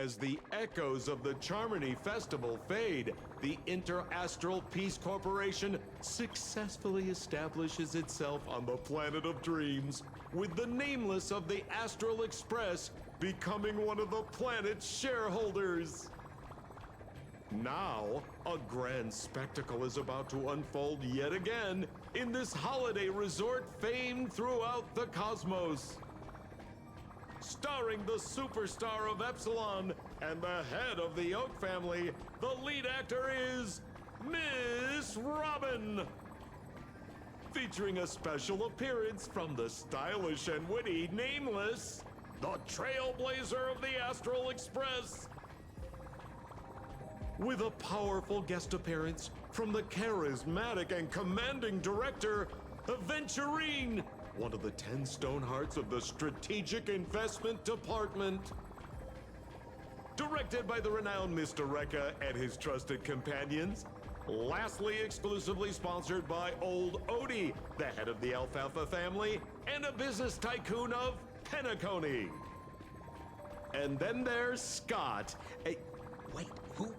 As the echoes of the Charmony Festival fade, the Inter-Astral Peace Corporation successfully establishes itself on the planet of dreams, with the nameless of the Astral Express becoming one of the planet's shareholders. Now, a grand spectacle is about to unfold yet again in this holiday resort famed throughout the cosmos. Starring the superstar of Epsilon and the head of the Oak family, the lead actor is Miss Robin. Featuring a special appearance from the stylish and witty Nameless, the trailblazer of the Astral Express. With a powerful guest appearance from the charismatic and commanding director, Aventurine, one of the 10 stone hearts of the Strategic Investment Department. Directed by the renowned Mr. Rekka and his trusted companions. Lastly, exclusively sponsored by Old Odie, the head of the Alfalfa family and a business tycoon of Penacony. And then there's Scott. Wait, who?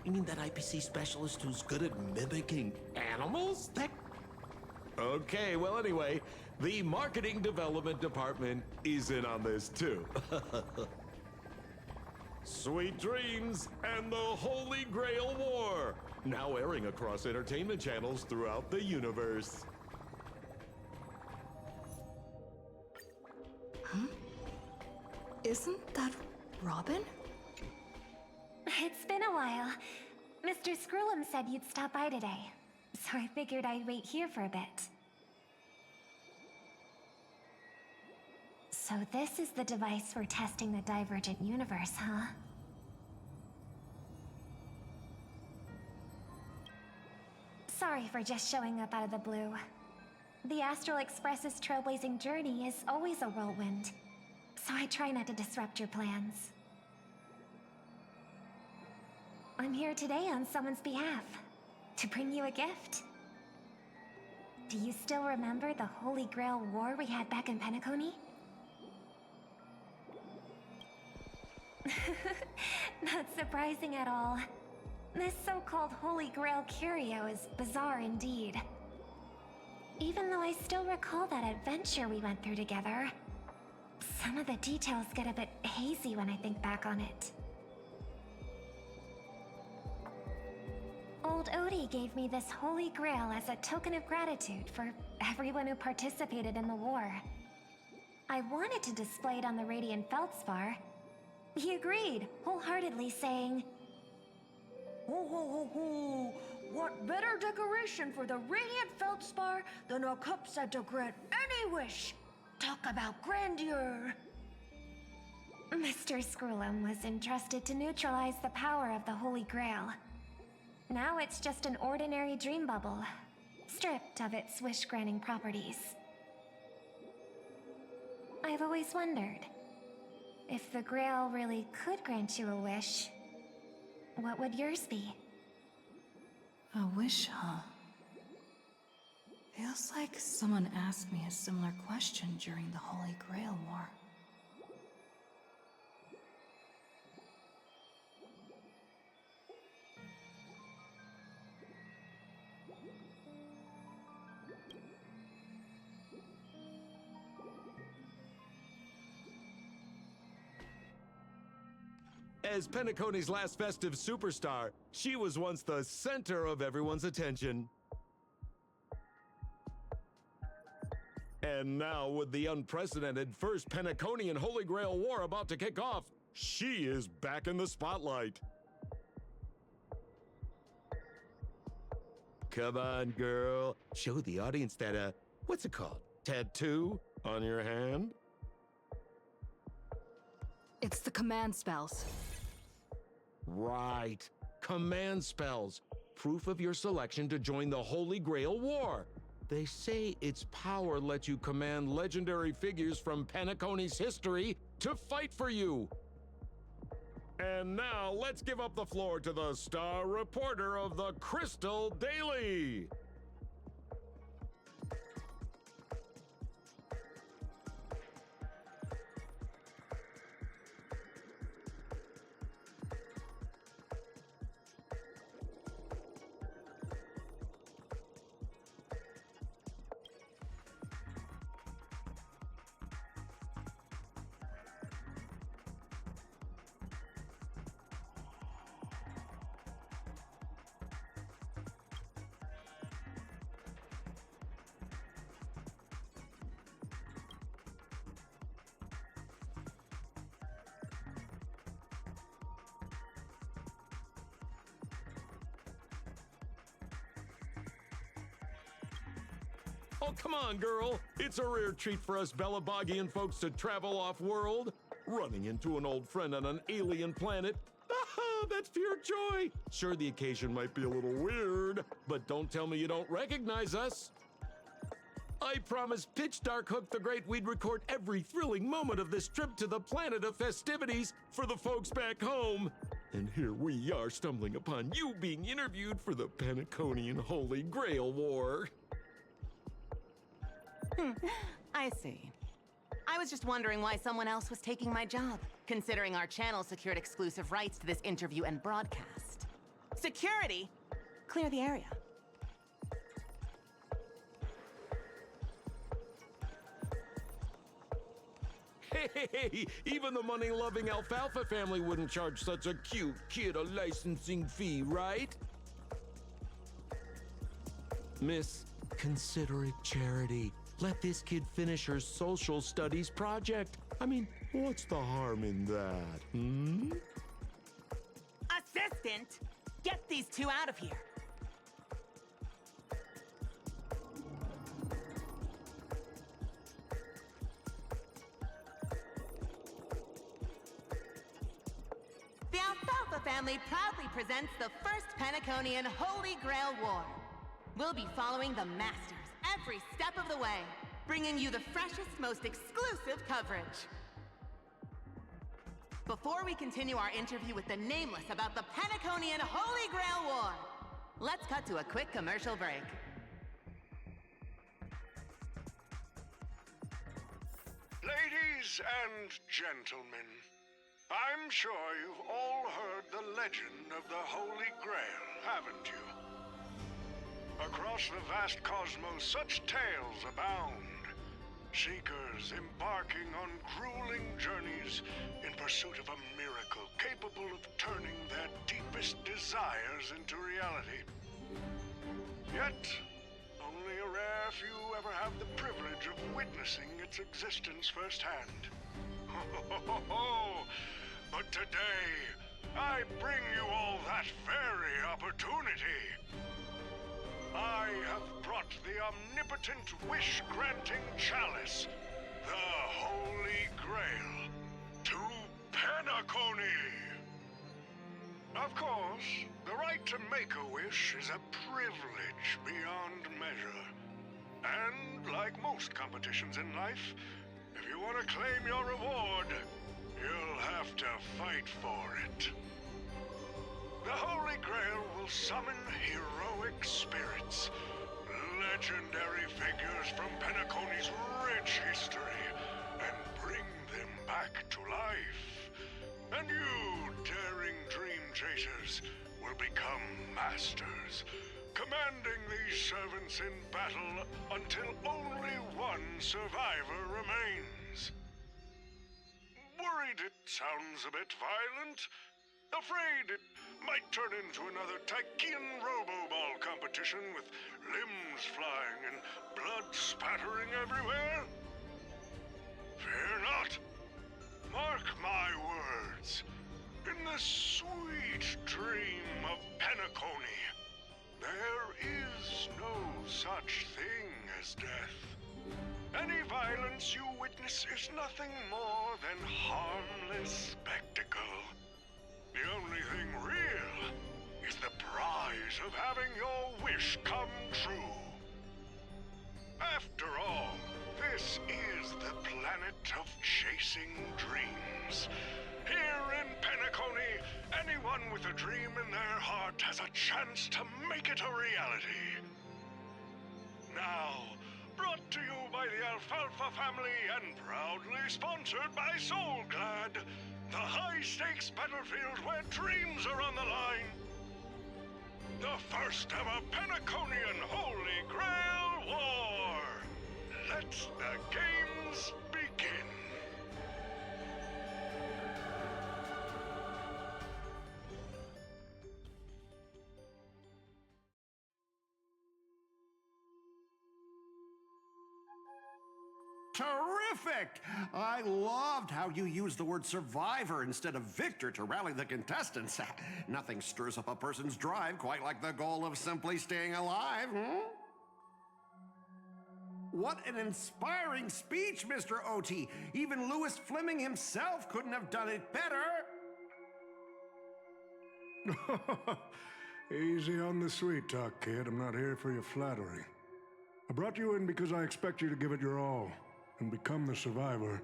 You mean that IPC specialist who's good at mimicking animals? Okay, well anyway, the marketing development department is in on this too. Sweet Dreams and the Holy Grail War, now airing across entertainment channels throughout the universe. Huh? Isn't that Robin? It's been a while. Mr. Scrollum said you'd stop by today, so I figured I'd wait here for a bit. So this is the device for testing the divergent universe, huh? Sorry for just showing up out of the blue. The Astral Express's trailblazing journey is always a whirlwind, so I try not to disrupt your plans. I'm here today on someone's behalf, to bring you a gift. Do you still remember the Holy Grail War we had back in Penacony? Not surprising at all. This so-called Holy Grail curio is bizarre indeed. Even though I still recall that adventure we went through together, some of the details get a bit hazy when I think back on it. Old Odie gave me this Holy Grail as a token of gratitude for everyone who participated in the war. I wanted to display it on the Radiant Feldspar. He agreed, wholeheartedly saying, Ho ho ho ho! What better decoration for the Radiant Feldspar than a cup set to grant any wish? Talk about grandeur! Mr. Scrollum was entrusted to neutralize the power of the Holy Grail. Now it's just an ordinary dream bubble, stripped of its wish-granting properties. I've always wondered, if the Grail really could grant you a wish, what would yours be? A wish, huh? Feels like someone asked me a similar question during the Holy Grail War. As Penacony's last festive superstar, she was once the center of everyone's attention. And now, with the unprecedented First Penaconian Holy Grail War about to kick off, she is back in the spotlight. Come on, girl. Show the audience that, what's it called? Tattoo on your hand? It's the command spells. Right. Command spells. Proof of your selection to join the Holy Grail War. They say its power lets you command legendary figures from Penacony's history to fight for you. And now, let's give up the floor to the star reporter of the Crystal Daily. Oh, come on, girl. It's a rare treat for us Belabogian folks to travel off-world. Running into an old friend on an alien planet. Ah, that's pure joy. Sure, the occasion might be a little weird, but don't tell me you don't recognize us. I promised Pitch Dark Hook the Great we'd record every thrilling moment of this trip to the planet of festivities for the folks back home. And here we are stumbling upon you being interviewed for the Penaconian Holy Grail War. I see. I was just wondering why someone else was taking my job, considering our channel secured exclusive rights to this interview and broadcast. Security? Clear the area. Hey, even the money-loving Alfalfa family wouldn't charge such a cute kid a licensing fee, right? Miss, consider it charity. Let this kid finish her social studies project. I mean, what's the harm in that, Assistant! Get these two out of here! The Alfalfa family proudly presents the first Penaconian Holy Grail War. We'll be following the Masters every step of the way, bringing you the freshest, most exclusive coverage. Before we continue our interview with the Nameless about the Penaconian Holy Grail War, let's cut to a quick commercial break. Ladies and gentlemen, I'm sure you've all heard the legend of the Holy Grail, haven't you? Across the vast cosmos, such tales abound. Seekers embarking on grueling journeys in pursuit of a miracle capable of turning their deepest desires into reality. Yet, only a rare few ever have the privilege of witnessing its existence firsthand. But today, I bring you all that very opportunity. I have brought the omnipotent wish-granting chalice, the Holy Grail, to Penacony. Of course, the right to make a wish is a privilege beyond measure. And like most competitions in life, if you want to claim your reward, you'll have to fight for it. The Holy Grail will summon heroic spirits, legendary figures from Penacony's rich history, and bring them back to life. And you, daring dream chasers, will become masters, commanding these servants in battle until only one survivor remains. Worried it sounds a bit violent? Afraid it might turn into another Tychean Robo-Ball competition with limbs flying and blood spattering everywhere? Fear not. Mark my words. In the sweet dream of Penacony, there is no such thing as death. Any violence you witness is nothing more than harmless spectacle. The only thing real is the prize of having your wish come true. After all, this is the planet of chasing dreams. Here in Penacony, anyone with a dream in their heart has a chance to make it a reality. Now, brought to you by the Alfalfa family and proudly sponsored by Soulglad, the high-stakes battlefield where dreams are on the line. The first ever Penaconian Holy Grail War. Let the games begin. Terrific! I loved how you used the word survivor instead of victor to rally the contestants. Nothing stirs up a person's drive quite like the goal of simply staying alive, What an inspiring speech, Mr. OT. Even Louis Fleming himself couldn't have done it better. Easy on the sweet talk, kid. I'm not here for your flattery. I brought you in because I expect you to give it your all and become the survivor.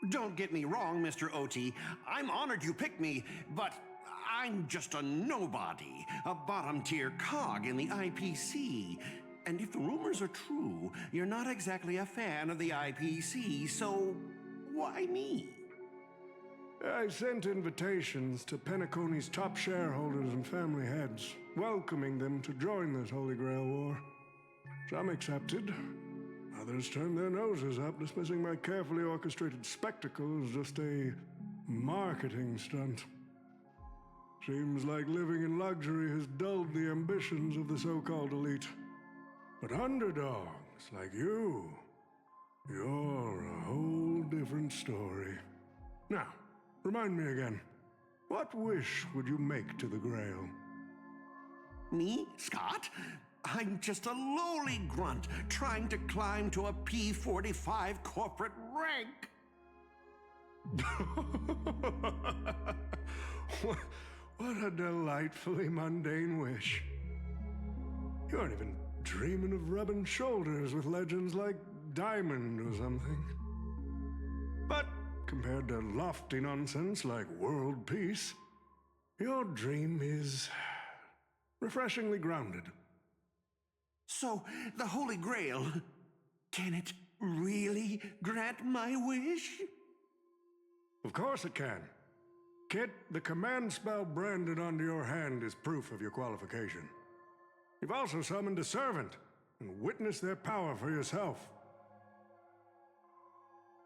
Don't get me wrong, Mr. OT. I'm honored you picked me, but I'm just a nobody, a bottom-tier cog in the IPC. And if the rumors are true, you're not exactly a fan of the IPC, so why me? I sent invitations to Penacony's top shareholders and family heads, welcoming them to join this Holy Grail War. Some accepted. Others turned their noses up, dismissing my carefully orchestrated spectacle as just a marketing stunt. Seems like living in luxury has dulled the ambitions of the so-called elite. But underdogs like you're a whole different story. Now, remind me again, what wish would you make to the Grail? Me, Scott? I'm just a lowly grunt trying to climb to a P45 corporate rank. What a delightfully mundane wish. You aren't even dreaming of rubbing shoulders with legends like Diamond or something. But compared to lofty nonsense like world peace, your dream is refreshingly grounded. So, the Holy Grail, can it really grant my wish? Of course it can. Kit, the command spell branded onto your hand is proof of your qualification. You've also summoned a servant and witnessed their power for yourself.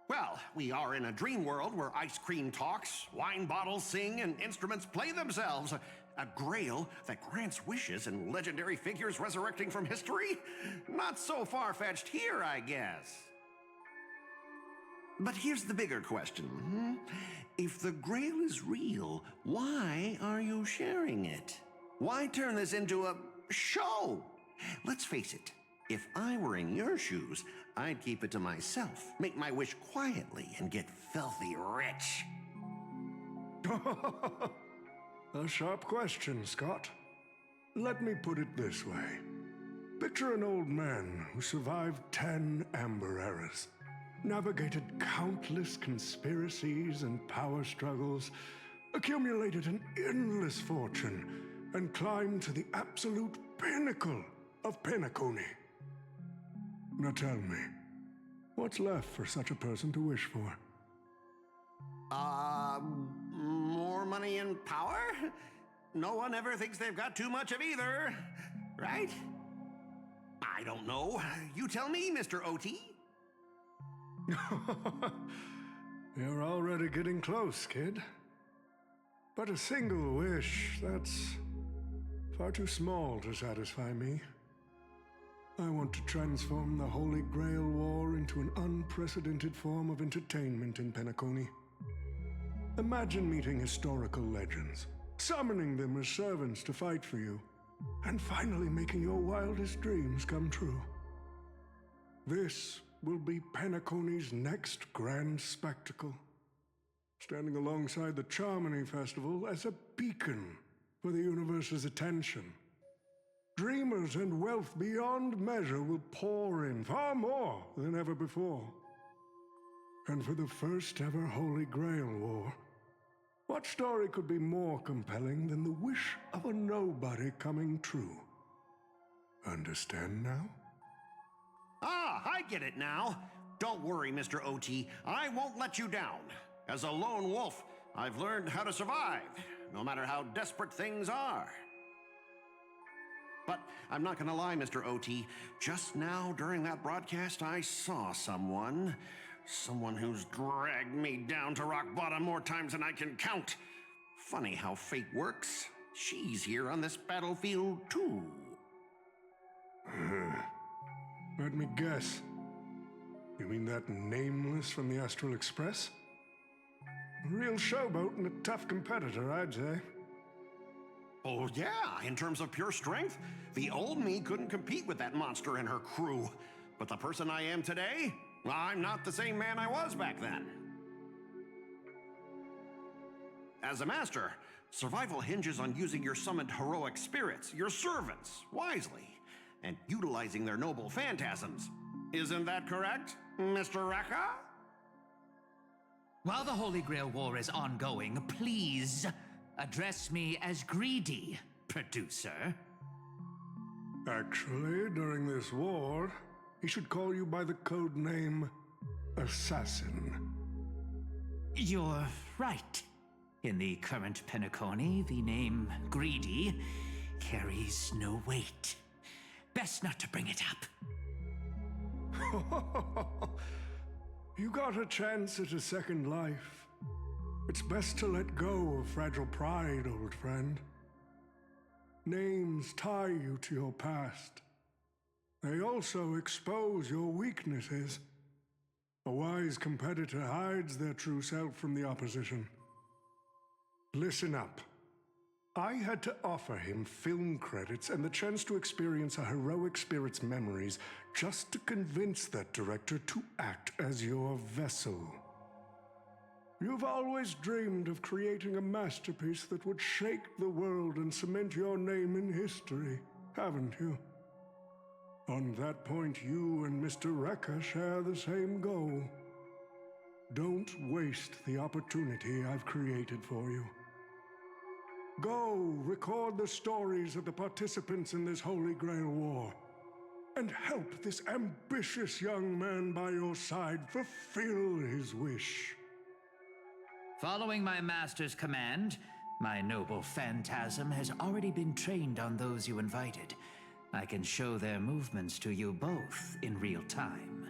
Well, we are in a dream world where ice cream talks, wine bottles sing, and instruments play themselves. A grail that grants wishes and legendary figures resurrecting from history? Not so far-fetched here, I guess. But here's the bigger question. If the grail is real, why are you sharing it? Why turn this into a show? Let's face it, if I were in your shoes, I'd keep it to myself, make my wish quietly, and get filthy rich. A sharp question, Scott. Let me put it this way. Picture an old man who survived 10 Amber Eras, navigated countless conspiracies and power struggles, accumulated an endless fortune, and climbed to the absolute pinnacle of Penacony. Now tell me, what's left for such a person to wish for? More money and power? No one ever thinks they've got too much of either, right? I don't know. You tell me, Mr. OT. You're already getting close, kid. But a single wish, that's far too small to satisfy me. I want to transform the Holy Grail War into an unprecedented form of entertainment in Penacony. Imagine meeting historical legends, summoning them as servants to fight for you, and finally making your wildest dreams come true. This will be Penacony's next grand spectacle, standing alongside the Charmony Festival as a beacon for the universe's attention. Dreamers and wealth beyond measure will pour in, far more than ever before. And for the first ever Holy Grail War, what story could be more compelling than the wish of a nobody coming true? Understand now? Ah, I get it now. Don't worry, Mr. OT. I won't let you down. As a lone wolf, I've learned how to survive, no matter how desperate things are. But I'm not gonna lie, Mr. OT. Just now, during that broadcast, I saw someone who's dragged me down to rock bottom more times than I can count. Funny how fate works. She's here on this battlefield, too. Let me guess. You mean that Nameless from the Astral Express? A real showboat and a tough competitor, I'd say. Oh, yeah, in terms of pure strength, the old me couldn't compete with that monster and her crew. But the person I am today, I'm not the same man I was back then. As a master, survival hinges on using your summoned heroic spirits, your servants, wisely, and utilizing their noble phantasms. Isn't that correct, Mr. Rekka? While the Holy Grail War is ongoing, please address me as Greedy, producer. Actually, during this war, he should call you by the code name Assassin. You're right. In the current Penacony, the name Greedy carries no weight. Best not to bring it up. You got a chance at a second life. It's best to let go of fragile pride, old friend. Names tie you to your past. They also expose your weaknesses. A wise competitor hides their true self from the opposition. Listen up. I had to offer him film credits and the chance to experience a heroic spirit's memories just to convince that director to act as your vessel. You've always dreamed of creating a masterpiece that would shake the world and cement your name in history, haven't you? On that point, you and Mr. Rekka share the same goal. Don't waste the opportunity I've created for you. Go record the stories of the participants in this Holy Grail War, and help this ambitious young man by your side fulfill his wish. Following my master's command, my noble phantasm has already been trained on those you invited. I can show their movements to you both in real time.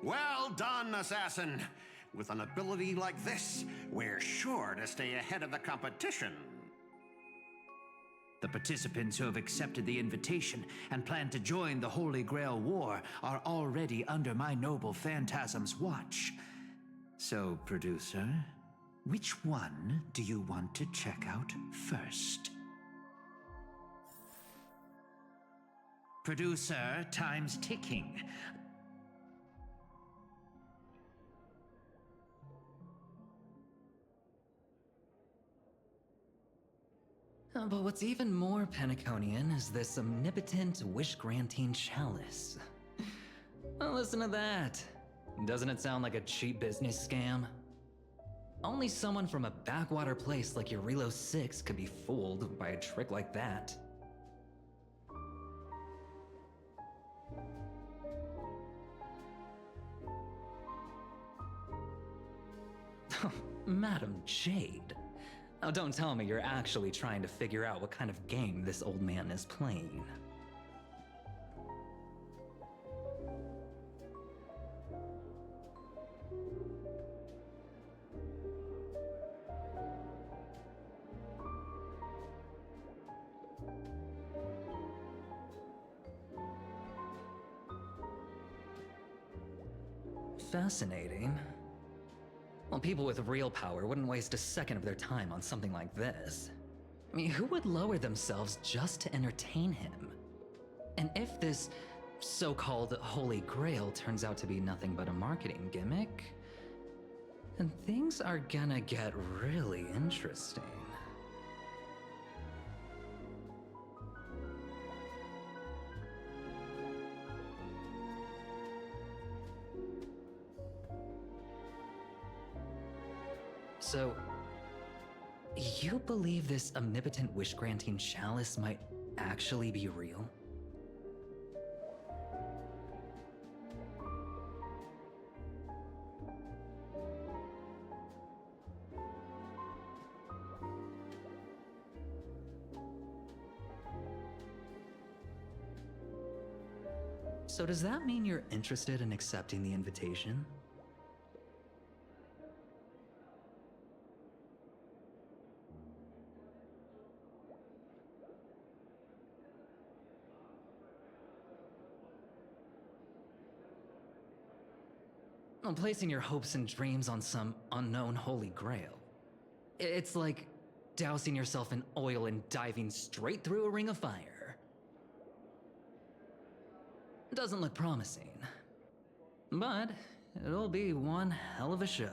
Well done, Assassin! With an ability like this, we're sure to stay ahead of the competition. The participants who have accepted the invitation and plan to join the Holy Grail War are already under my noble phantasm's watch. So, producer, which one do you want to check out first? Producer, time's ticking. But what's even more Penaconian is this omnipotent wish-granting chalice. Well, listen to that. Doesn't it sound like a cheap business scam? Only someone from a backwater place like Eurilo 6 could be fooled by a trick like that. Madam Jade. Oh, don't tell me you're actually trying to figure out what kind of game this old man is playing. Fascinating. Well, people with real power wouldn't waste a second of their time on something like this. I mean, who would lower themselves just to entertain him? And if this so-called Holy Grail turns out to be nothing but a marketing gimmick, then things are gonna get really interesting. So, you believe this omnipotent wish-granting chalice might actually be real? So does that mean you're interested in accepting the invitation? Placing your hopes and dreams on some unknown holy grail. It's like dousing yourself in oil and diving straight through a ring of fire. Doesn't look promising, but it'll be one hell of a show.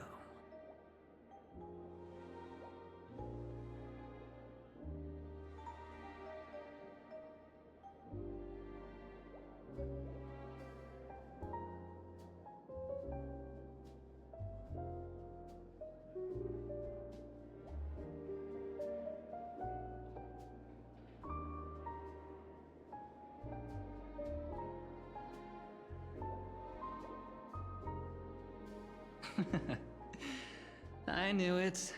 I knew it.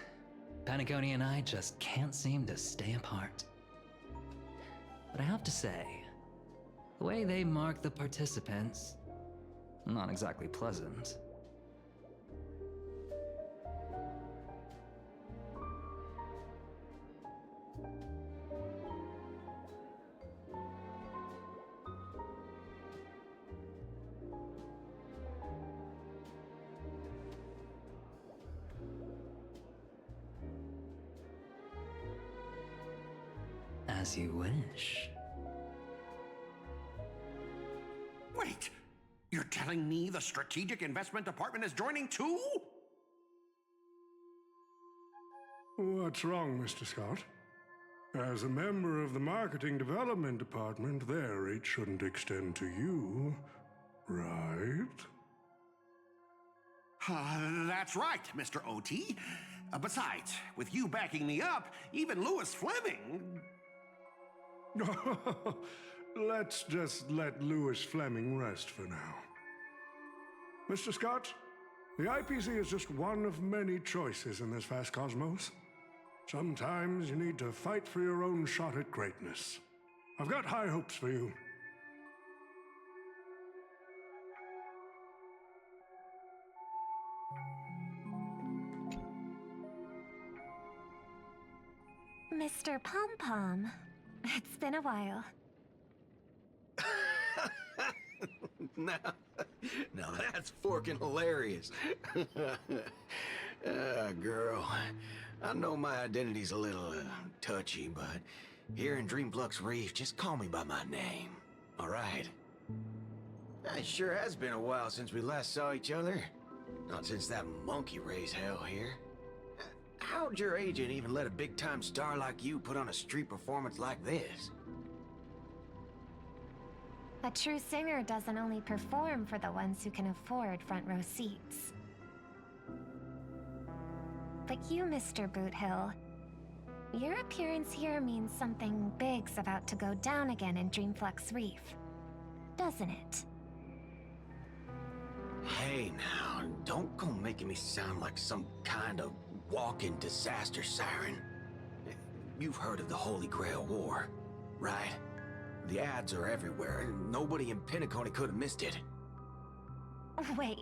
Penacony and I just can't seem to stay apart. But I have to say, the way they mark the participants, not exactly pleasant. As you wish. Wait, you're telling me the Strategic Investment Department is joining too? What's wrong, Mr. Scott? As a member of the Marketing Development Department, their reach shouldn't extend to you, right? That's right, Mr. OT. Besides, with you backing me up, even Louis Fleming... Let's just let Louis Fleming rest for now. Mr. Scott, the IPC is just one of many choices in this vast cosmos. Sometimes you need to fight for your own shot at greatness. I've got high hopes for you. Mr. Pom Pom, it's been a while. Now that's forking hilarious. Girl, I know my identity's a little touchy, but here in Dreamflux Reef, just call me by my name, all right? It sure has been a while since we last saw each other. Not since that monkey raised hell here. How'd your agent even let a big-time star like you put on a street performance like this? A true singer doesn't only perform for the ones who can afford front row seats. But you, Mr. Boothill, your appearance here means something big's about to go down again in Dreamflux Reef, doesn't it? Hey now, don't go making me sound like some kind of walking disaster siren. You've heard of the Holy Grail War, right? The ads are everywhere, and nobody in Penacony could have missed it. Wait,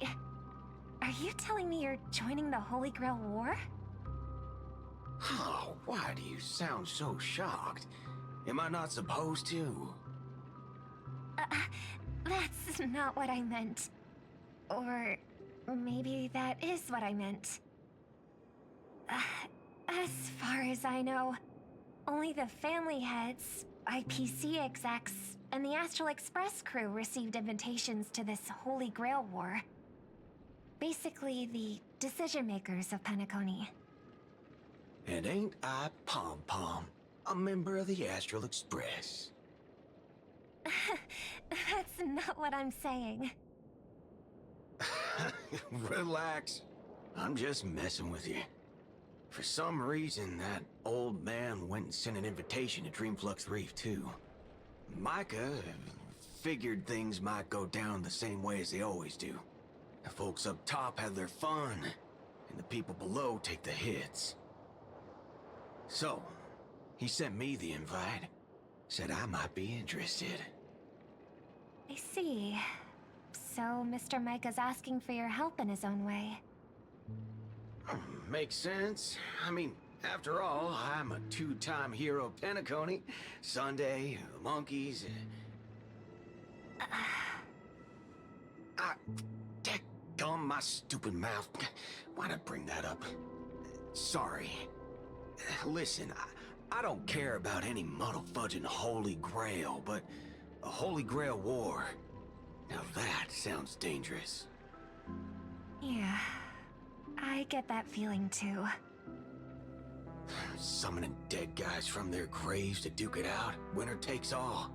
are you telling me you're joining the Holy Grail War? Oh, why do you sound so shocked? Am I not supposed to? That's not what I meant. Or maybe that is what I meant. As far as I know, only the family heads, IPC execs, and the Astral Express crew received invitations to this Holy Grail War. Basically, the decision-makers of Penacony. And ain't I Pom Pom, a member of the Astral Express? That's not what I'm saying. Relax. I'm just messing with you. For some reason, that old man went and sent an invitation to Dreamflux Reef, too. Micah figured things might go down the same way as they always do. The folks up top have their fun, and the people below take the hits. So, he sent me the invite. Said I might be interested. I see. So Mr. Micah's asking for your help in his own way. Makes sense. I mean, after all, I'm a two-time hero of Penacony. Sunday, the monkeys. Dadgum my stupid mouth. Why'd I bring that up? Sorry. Listen, I don't care about any muddle-fudging Holy Grail, but a Holy Grail war, now that sounds dangerous. Yeah, I get that feeling too. Summoning dead guys from their graves to duke it out, winner takes all.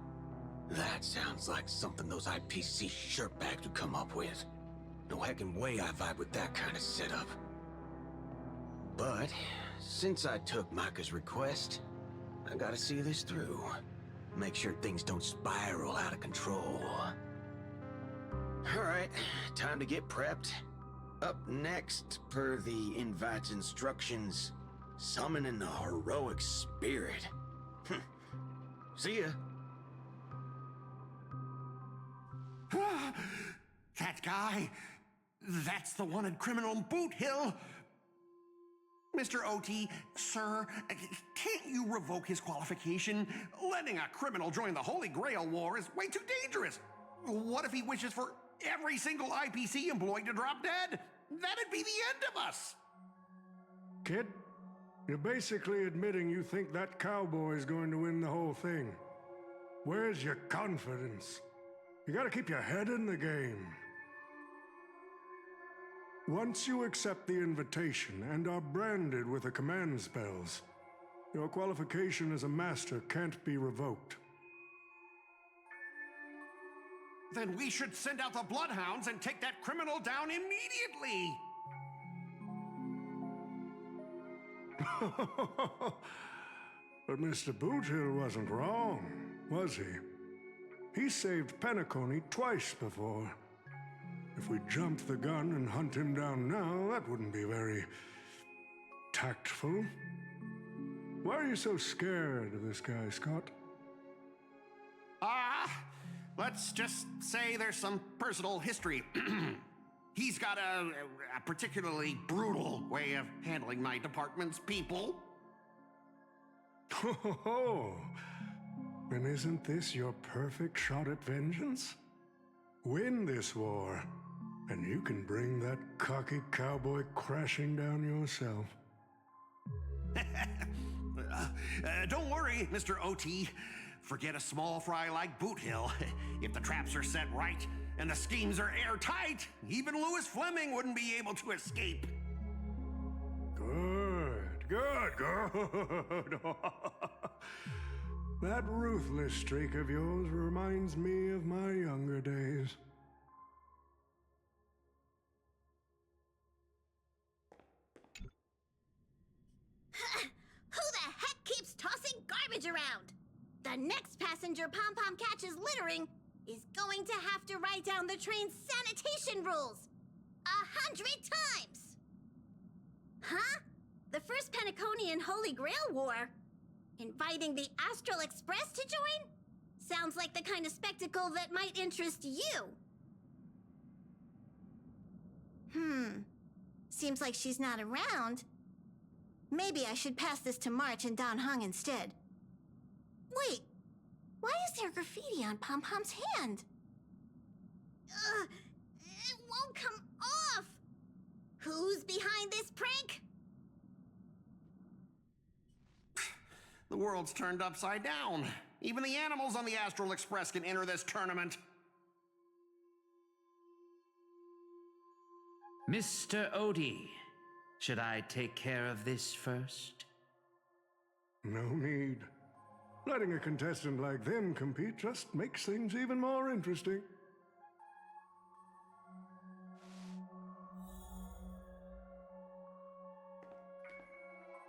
That sounds like something those IPC shirtbags would come up with. No heckin' way I vibe with that kind of setup. But, since I took Micah's request, I gotta see this through. Make sure things don't spiral out of control. Alright, time to get prepped. Up next, per the invite's instructions, summoning the heroic spirit. See ya. That guy, that's the wanted criminal in Boot Hill. Mr. OT, sir, can't you revoke his qualification? Letting a criminal join the Holy Grail War is way too dangerous. What if he wishes for every single IPC employee to drop dead? That'd be the end of us. Kid, you're basically admitting you think that cowboy is going to win the whole thing. Where's your confidence? You gotta keep your head in the game. Once you accept the invitation and are branded with the command spells, your qualification as a master can't be revoked. Then we should send out the Bloodhounds and take that criminal down immediately. But Mr. Boothill wasn't wrong, was he? He saved Penacony twice before. If we jumped the gun and hunt him down now, that wouldn't be very tactful. Why are you so scared of this guy, Scott? Let's just say there's some personal history. He's got a particularly brutal way of handling my department's people. Oh, then isn't this your perfect shot at vengeance? Win this war, and you can bring that cocky cowboy crashing down yourself. Don't worry, Mr. OT. Forget a small fry like Boot Hill. If the traps are set right and the schemes are airtight, even Louis Fleming wouldn't be able to escape. Good. That ruthless streak of yours reminds me of my younger days. Who the heck keeps tossing garbage around? The next passenger Pom-Pom catches littering is going to have to write down the train's sanitation rules 100 times! Huh? The first Penaconian Holy Grail War? Inviting the Astral Express to join? Sounds like the kind of spectacle that might interest you. Seems like she's not around. Maybe I should pass this to March and Don Hung instead. Wait, why is there graffiti on Pom-Pom's hand? It won't come off! Who's behind this prank? The world's turned upside down. Even the animals on the Astral Express can enter this tournament. Mr. Odie, should I take care of this first? No need. Letting a contestant like them compete just makes things even more interesting.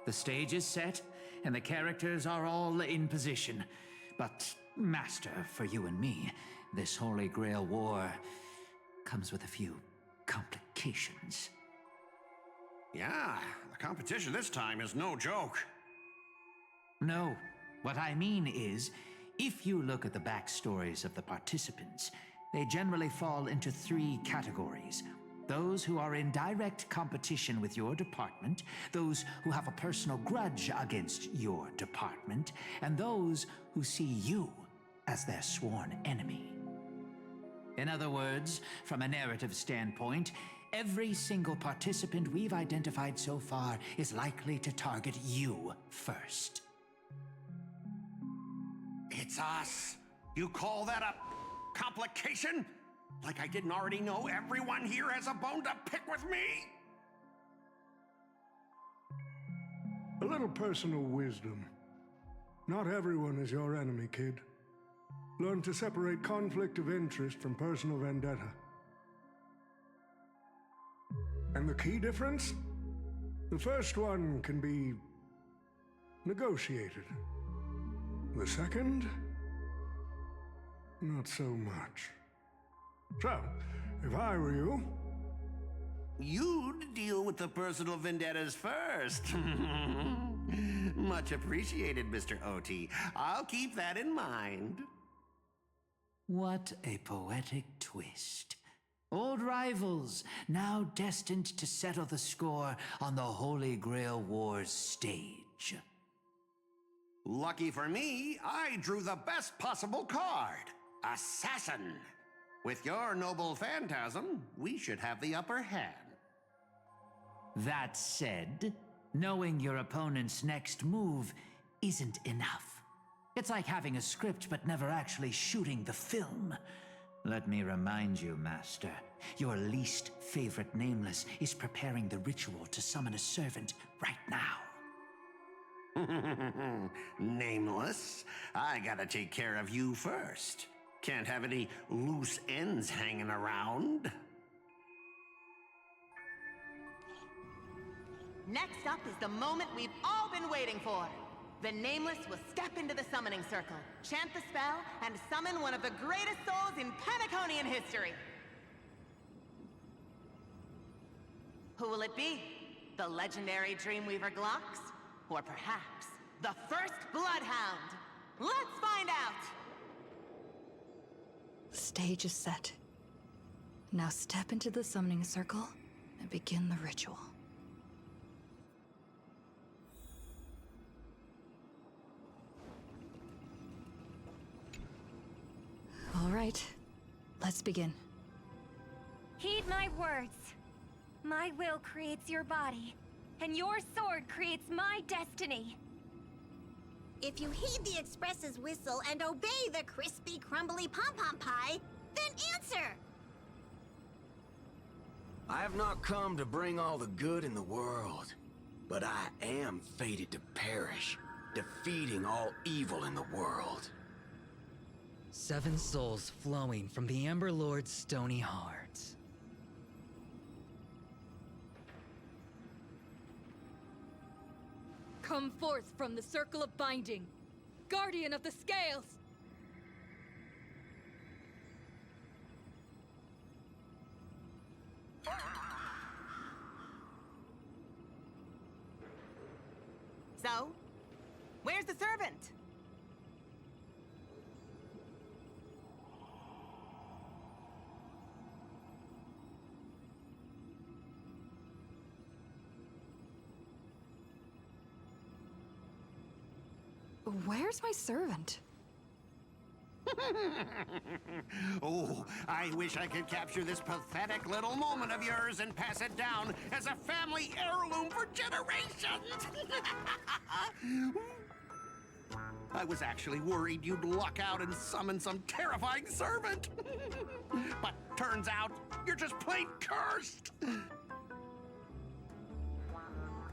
The stage is set, and the characters are all in position. But, Master, for you and me, this Holy Grail War comes with a few complications. Yeah, the competition this time is no joke. No, what I mean is, if you look at the backstories of the participants, they generally fall into 3 categories. Those who are in direct competition with your department, those who have a personal grudge against your department, and those who see you as their sworn enemy. In other words, from a narrative standpoint, every single participant we've identified so far is likely to target you first. It's us. You call that a complication? Like I didn't already know everyone here has a bone to pick with me? A little personal wisdom. Not everyone is your enemy, kid. Learn to separate conflict of interest from personal vendetta. And the key difference? The first one can be negotiated. The second? Not so much. So, if I were you... You'd deal with the personal vendettas first. Much appreciated, Mr. OT. I'll keep that in mind. What a poetic twist. Old rivals, now destined to settle the score on the Holy Grail Wars stage. Lucky for me, I drew the best possible card. Assassin. With your noble phantasm, we should have the upper hand. That said, knowing your opponent's next move isn't enough. It's like having a script but never actually shooting the film. Let me remind you, Master, your least favorite Nameless is preparing the ritual to summon a servant right now. Nameless, I gotta take care of you first. Can't have any loose ends hanging around. Next up is the moment we've all been waiting for. The Nameless will step into the summoning circle, chant the spell, and summon one of the greatest souls in Penaconian history. Who will it be? The legendary Dreamweaver Glocks? Or perhaps the first Bloodhound? Let's find out! The stage is set. Now step into the summoning circle and begin the ritual. All right, let's begin. Heed my words. My will creates your body, and your sword creates my destiny. If you heed the Express's whistle and obey the crispy, crumbly pom-pom pie, then answer! I have not come to bring all the good in the world, but I am fated to perish, defeating all evil in the world. 7 souls flowing from the Ember Lord's stony heart. Come forth from the circle of binding, guardian of the scales! So, where's the servant? Where's my servant? Oh, I wish I could capture this pathetic little moment of yours and pass it down as a family heirloom for generations. I was actually worried you'd luck out and summon some terrifying servant. But turns out you're just plain cursed.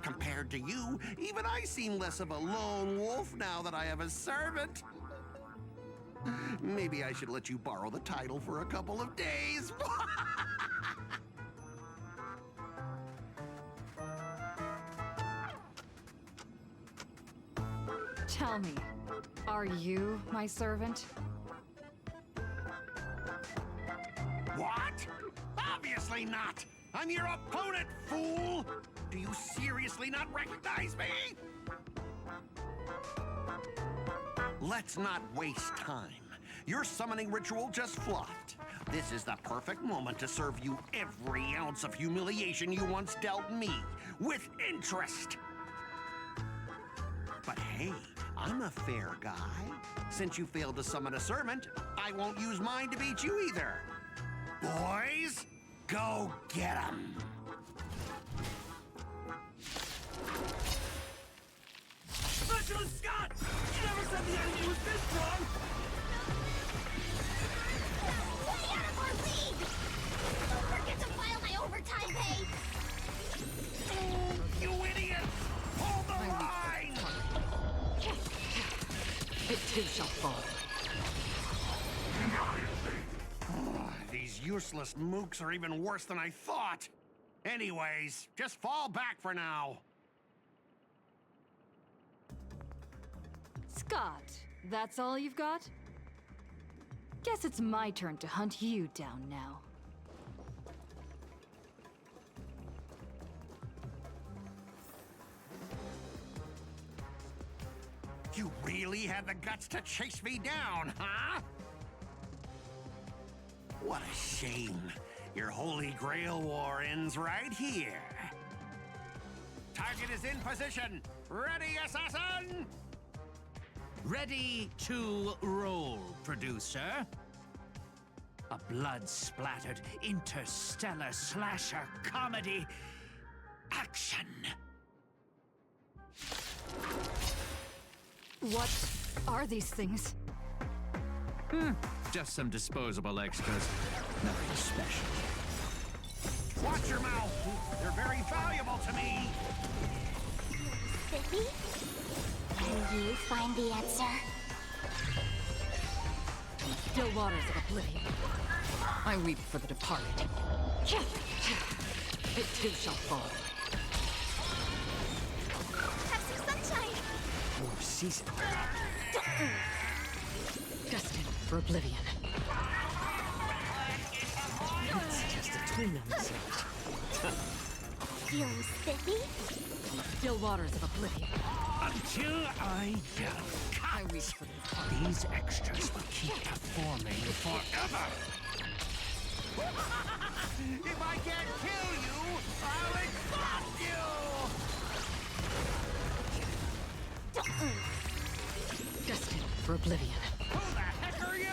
Compared to you, even I seem less of a lone wolf now that I have a servant. Maybe I should let you borrow the title for a couple of days. Tell me, are you my servant? What? Obviously not! I'm your opponent, fool! Do you seriously not recognize me? Let's not waste time. Your summoning ritual just flopped. This is the perfect moment to serve you every ounce of humiliation you once dealt me, with interest. But hey, I'm a fair guy. Since you failed to summon a servant, I won't use mine to beat you either. Boys, Go get him! Specialist Scott! You never said the enemy was this strong! Way out of our league! Don't forget to file my overtime pay! You idiot! Hold the line! It too shall fall. These useless mooks are even worse than I thought. Anyways, just fall back for now. Scott, that's all you've got? Guess it's my turn to hunt you down now. You really had the guts to chase me down, huh? What a shame. Your Holy Grail war ends right here. Target is in position. Ready, assassin? Ready to roll, producer. A blood-splattered interstellar slasher comedy. Action! What are these things? Just some disposable extras. Nothing special. Watch your mouth. They're very valuable to me. Spiffy? Can you find the answer? Still waters of oblivion. I weep for the departed. It too shall fall. Have some sunshine! More season. Destined for oblivion. It's just a twin on themselves. Feeling spiffy? Still waters of oblivion. Until I yell. I weep for the departed. These extras will keep performing forever. If I can't kill you, I'll exhaust you! Destined for oblivion. Who the heck are you?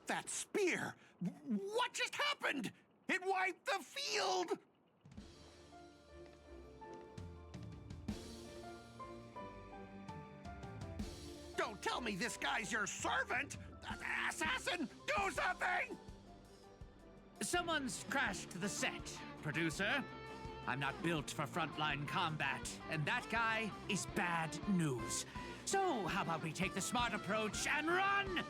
That spear! What just happened? It wiped the field! Don't tell me this guy's your servant! Assassin, do something! Someone's crashed the set, producer. I'm not built for frontline combat, and that guy is bad news. So, how about we take the smart approach and run?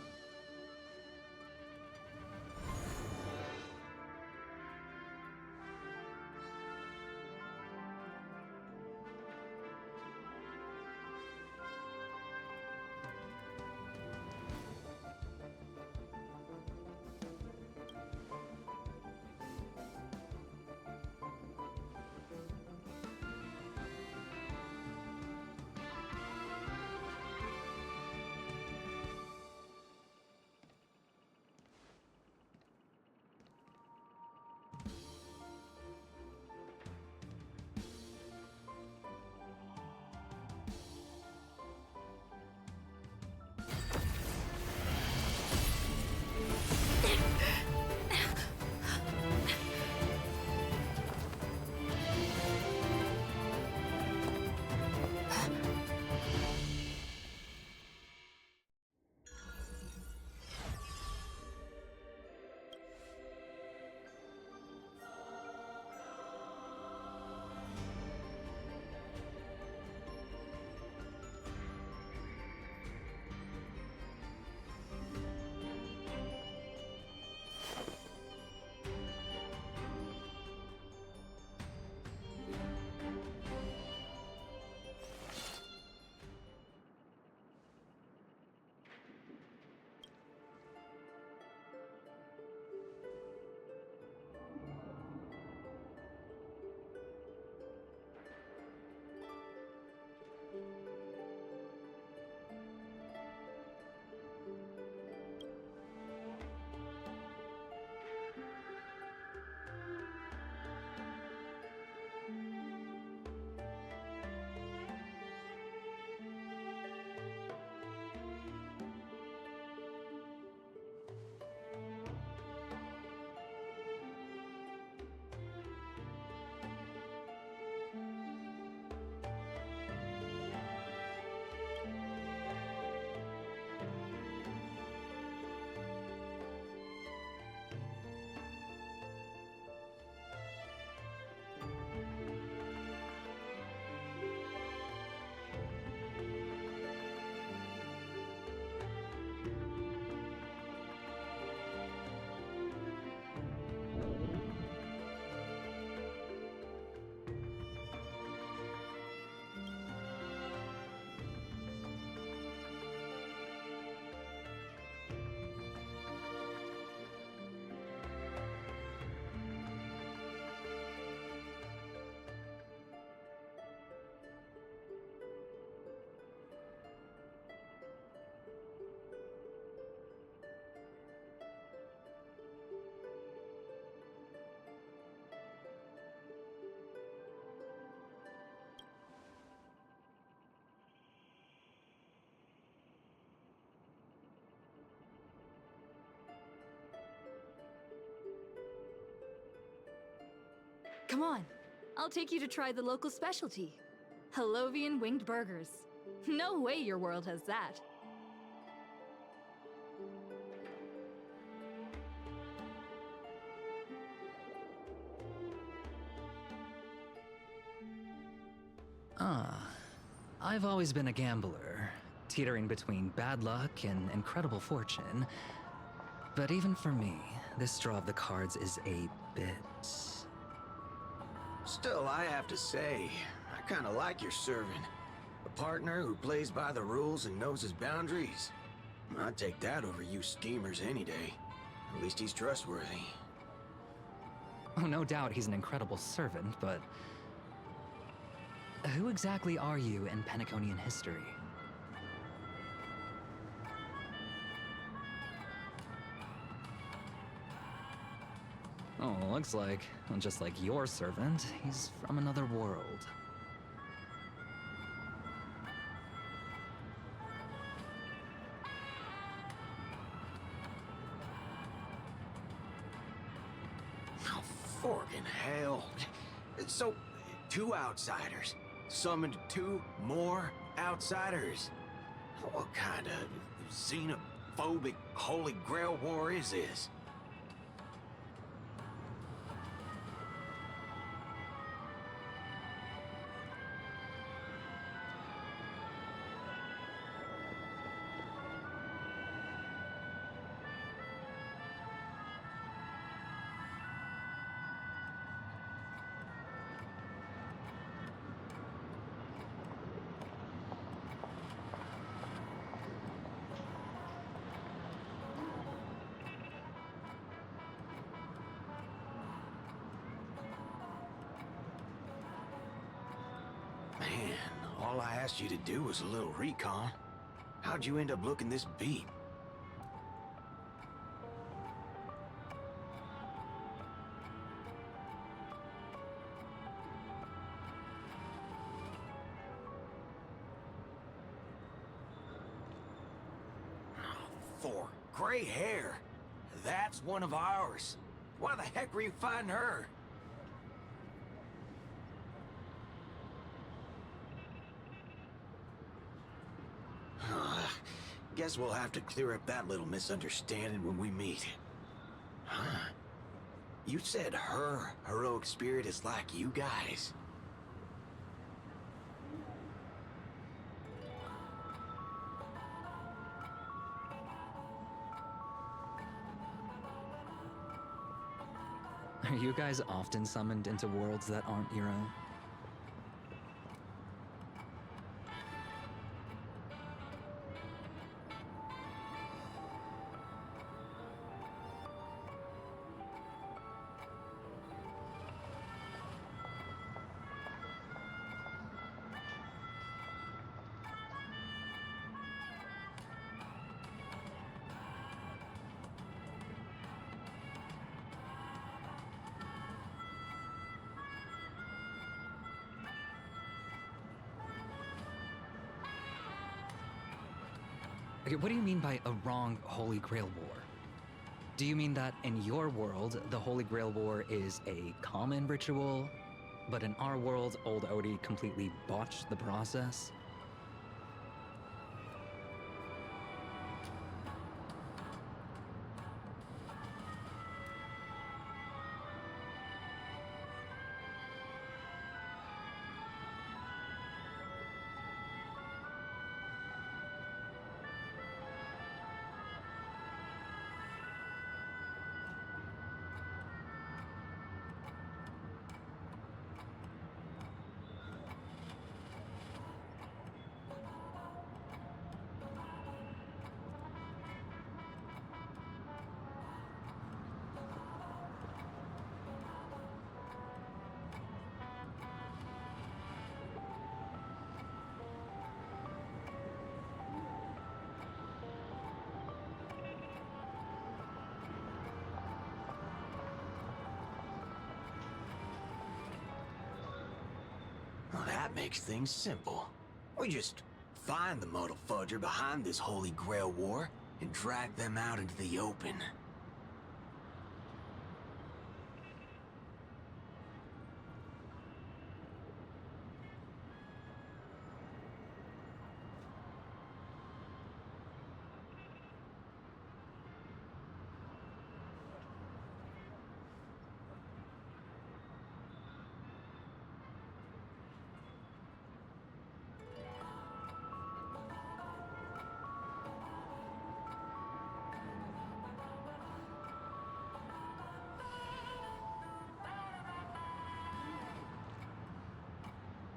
Come on, I'll take you to try the local specialty. Halovian winged burgers. No way your world has that. I've always been a gambler, teetering between bad luck and incredible fortune. But even for me, this draw of the cards is a bit... Still, I have to say, I kinda like your servant. A partner who plays by the rules and knows his boundaries. I'd take that over you schemers any day. At least he's trustworthy. Oh, no doubt he's an incredible servant, but... who exactly are you in Penaconian history? Oh, looks like, just like your servant, he's from another world. Oh, forkin' hell. So, 2 outsiders summoned 2 more outsiders. What kind of xenophobic Holy Grail war is this? Man, all I asked you to do was a little recon. How'd you end up looking this beat? For gray hair. That's one of ours. Why the heck were you fighting her? Guess we'll have to clear up that little misunderstanding when we meet. Huh? You said her heroic spirit is like you guys. Are you guys often summoned into worlds that aren't your own? Okay, what do you mean by a wrong Holy Grail War? Do you mean that in your world, the Holy Grail War is a common ritual, but in our world, old Odie completely botched the process? Well, that makes things simple. We just find the muddle fudger behind this Holy Grail war and drag them out into the open.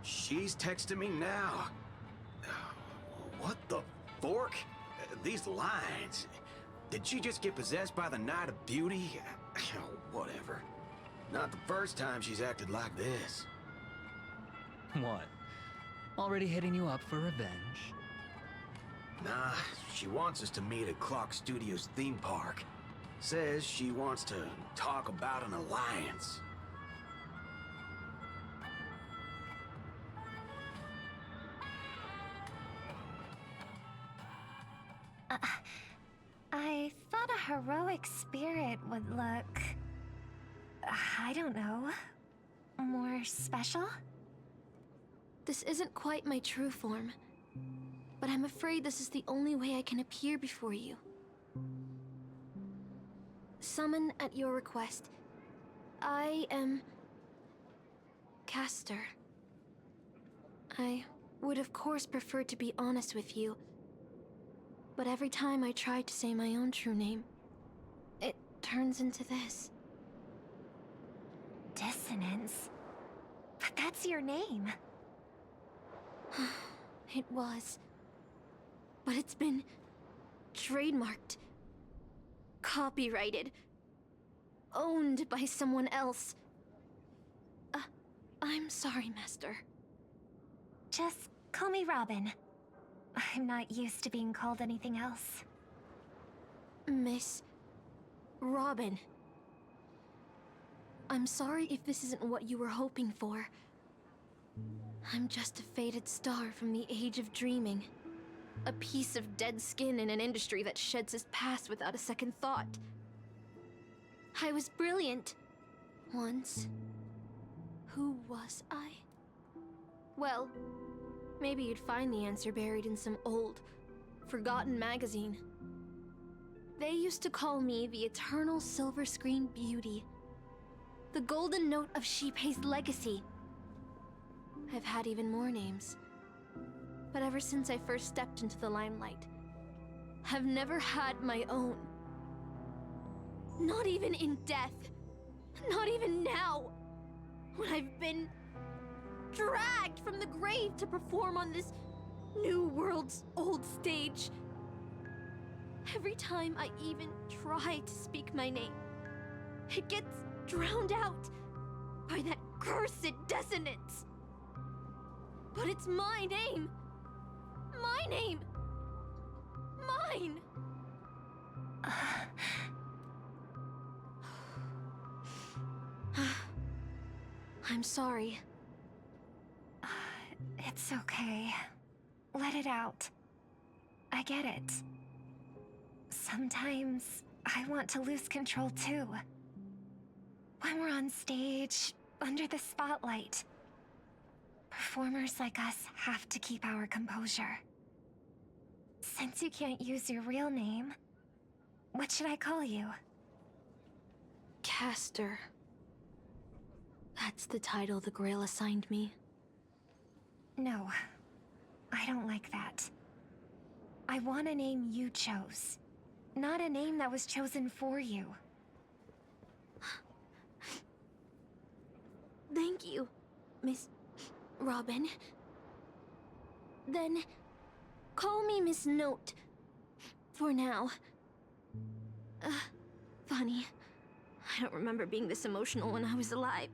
She's texting me now. What the fork? These lines. Did she just get possessed by the Night of Beauty? Whatever. Not the first time she's acted like this. What? Already hitting you up for revenge? Nah, she wants us to meet at Clock Studios theme park. Says she wants to talk about an alliance. I thought a heroic spirit would look... I don't know... more special? This isn't quite my true form, but I'm afraid this is the only way I can appear before you. Summon at your request. I am... Castor. I would of course prefer to be honest with you, but every time I try to say my own true name, it turns into this. Dissonance? But that's your name. It was. But it's been trademarked, copyrighted, owned by someone else. I'm sorry, Master. Just call me Robin. I'm not used to being called anything else. Miss Robin. I'm sorry if this isn't what you were hoping for. I'm just a faded star from the age of dreaming. A piece of dead skin in an industry that sheds its past without a second thought. I was brilliant. Once. Who was I? Well, maybe you'd find the answer buried in some old, forgotten magazine. They used to call me the Eternal Silver Screen Beauty. The golden note of Shipei's legacy. I've had even more names. But ever since I first stepped into the limelight, I've never had my own. Not even in death. Not even now. When I've been dragged from the grave to perform on this new world's old stage. Every time I even try to speak my name, it gets drowned out by that cursed dissonance. But it's my name. My name. Mine. I'm sorry. It's okay. Let it out. I get it. Sometimes I want to lose control too. When we're on stage, under the spotlight, performers like us have to keep our composure. Since you can't use your real name, what should I call you? Castor. That's the title the Grail assigned me. No, I don't like that. I want a name you chose, not a name that was chosen for you. Thank you, Miss Robin. Then, call me Miss Note. For now. Funny. I don't remember being this emotional when I was alive.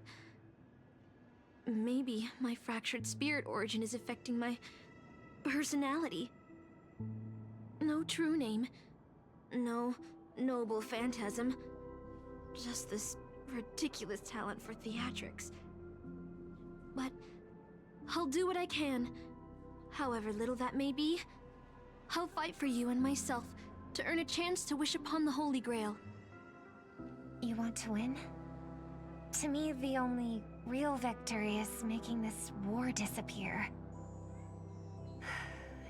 Maybe my fractured spirit origin is affecting my personality. No true name. No noble phantasm. Just this ridiculous talent for theatrics. But I'll do what I can. However little that may be, I'll fight for you and myself to earn a chance to wish upon the Holy Grail. You want to win? To me, the only real victory is making this war disappear.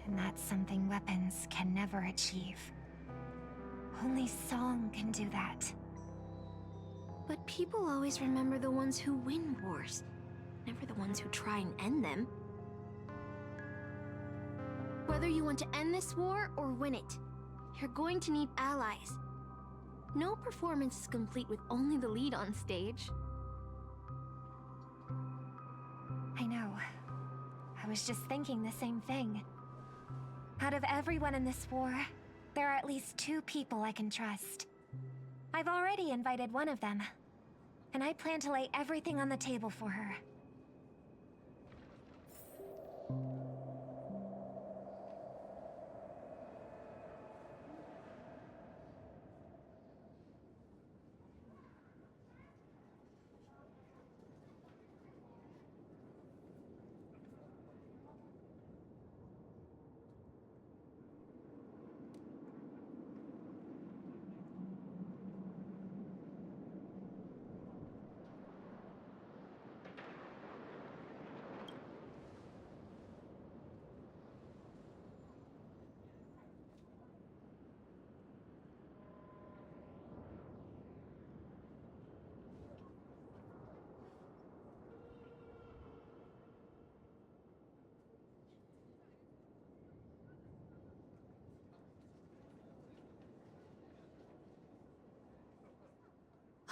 And that's something weapons can never achieve. Only song can do that. But people always remember the ones who win wars, never the ones who try and end them. Whether you want to end this war or win it, you're going to need allies. No performance is complete with only the lead on stage. I know. was just thinking the same thing. Out of everyone in this war, there are at least 2 people I can trust. I've already invited one of them, and I plan to lay everything on the table for her.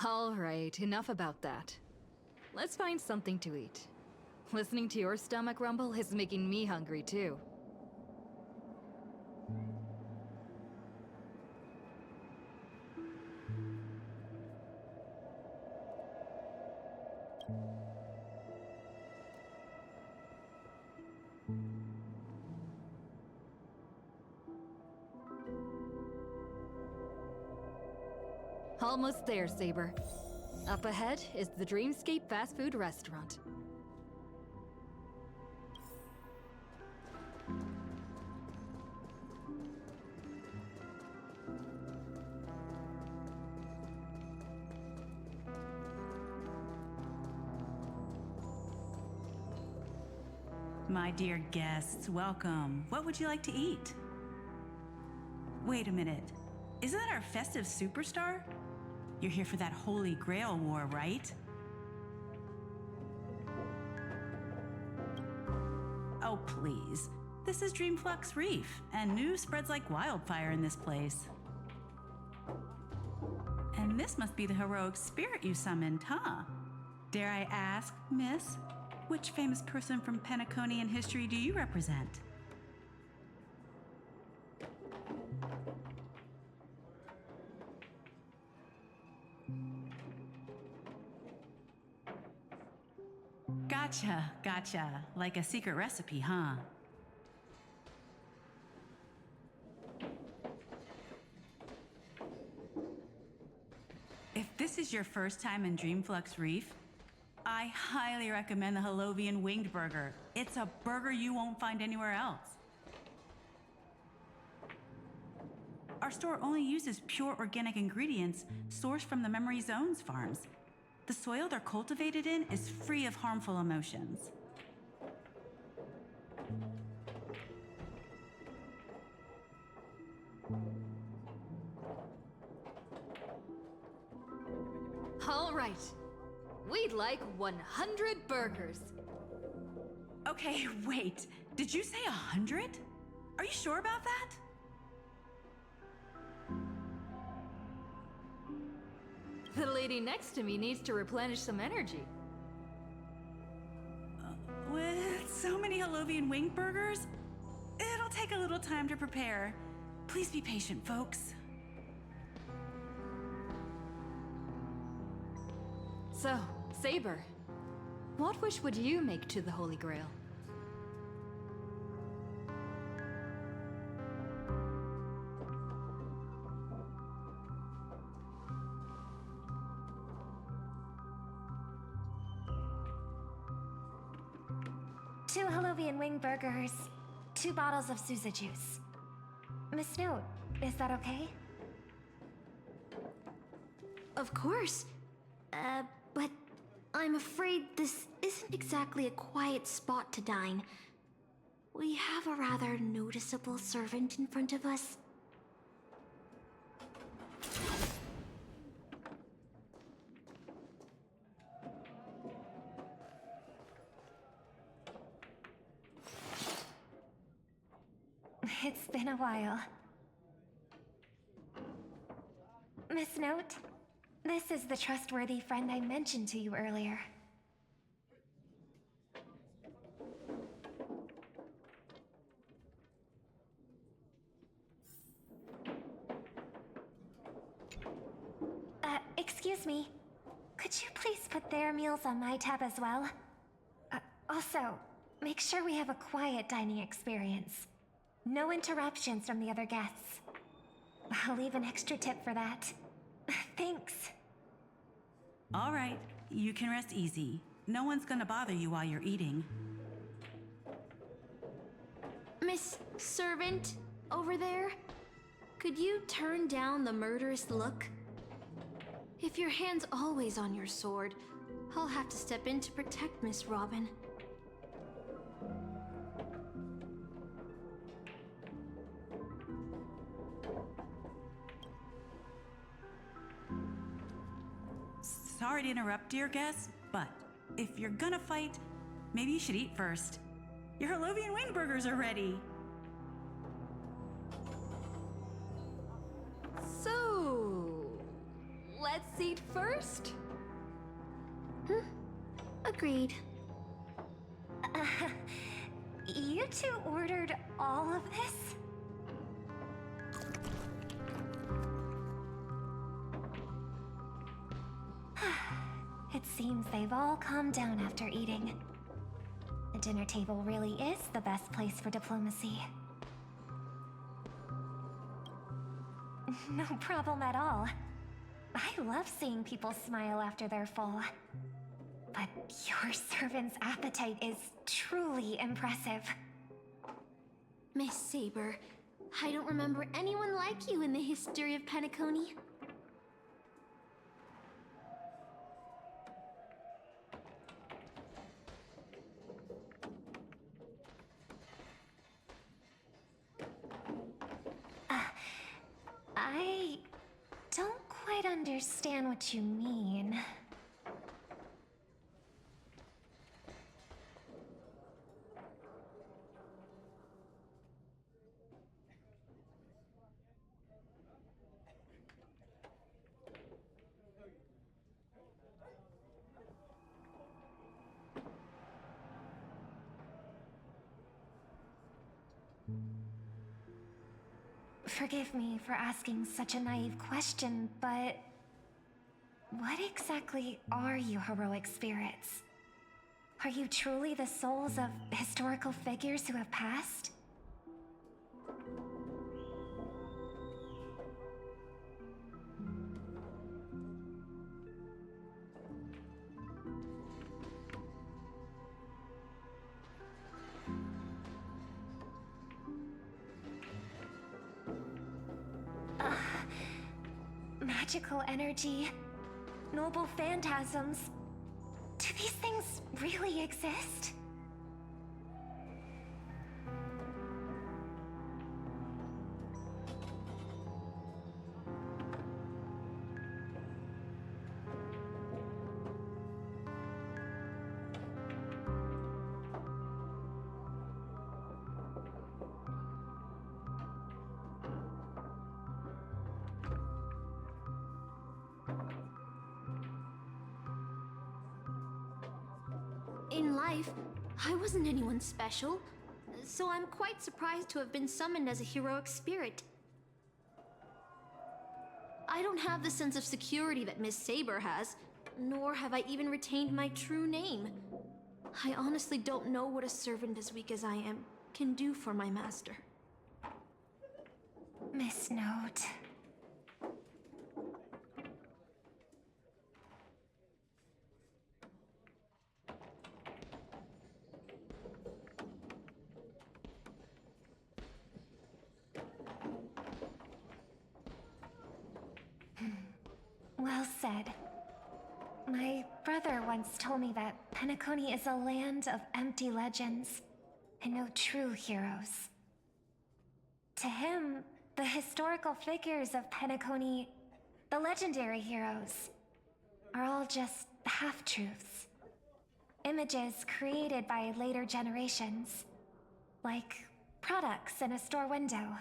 All right, enough about that. Let's find something to eat. Listening to your stomach rumble is making me hungry too. Almost there, Saber. Up ahead is the Dreamscape fast food restaurant. My dear guests, welcome. What would you like to eat? Wait a minute. Isn't that our festive superstar? You're here for that Holy Grail War, right? Oh, please. This is Dreamflux Reef, and news spreads like wildfire in this place. And this must be the heroic spirit you summoned, huh? Dare I ask, miss, which famous person from Penaconian history do you represent? Gotcha. Like a secret recipe, huh? If this is your first time in Dreamflux Reef, I highly recommend the Halovian Winged Burger. It's a burger you won't find anywhere else. Our store only uses pure organic ingredients sourced from the Memory Zone's farms. The soil they're cultivated in is free of harmful emotions. All right. We'd like 100 burgers. Okay, wait. Did you say 100? Are you sure about that? The lady next to me needs to replenish some energy. With so many Halovian winged burgers, it'll take a little time to prepare. Please be patient, folks. So, Saber, what wish would you make to the Holy Grail? Two Halovian wing burgers, 2 bottles of Sousa juice. Miss Note, is that okay? Of course. But I'm afraid this isn't exactly a quiet spot to dine. We have a rather noticeable servant in front of us. It's been a while. Miss Note, this is the trustworthy friend I mentioned to you earlier. me, could you please put their meals on my tab as well? Also, make sure we have a quiet dining experience. No interruptions from the other guests. I'll leave an extra tip for that. Thanks. All right, you can rest easy. No one's gonna bother you while you're eating. Miss Servant, over there? Could you turn down the murderous look? If your hand's always on your sword, I'll have to step in to protect Miss Robin. Sorry to interrupt, dear guest, but if you're gonna fight, maybe you should eat first. Your Harlovian wing burgers are ready. So, let's eat first? Agreed. You two ordered all of this? It seems they've all calmed down after eating. The dinner table really is the best place for diplomacy. No problem at all. I love seeing people smile after they're full. But your servant's appetite is truly impressive. Miss Saber, I don't remember anyone like you in the history of Penacony. I don't quite understand what you mean. Forgive me for asking such a naive question, but what exactly are you heroic spirits? Are you truly the souls of historical figures who have passed? Magical energy, noble phantasms. Do these things really exist? In life, I wasn't anyone special, so I'm quite surprised to have been summoned as a heroic spirit. I don't have the sense of security that Miss Saber has, nor have I even retained my true name. I honestly don't know what a servant as weak as I am can do for my master. Miss Note. Well said. My brother once told me that Penacony is a land of empty legends and no true heroes. To him, the historical figures of Penacony, the legendary heroes, are all just half-truths. Images created by later generations, like products in a store window.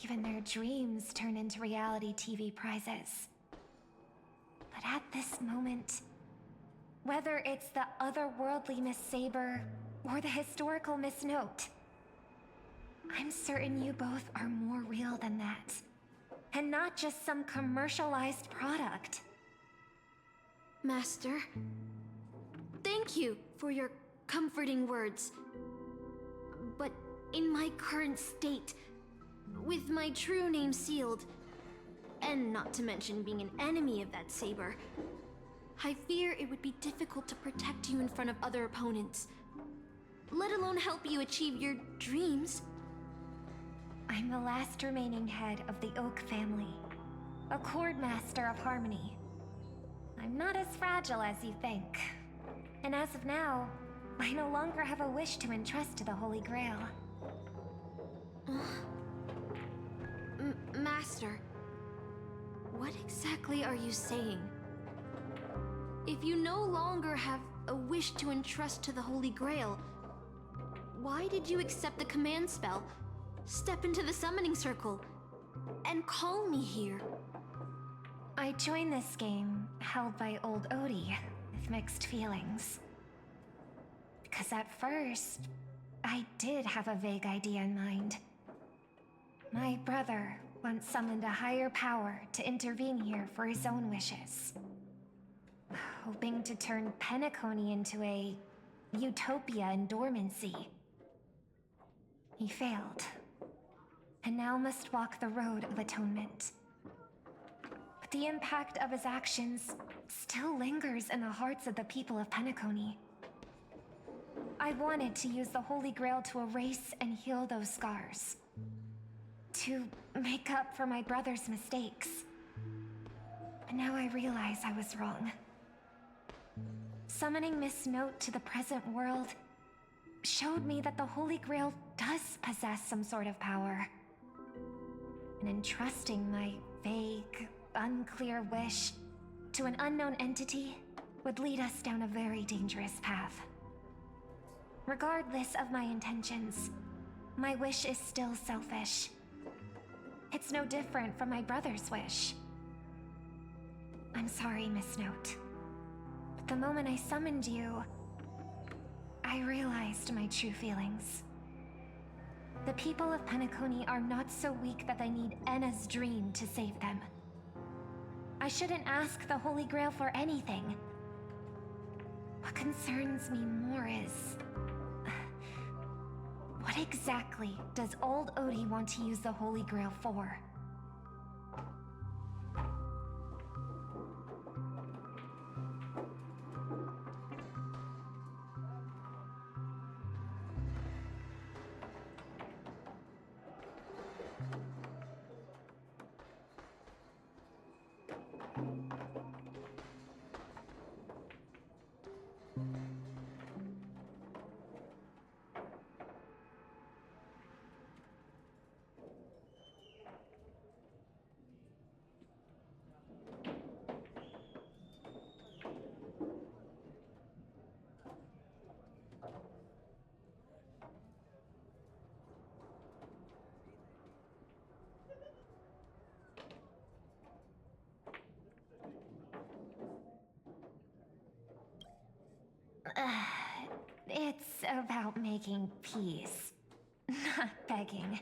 Even their dreams turn into reality TV prizes. But at this moment, whether it's the otherworldly Miss Saber or the historical Miss Note, I'm certain you both are more real than that. And not just some commercialized product. Master. Thank you for your comforting words. But in my current state, with my true name sealed, and not to mention being an enemy of that saber, I fear it would be difficult to protect you in front of other opponents, let alone help you achieve your dreams. I'm the last remaining head of the Oak family, a Chord Master of Harmony. I'm not as fragile as you think. And as of now, I no longer have a wish to entrust to the Holy Grail. Master, what exactly are you saying? If you no longer have a wish to entrust to the Holy Grail, why did you accept the command spell, step into the summoning circle, and call me here? I joined this game held by old Odie with mixed feelings. Because at first, I did have a vague idea in mind. My brother once summoned a higher power to intervene here for his own wishes, hoping to turn Penacony into a utopia in dormancy. He failed, and now must walk the road of atonement. But the impact of his actions still lingers in the hearts of the people of Penacony. I wanted to use the Holy Grail to erase and heal those scars, to make up for my brother's mistakes. But now I realize I was wrong. Summoning Miss Note to the present world showed me that the Holy Grail does possess some sort of power. And entrusting my vague, unclear wish to an unknown entity would lead us down a very dangerous path. Regardless of my intentions, my wish is still selfish. It's no different from my brother's wish. I'm sorry, Miss Note. But the moment I summoned you, I realized my true feelings. The people of Penacony are not so weak that they need Enna's dream to save them. I shouldn't ask the Holy Grail for anything. What concerns me more is... what exactly does old Odie want to use the Holy Grail for? It's about making peace, not begging.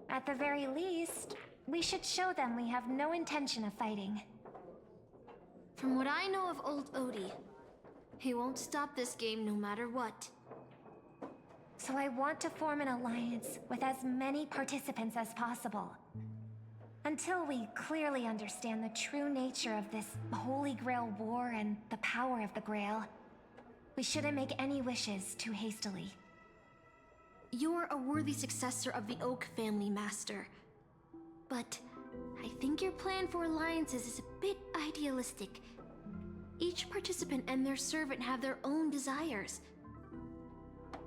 At the very least, we should show them we have no intention of fighting. From what I know of old Odie, he won't stop this game no matter what. So I want to form an alliance with as many participants as possible. Until we clearly understand the true nature of this Holy Grail war and the power of the Grail, we shouldn't make any wishes too hastily. You're a worthy successor of the Oak family, Master. But I think your plan for alliances is a bit idealistic. Each participant and their servant have their own desires.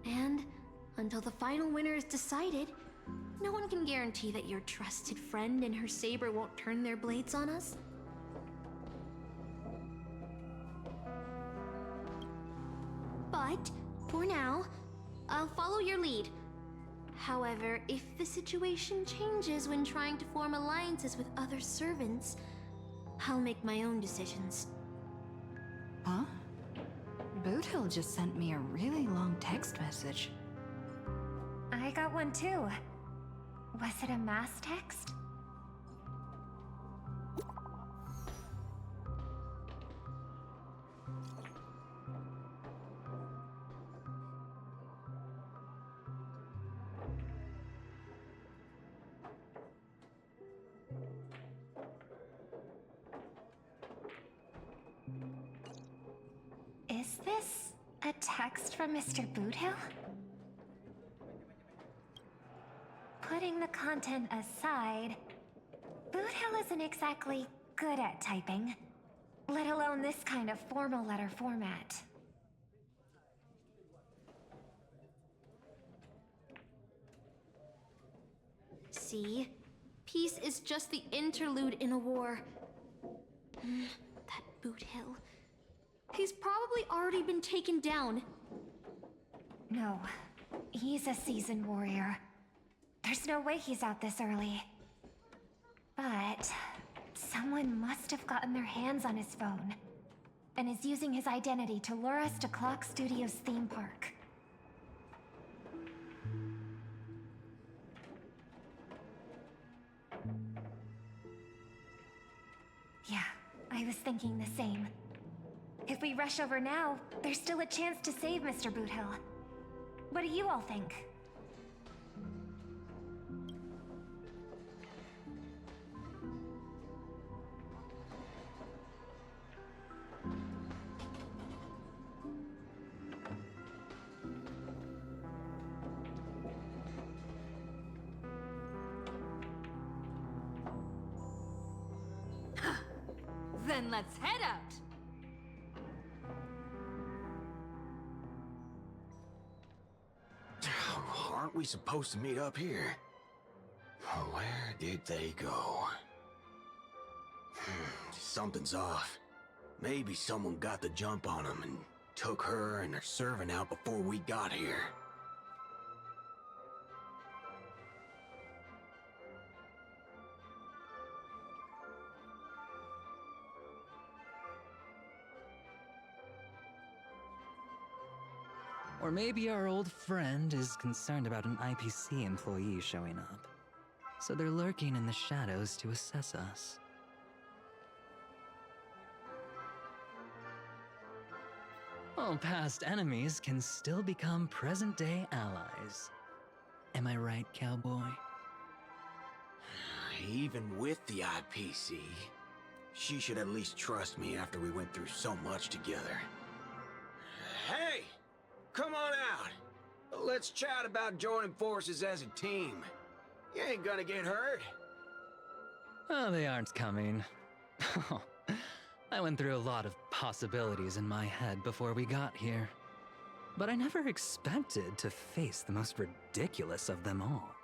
And until the final winner is decided, no one can guarantee that your trusted friend and her saber won't turn their blades on us. But, for now, I'll follow your lead. However, if the situation changes when trying to form alliances with other servants, I'll make my own decisions. Huh? Boothill just sent me a really long text message. I got one too. Was it a mass text? this a text from Mr. Boothill? Putting the content aside, Boothill isn't exactly good at typing, let alone this kind of formal letter format. See? Peace is just the interlude in a war. That Boothill. He's probably already been taken down. No, he's a seasoned warrior. There's no way he's out this early. But someone must have gotten their hands on his phone and is using his identity to lure us to Clock Studios theme park. Yeah, I was thinking the same. If we rush over now, there's still a chance to save Mr. Boothill. What do you all think? Then let's head out! Aren't we supposed to meet up here? Where did they go? Something's off. Maybe someone got the jump on them and took her and her servant out before we got here. Or maybe our old friend is concerned about an IPC employee showing up. So they're lurking in the shadows to assess us. Oh, past enemies can still become present-day allies. Am I right, cowboy? Even with the IPC, she should at least trust me after we went through so much together. Hey! Come on out! Let's chat about joining forces as a team. You ain't gonna get hurt. Oh, they aren't coming. I went through a lot of possibilities in my head before we got here. But I never expected to face the most ridiculous of them all.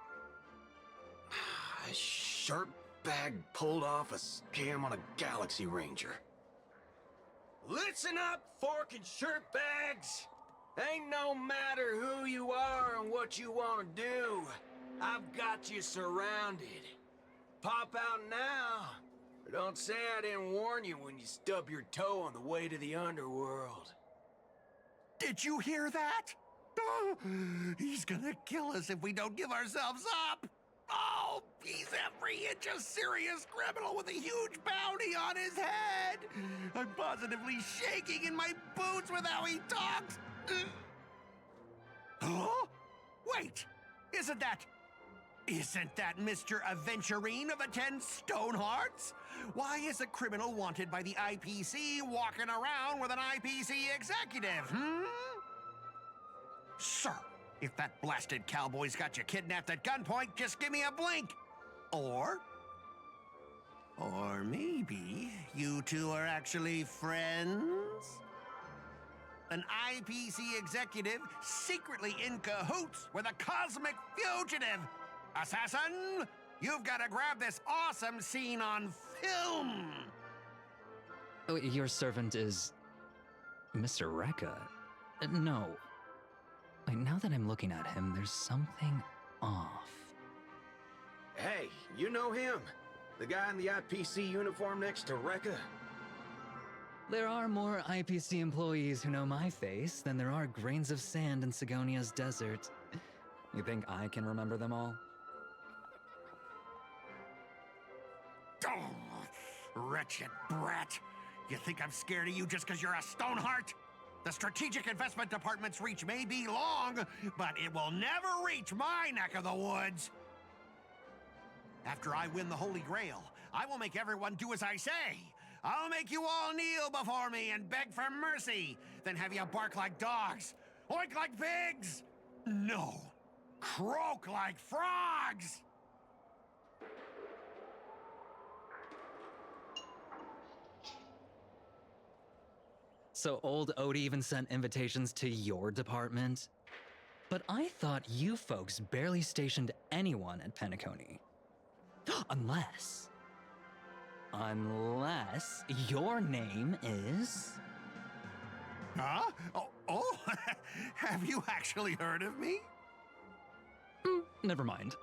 A shirtbag pulled off a scam on a Galaxy Ranger. Listen up, fork and shirtbags! Ain't no matter who you are and what you want to do. I've got you surrounded. Pop out now. Or don't say I didn't warn you when you stub your toe on the way to the underworld. Did you hear that? Oh, he's gonna kill us if we don't give ourselves up. Oh, he's every inch a serious criminal with a huge bounty on his head. I'm positively shaking in my boots with how he talks. Huh? Wait, isn't that Mr. Aventurine of the 10 Stonehearts? Why is a criminal wanted by the IPC walking around with an IPC executive, Sir, if that blasted cowboy's got you kidnapped at gunpoint, just give me a blink. Or maybe you two are actually friends? An IPC executive secretly in cahoots with a cosmic fugitive. Assassin, you've got to grab this awesome scene on film. Oh, your servant is... Mr. Rekka? No. Wait, now that I'm looking at him, there's something off. Hey, you know him? The guy in the IPC uniform next to Rekka? There are more IPC employees who know my face than there are grains of sand in Sigonia's desert. You think I can remember them all? Oh, wretched brat. You think I'm scared of you just because you're a Stoneheart? The Strategic Investment Department's reach may be long, but it will never reach my neck of the woods. After I win the Holy Grail, I will make everyone do as I say. I'll make you all kneel before me and beg for mercy, then have you bark like dogs, oink like pigs. No, croak like frogs. So old Odie even sent invitations to your department? But I thought you folks barely stationed anyone at Penacony. Unless your name is... Huh? Oh, have you actually heard of me? Never mind.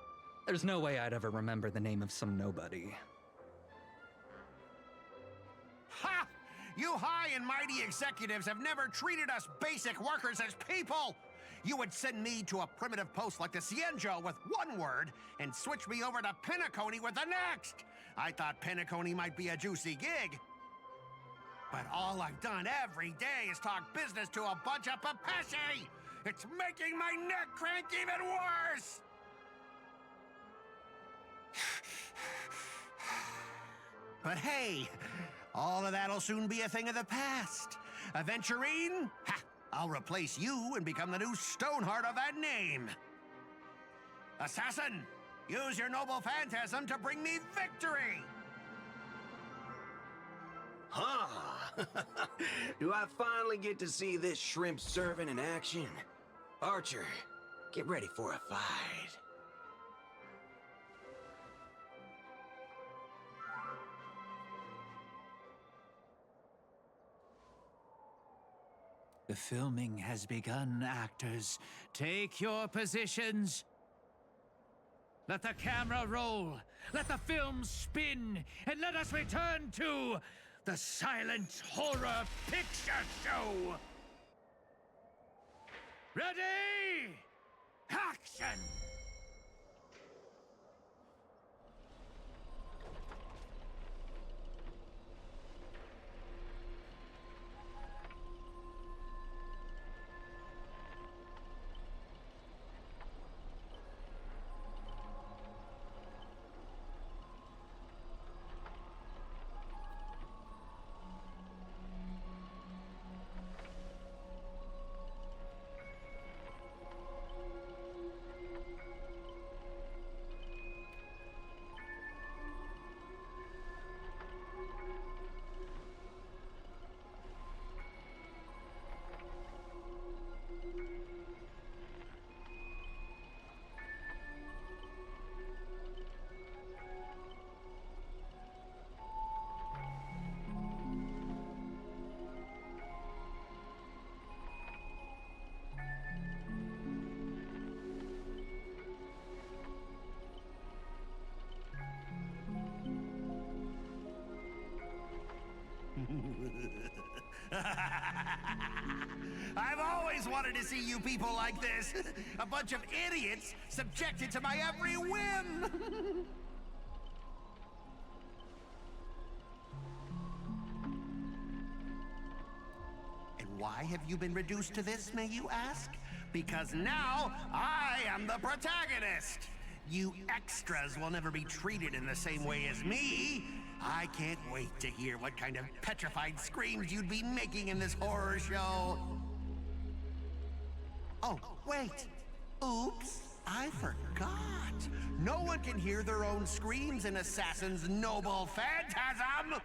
There's no way I'd ever remember the name of some nobody. Ha! You high and mighty executives have never treated us basic workers as people! You would send me to a primitive post like the Cienjo with one word and switch me over to Penacony with the next! I thought Penacony might be a juicy gig. But all I've done every day is talk business to a bunch of papashi! It's making my neck crank even worse! But hey, all of that'll soon be a thing of the past. Aventurine? Ha! I'll replace you and become the new Stoneheart of that name. Assassin, use your noble phantasm to bring me victory! Huh? Do I finally get to see this shrimp servant in action? Archer, get ready for a fight. The filming has begun, actors. Take your positions. Let the camera roll. Let the film spin. And let us return to the silent horror picture show. Ready? Action! I've always wanted to see you people like this. A bunch of idiots subjected to my every whim. And why have you been reduced to this, may you ask? Because now I am the protagonist. You extras will never be treated in the same way as me. I can't wait to hear what kind of petrified screams you'd be making in this horror show. Oh, wait. Oops, I forgot. No one can hear their own screams in Assassin's noble phantasm.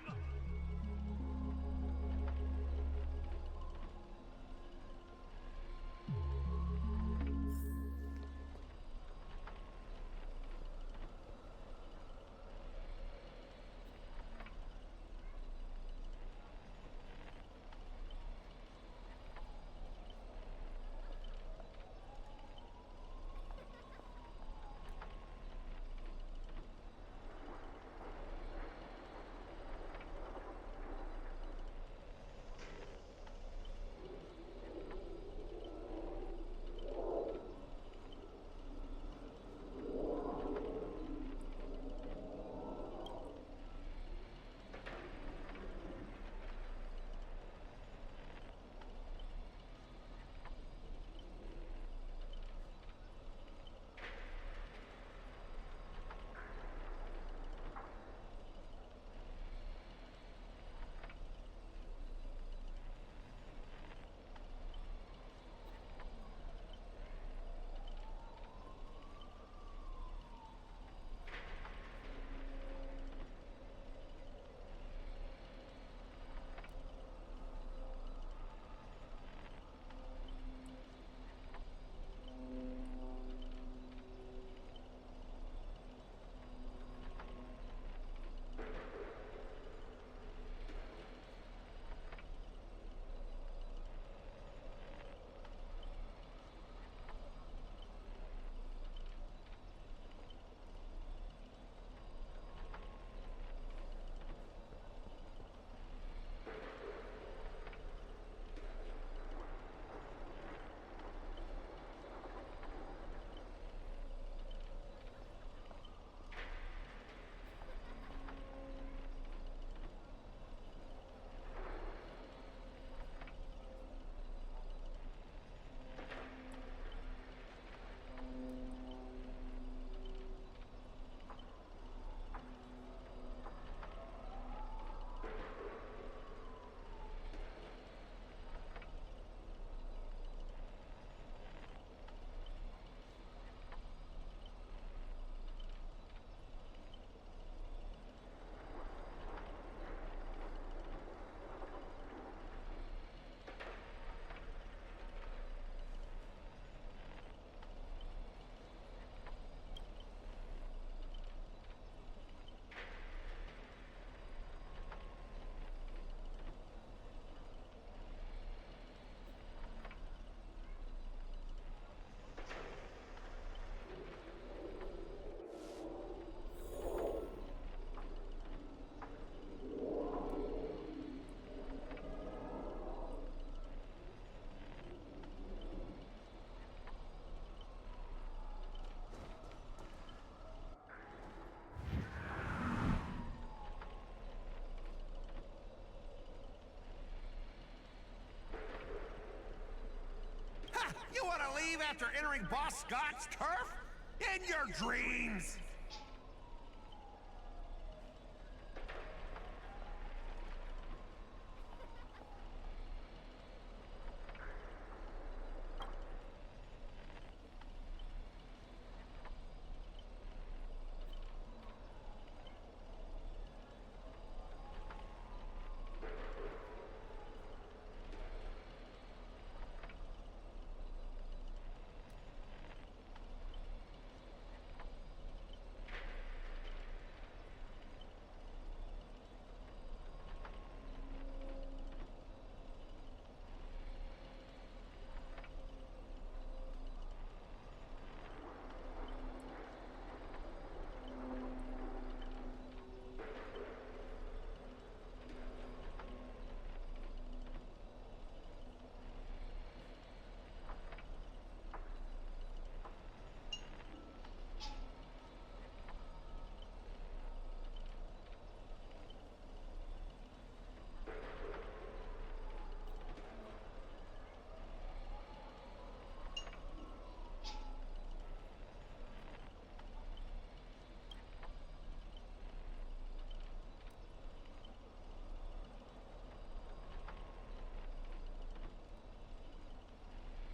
want to leave after entering Boss Scott's turf? In your dreams!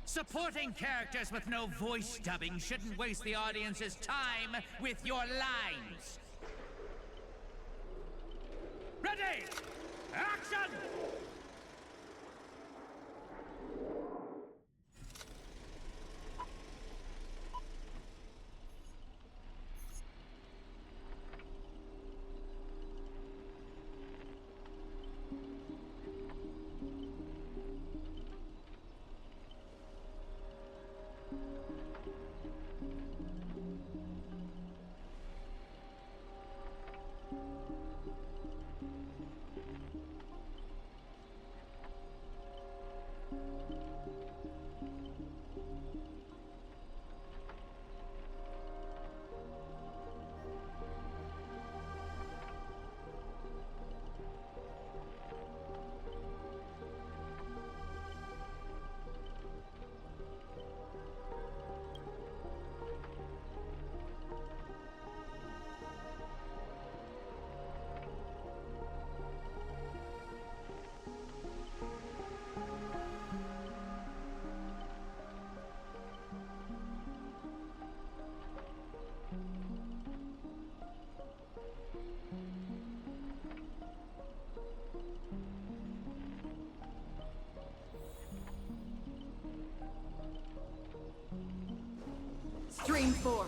Supporting characters with no voice dubbing shouldn't waste the audience's time with your lines. Ready! Action! Stream 4.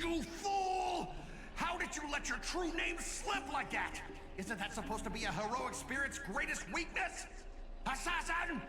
You fool! How did you let your true name slip like that? Isn't that supposed to be a heroic spirit's greatest weakness? Assassin!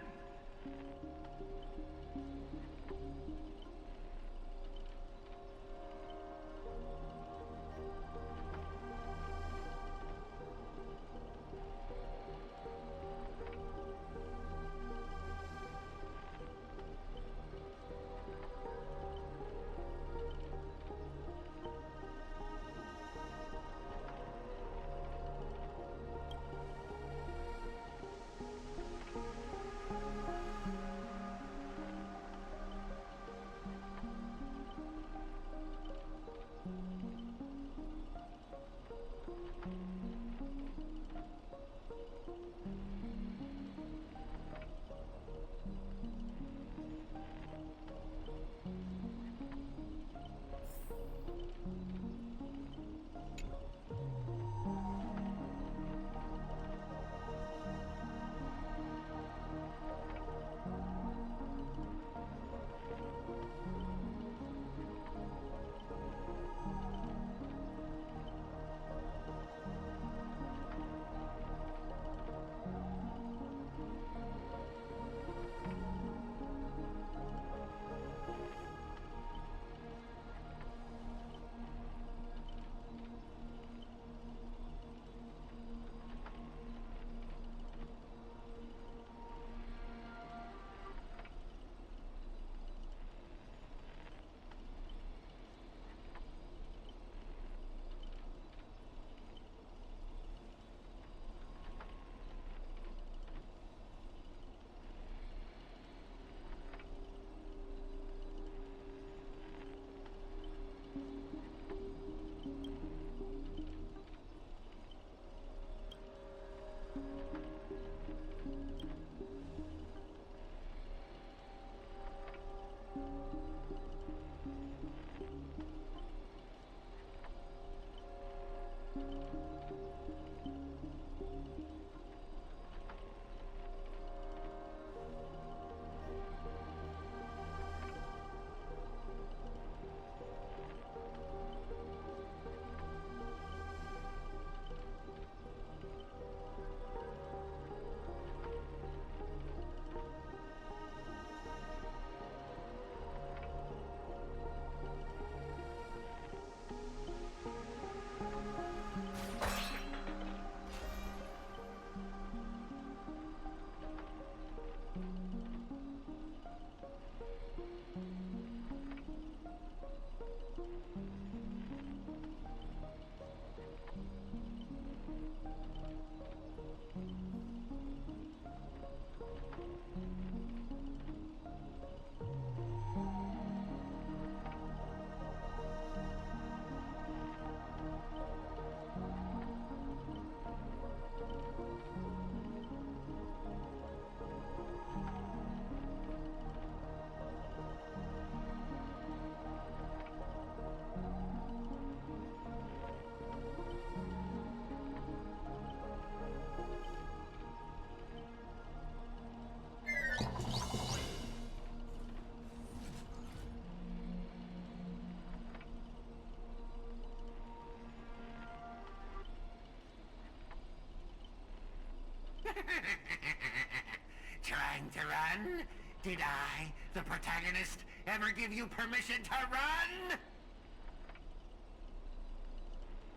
Trying to run? Did I, the protagonist, ever give you permission to run?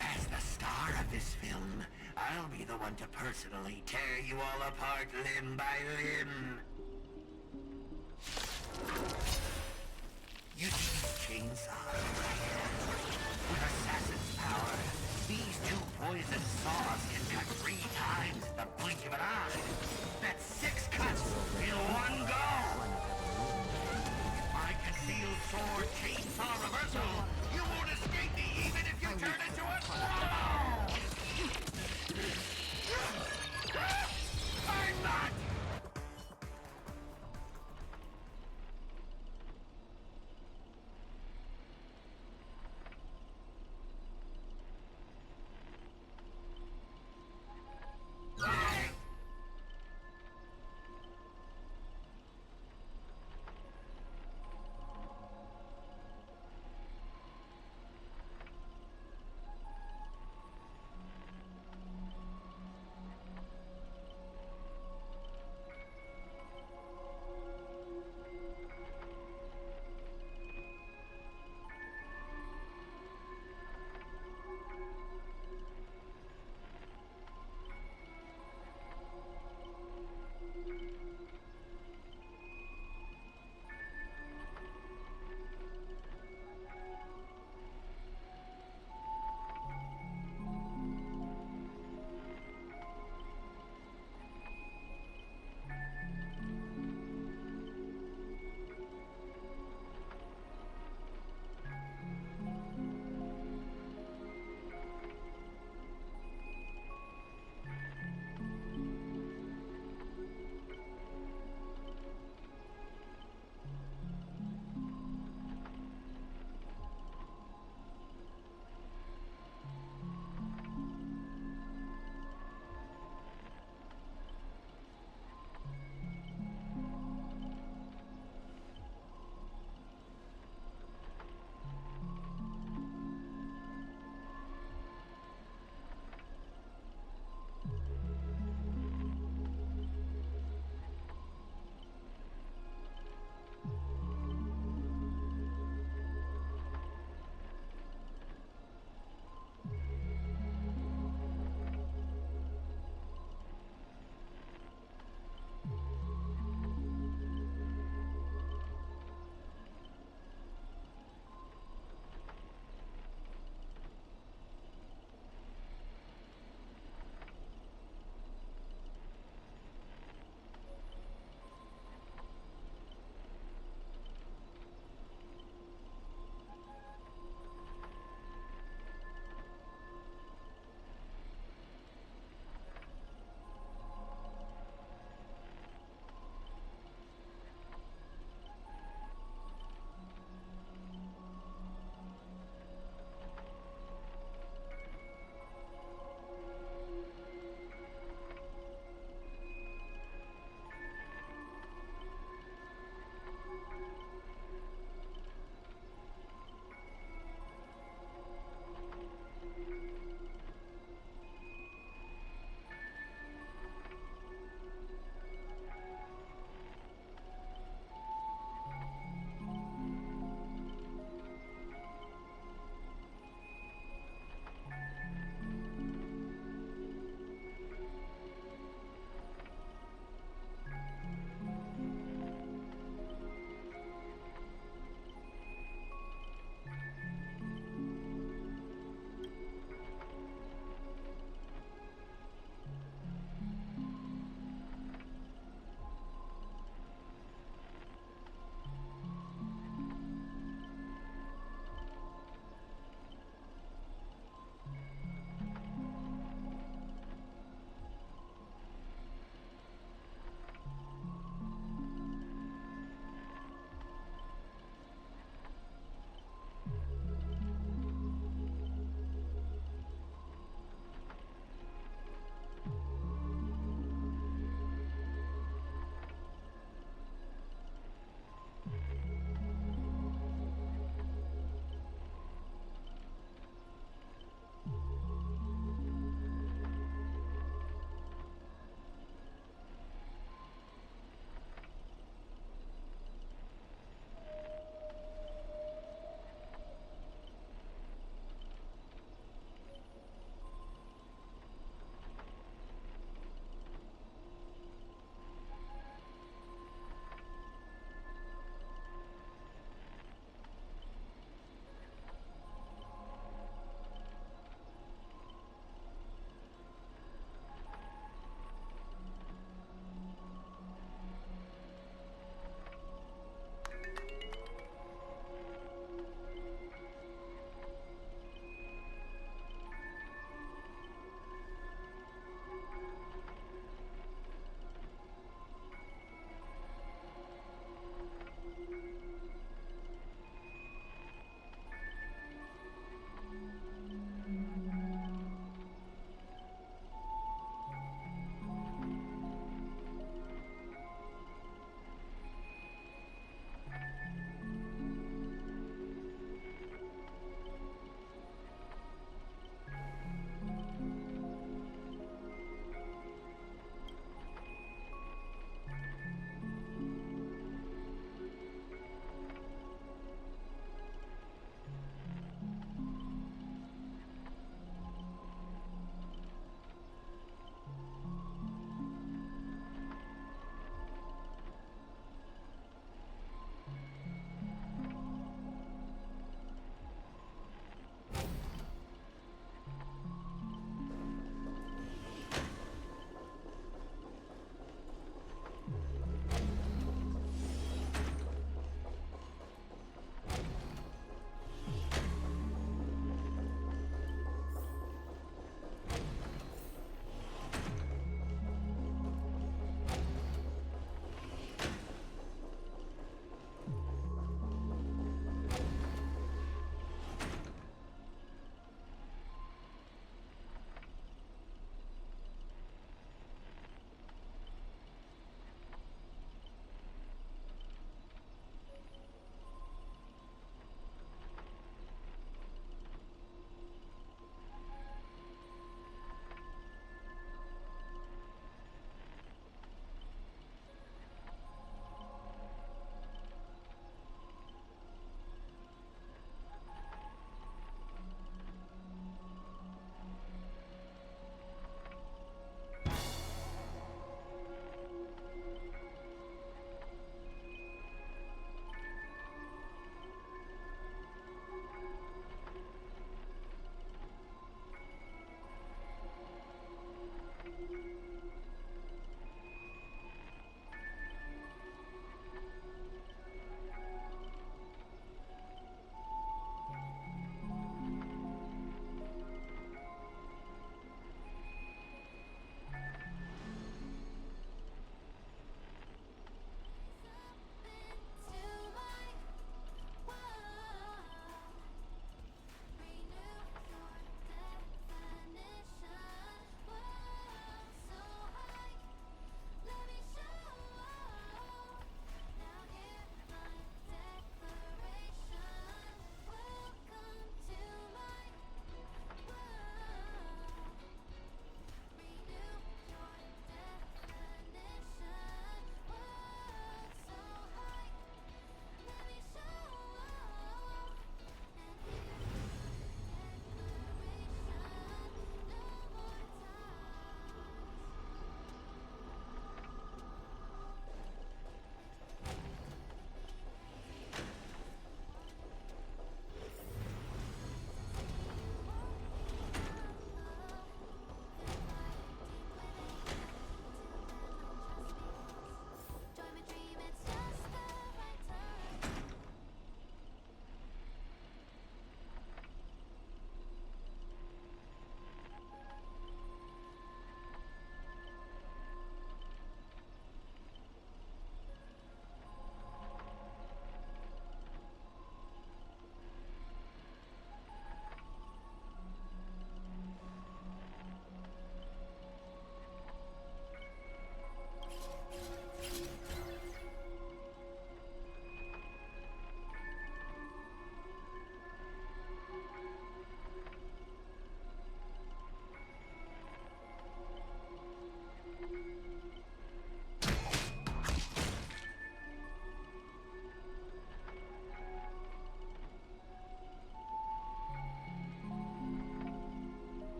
As the star of this film, I'll be the one to personally tear you all apart limb by limb. You see these chainsaws right here? With assassin's power, these two poison saws can cut 3 times the blink of an eye. That's 6 cuts in one go. With my concealed sword chainsaw reversal, you won't escape me even if you turn into a claw! I'm not!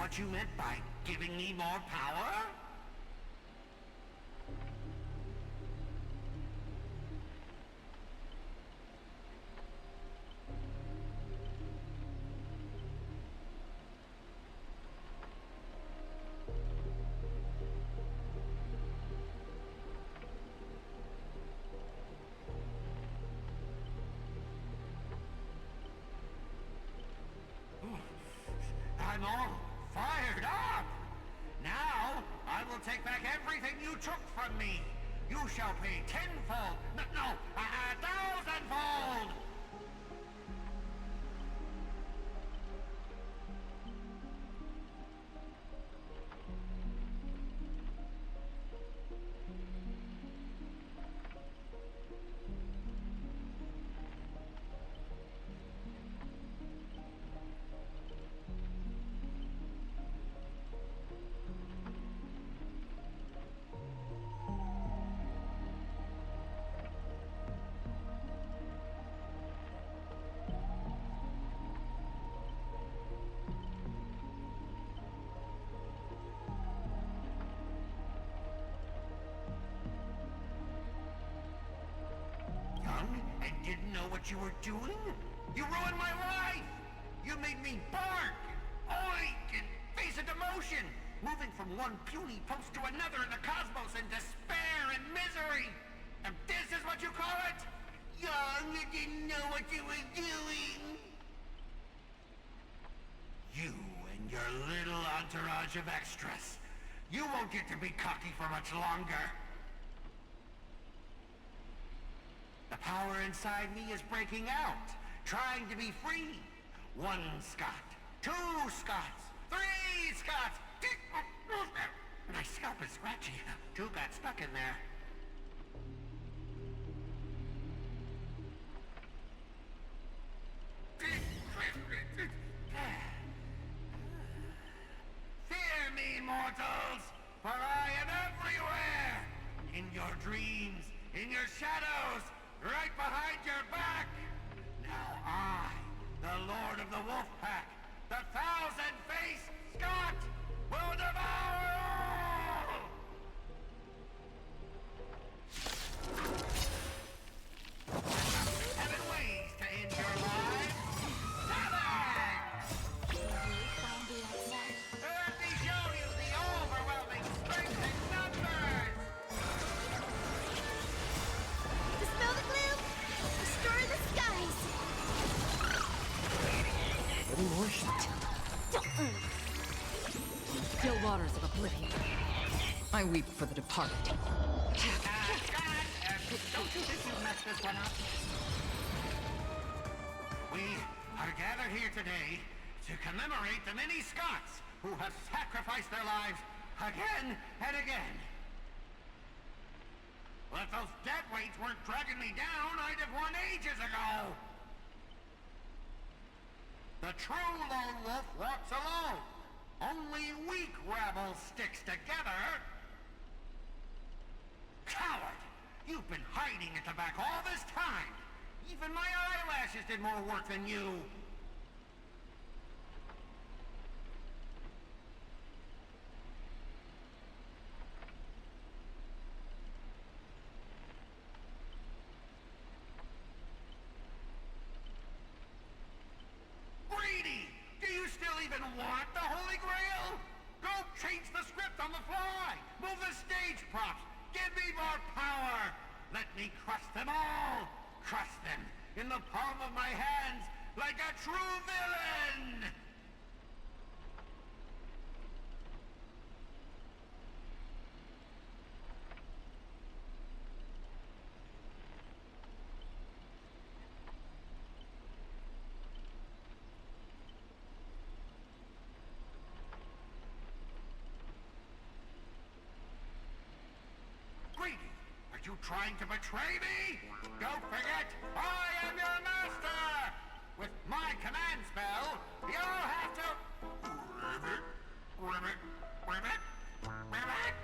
what you meant by giving me more power? I'm all fired up! Now, I will take back everything you took from me. You shall pay tenfold, no, 1,000-fold! And didn't know what you were doing? You ruined my life! You made me bark, oink, and face a demotion, moving from one puny post to another in the cosmos in despair and misery! And this is what you call it? Young, you didn't know what you were doing! You and your little entourage of extras. You won't get to be cocky for much longer. The power inside me is breaking out, trying to be free. 1 Scot, 2 Scots, 3 Scots. My scalp is scratchy. 2 got stuck in there. Fear me, mortals, for I am everywhere. In your dreams, in your shadows, right behind your back! Now I, the Lord of the Wolf Pack, the 1,000-faced Scot, will devour all! 7 ways to end your lives. 7! Let me show you the overwhelming strength in numbers! Dispel the gloom! Destroy the skies! Any more shit? Still waters of oblivion. I weep for the departed. Don't you think you messed this one up? We are gathered here today to commemorate the many Scots who have sacrificed their lives again and again. Well, if those dead weights weren't dragging me down, I'd have won ages ago. The true lone wolf walks alone. Only weak rabble sticks together. Coward! You've been hiding at the back all this time. Even my eyelashes did more work than you. Greedy! Do you still even want the Holy Grail? Go change the script on the fly! Move the stage props! Give me more power! Let me crush them all! Crush them in the palm of my hands like a true villain! Greedy! Are you trying to betray me? Don't forget, I am your master! With my command spell, you'll have to... Ribbit, ribbit, ribbit, ribbit,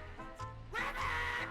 ribbit!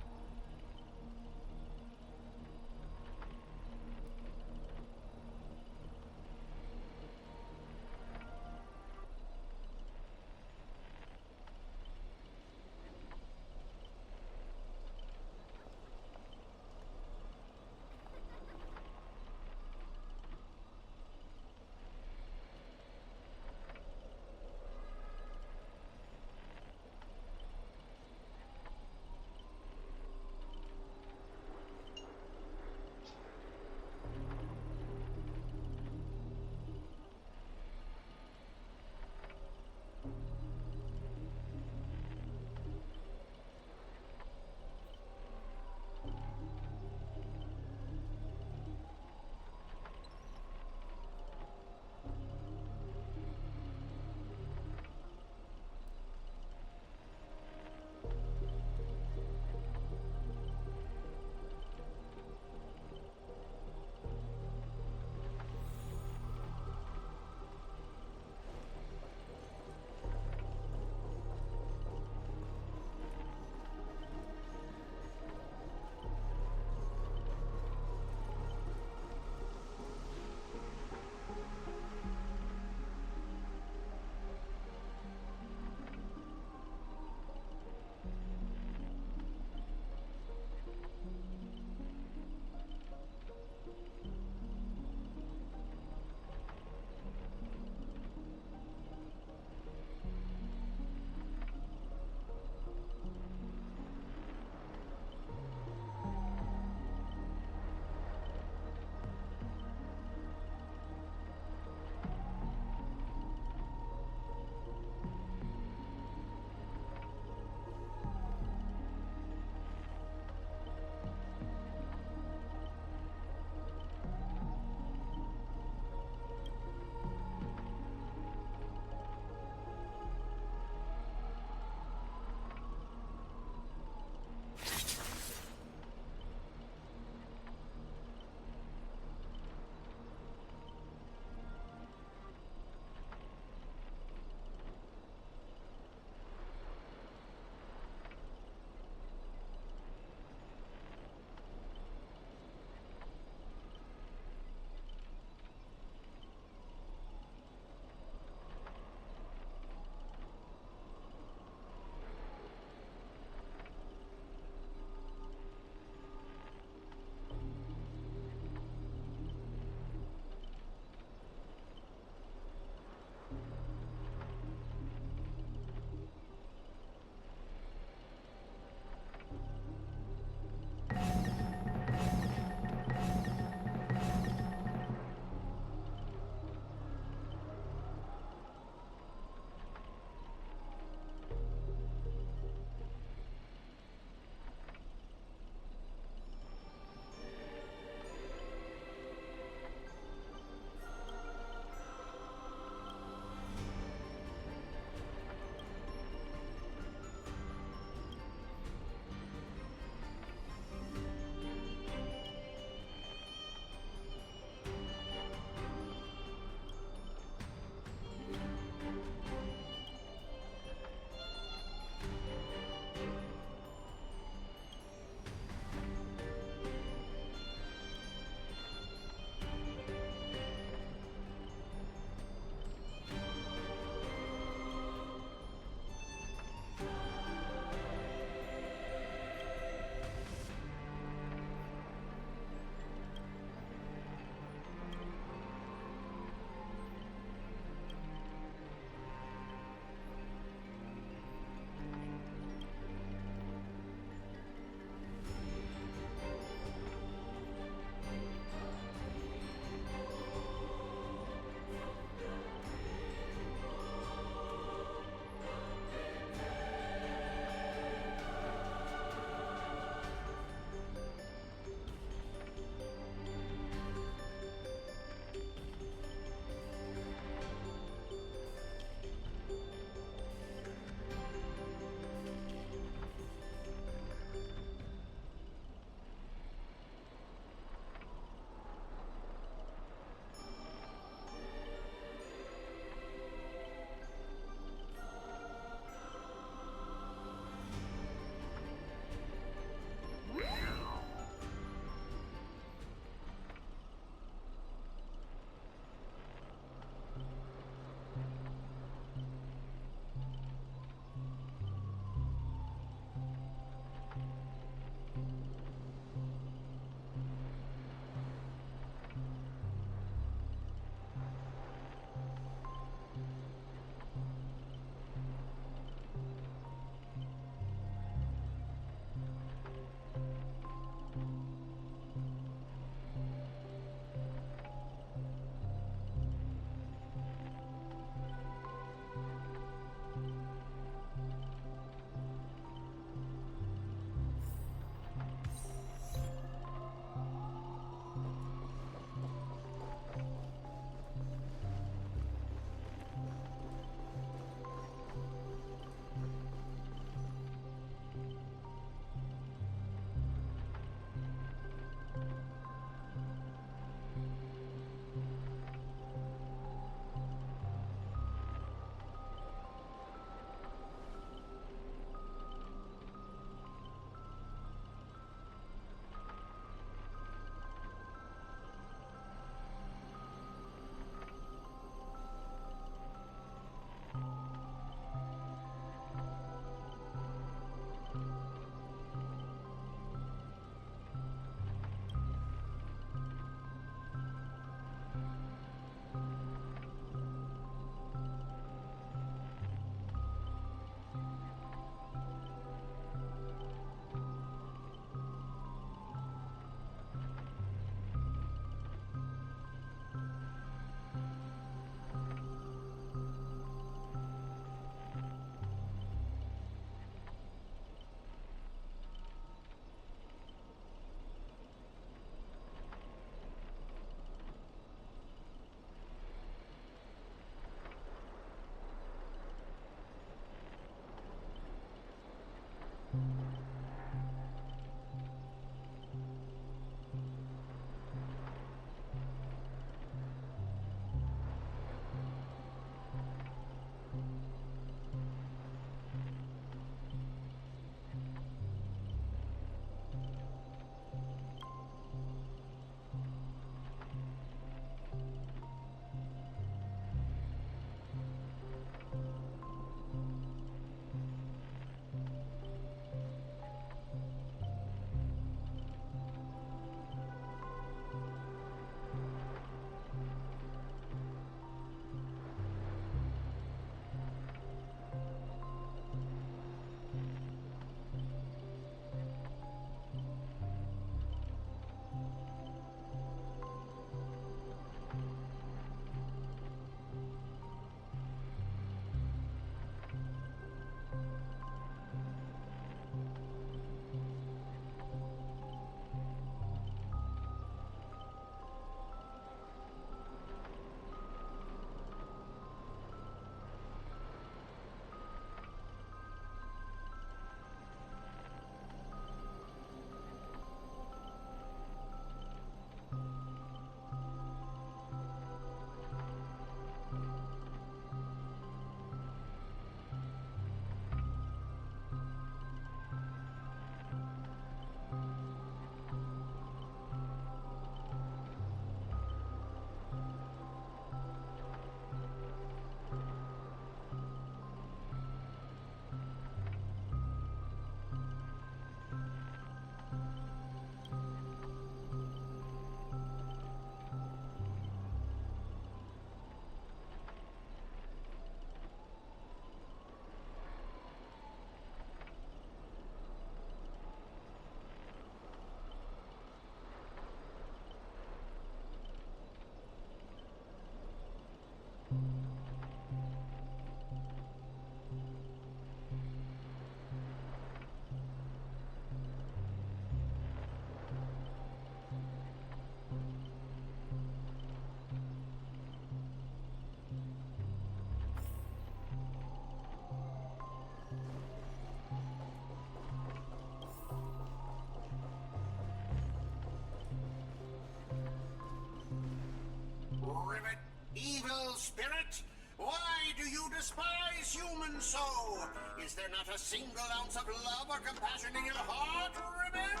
Ribbit, evil spirit, why do you despise humans so? Is there not a single ounce of love or compassion in your heart, Ribbit?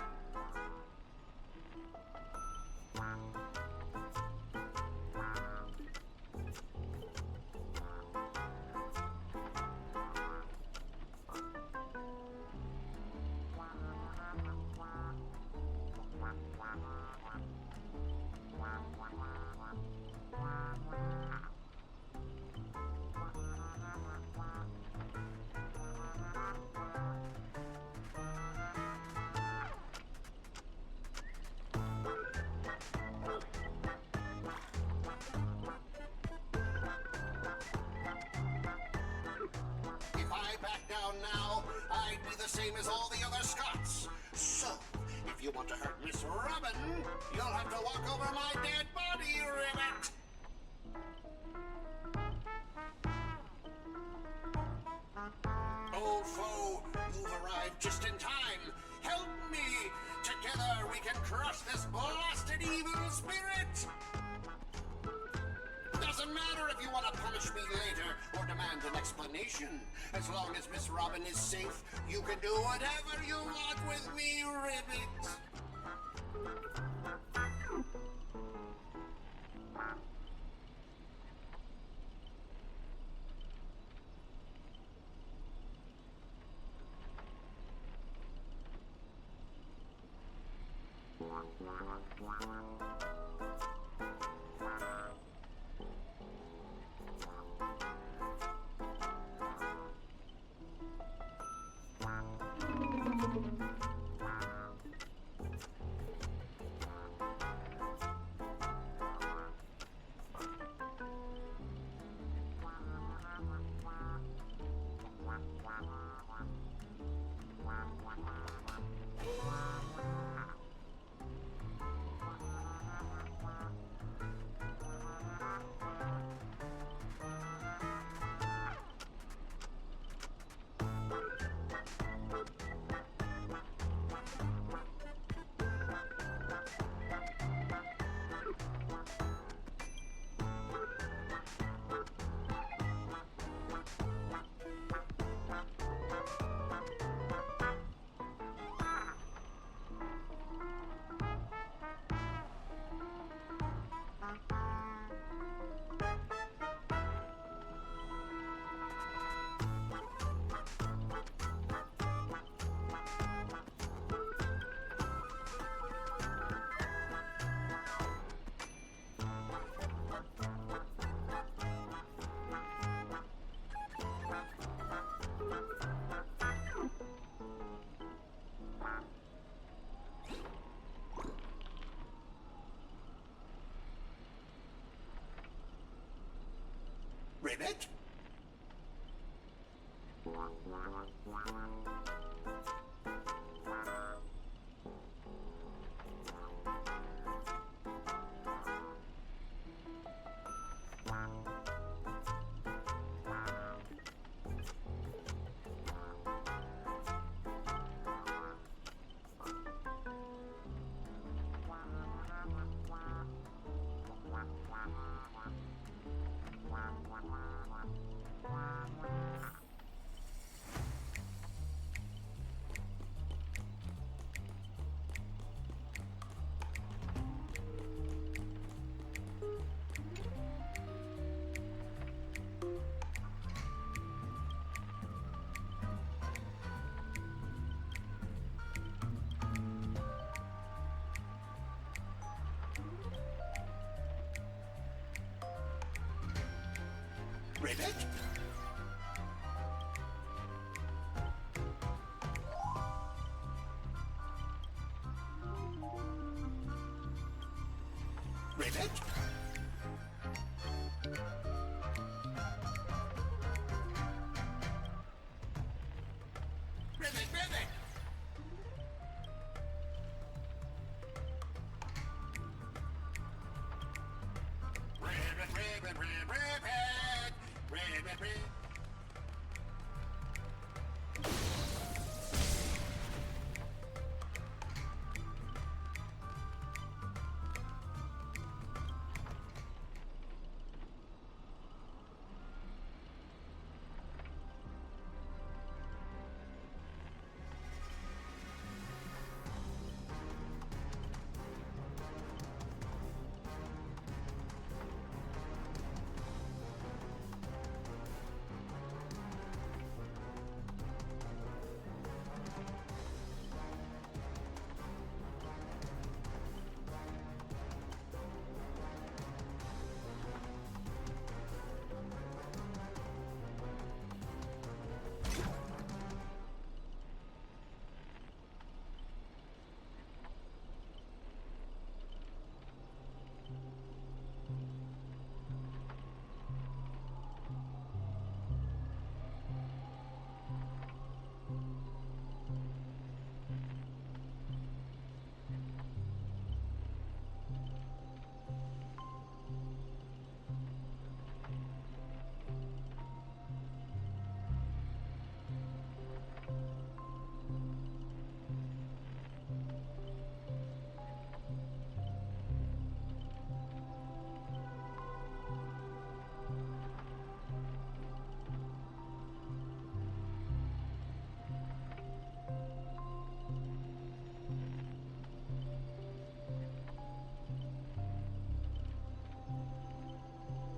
If I back down now, I'd be the same as all the other Scots. So, if you want to hurt Miss Robin, you'll have to walk over my dead body, Ribbit. Old foe, you've arrived just in time. Help me! Together we can crush this blasted evil spirit! Doesn't matter if you want to punish me later or demand an explanation. As long as Miss Robin is safe, you can do whatever you want with me, Ribbit. Ribbit? Ribbit? Ribbit? Ribbit, ribbit! Ribbit, ribbit, ribbit, ribbit! Ribbit, ribbit!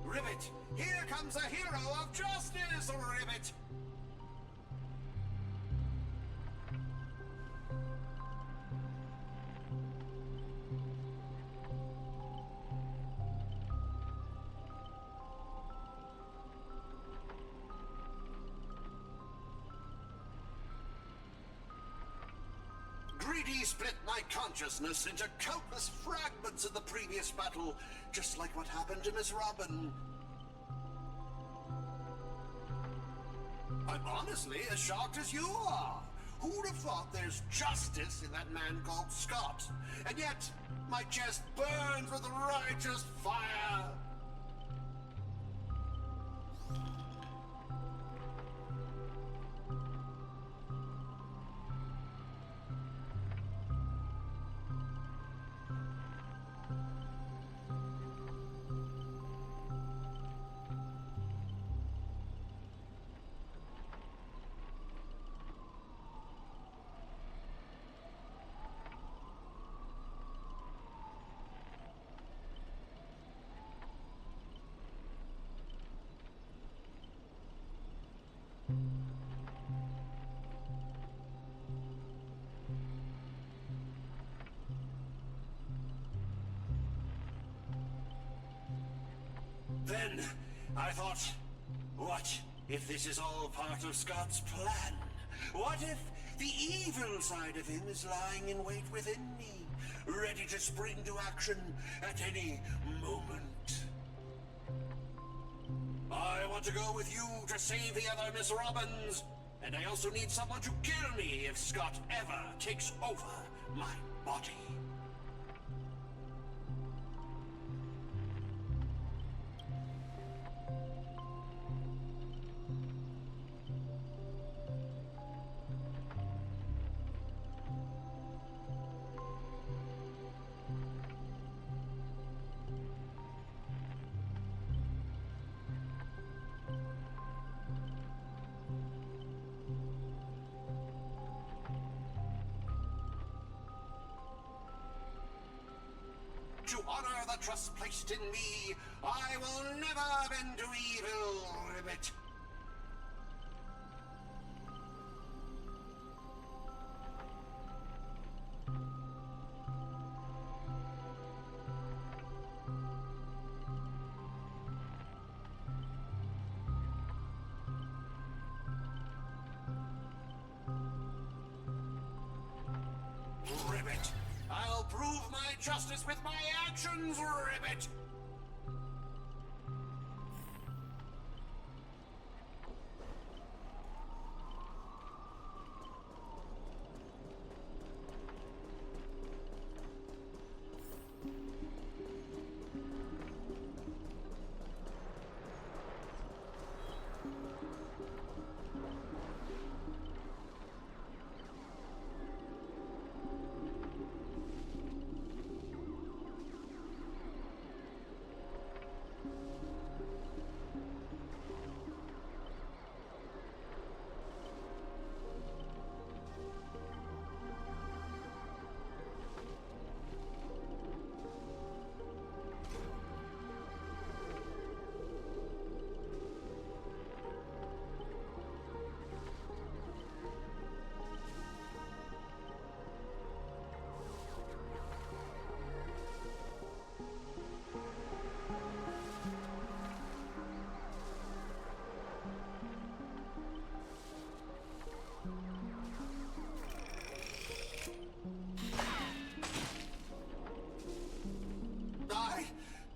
Ribbit! Here comes a hero of justice, Ribbit! 3D split my consciousness into countless fragments in the previous battle, just like what happened to Miss Robin. I'm honestly as shocked as you are. Who would have thought there's justice in that man called Scott? And yet, my chest burns with righteous fire. Then, I thought, what if this is all part of Scott's plan? What if the evil side of him is lying in wait within me, ready to spring to action at any moment? I want to go with you to save the other Miss Robins, and I also need someone to kill me if Scott ever takes over my body. To honor the trust placed in me, I will never bend to evil, Ribbit. Ribbit, I'll prove my justice with my actions, Ribbit!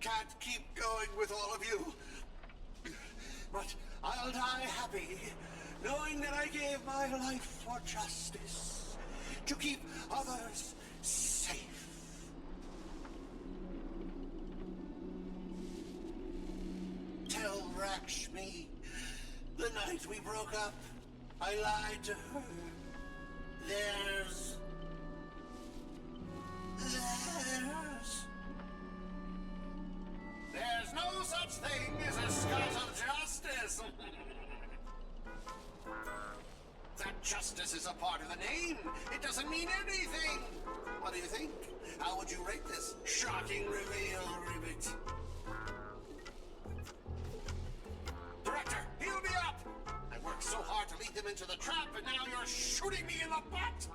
Can't keep going with all of you. But I'll die happy, knowing that I gave my life for justice, to keep others safe. Tell Rakshmi, the night we broke up, I lied to her. There's no such thing as a Scott of justice. That justice is a part of the name. It doesn't mean anything. What do you think? How would you rate this shocking reveal, Ribbit? Director, heal me up! I worked so hard to lead them into the trap, and now you're shooting me in the butt!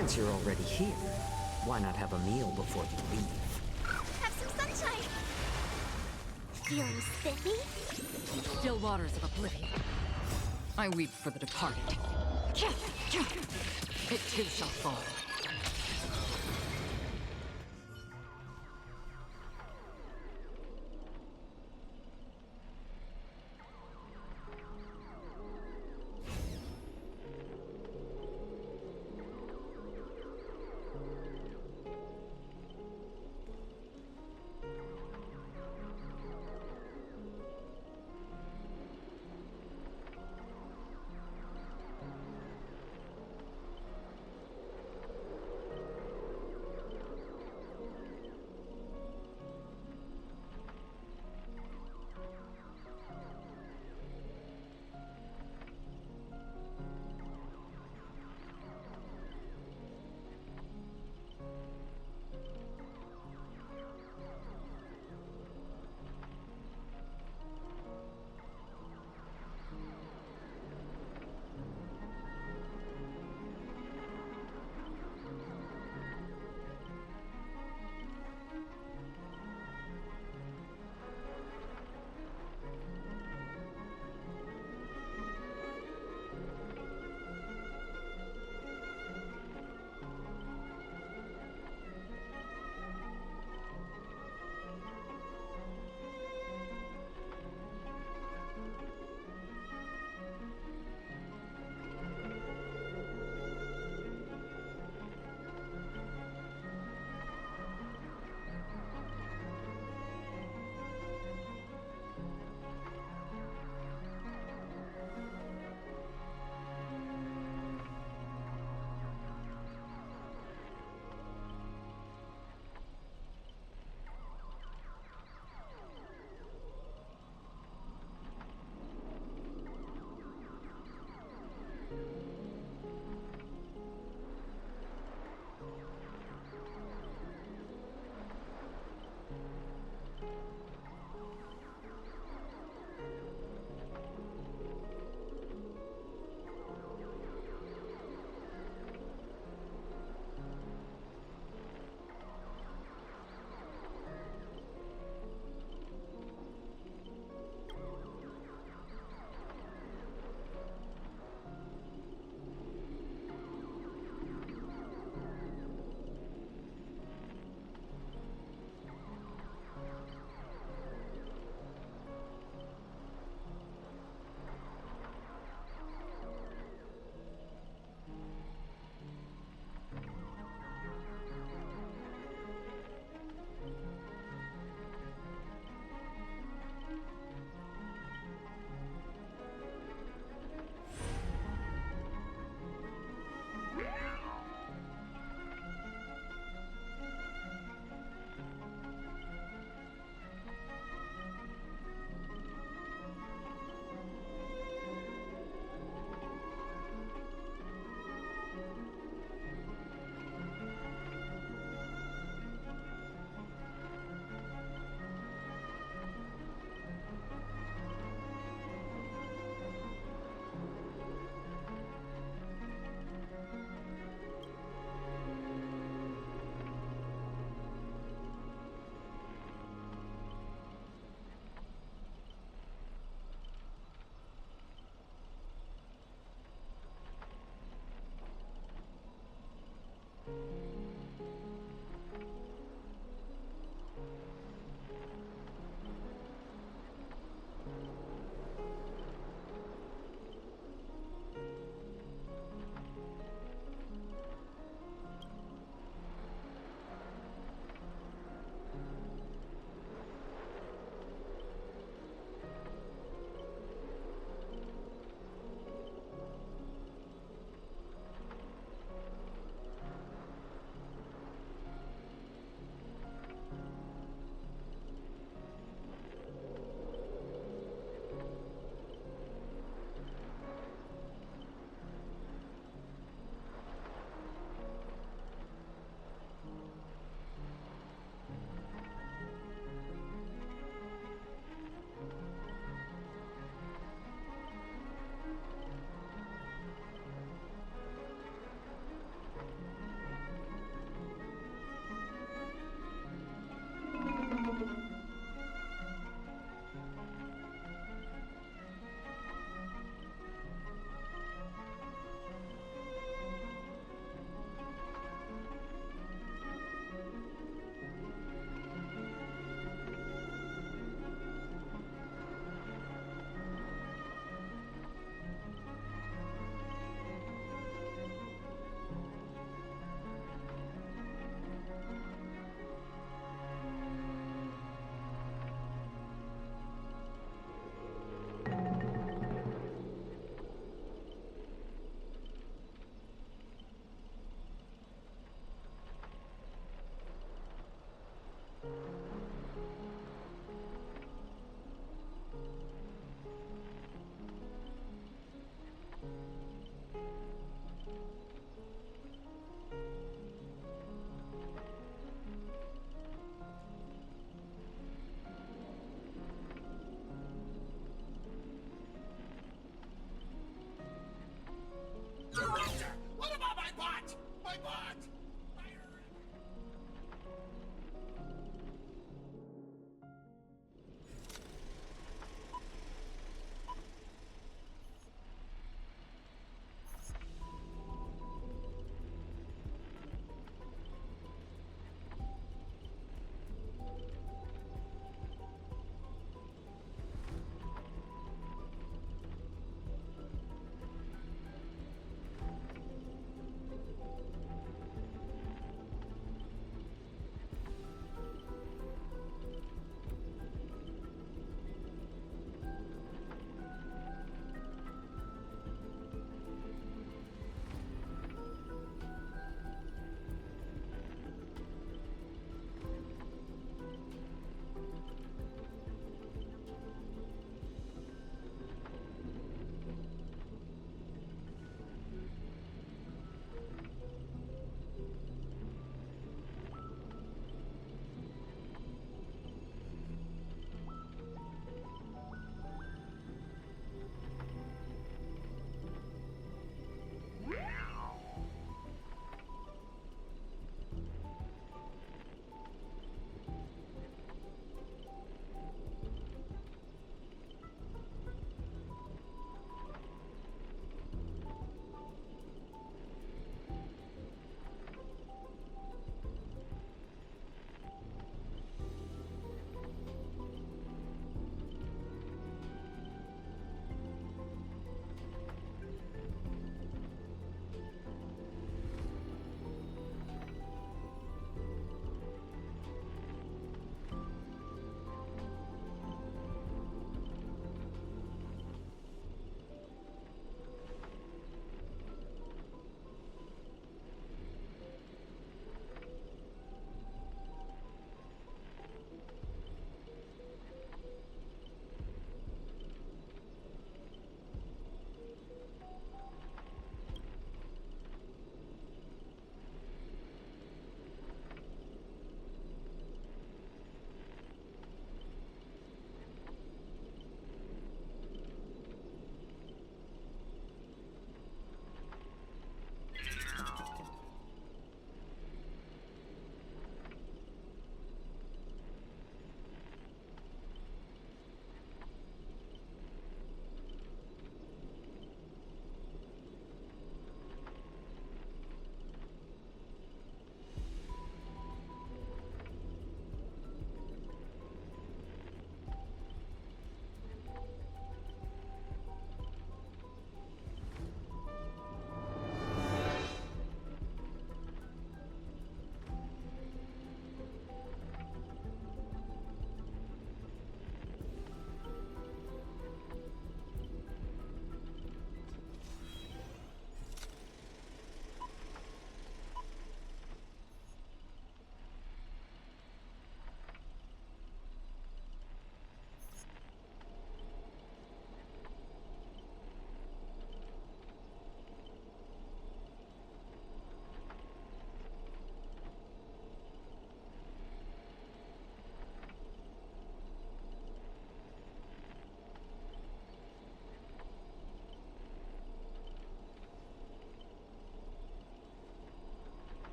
Since you're already here, why not have a meal before you leave? Have some sunshine. Feeling spiffy? Still waters of oblivion. I weep for the departed. It too shall fall. Director! What about my bot? My bot!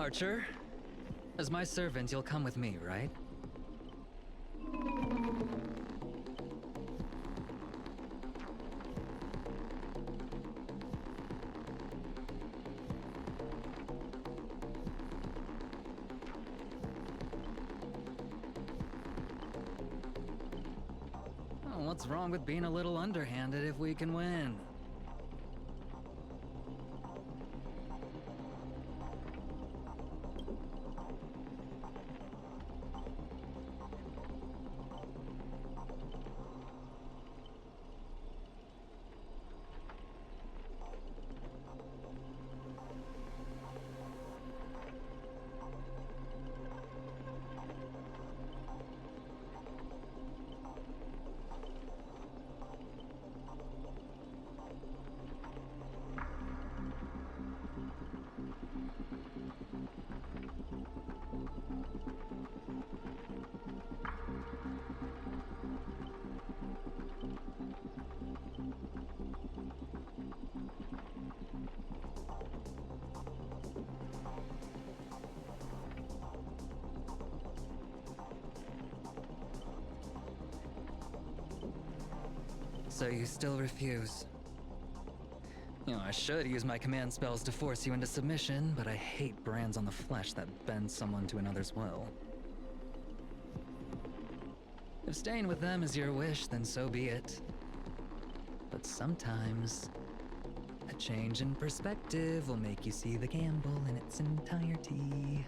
Archer, as my servant, you'll come with me, right? Oh, what's wrong with being a little underhanded if we can win? So you still refuse? You know, I should use my command spells to force you into submission, but I hate brands on the flesh that bend someone to another's will. If staying with them is your wish, then so be it. But sometimes, a change in perspective will make you see the gamble in its entirety.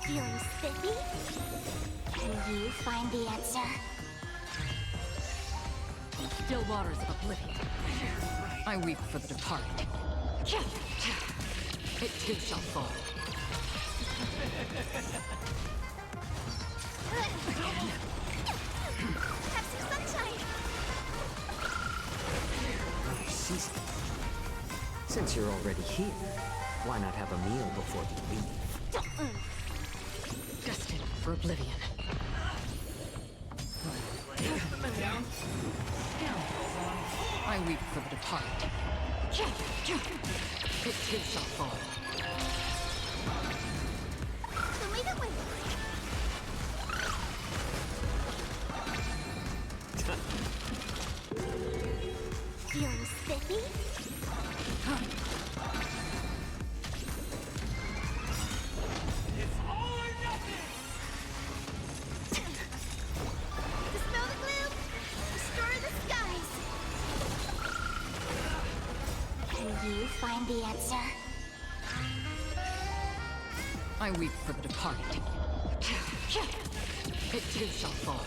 Feeling spiffy? Can you find the answer? Still waters of oblivion. I weep for the departed. It too shall fall. Have some sunshine! Since you're already here, why not have a meal before you leave? Destined for oblivion. I weep for the departed. It too shall fall. Show me the way! Feeling spiffy? Dispel the gloom! Restore the skies! Can you find the answer? I weep for the departed. It too shall fall.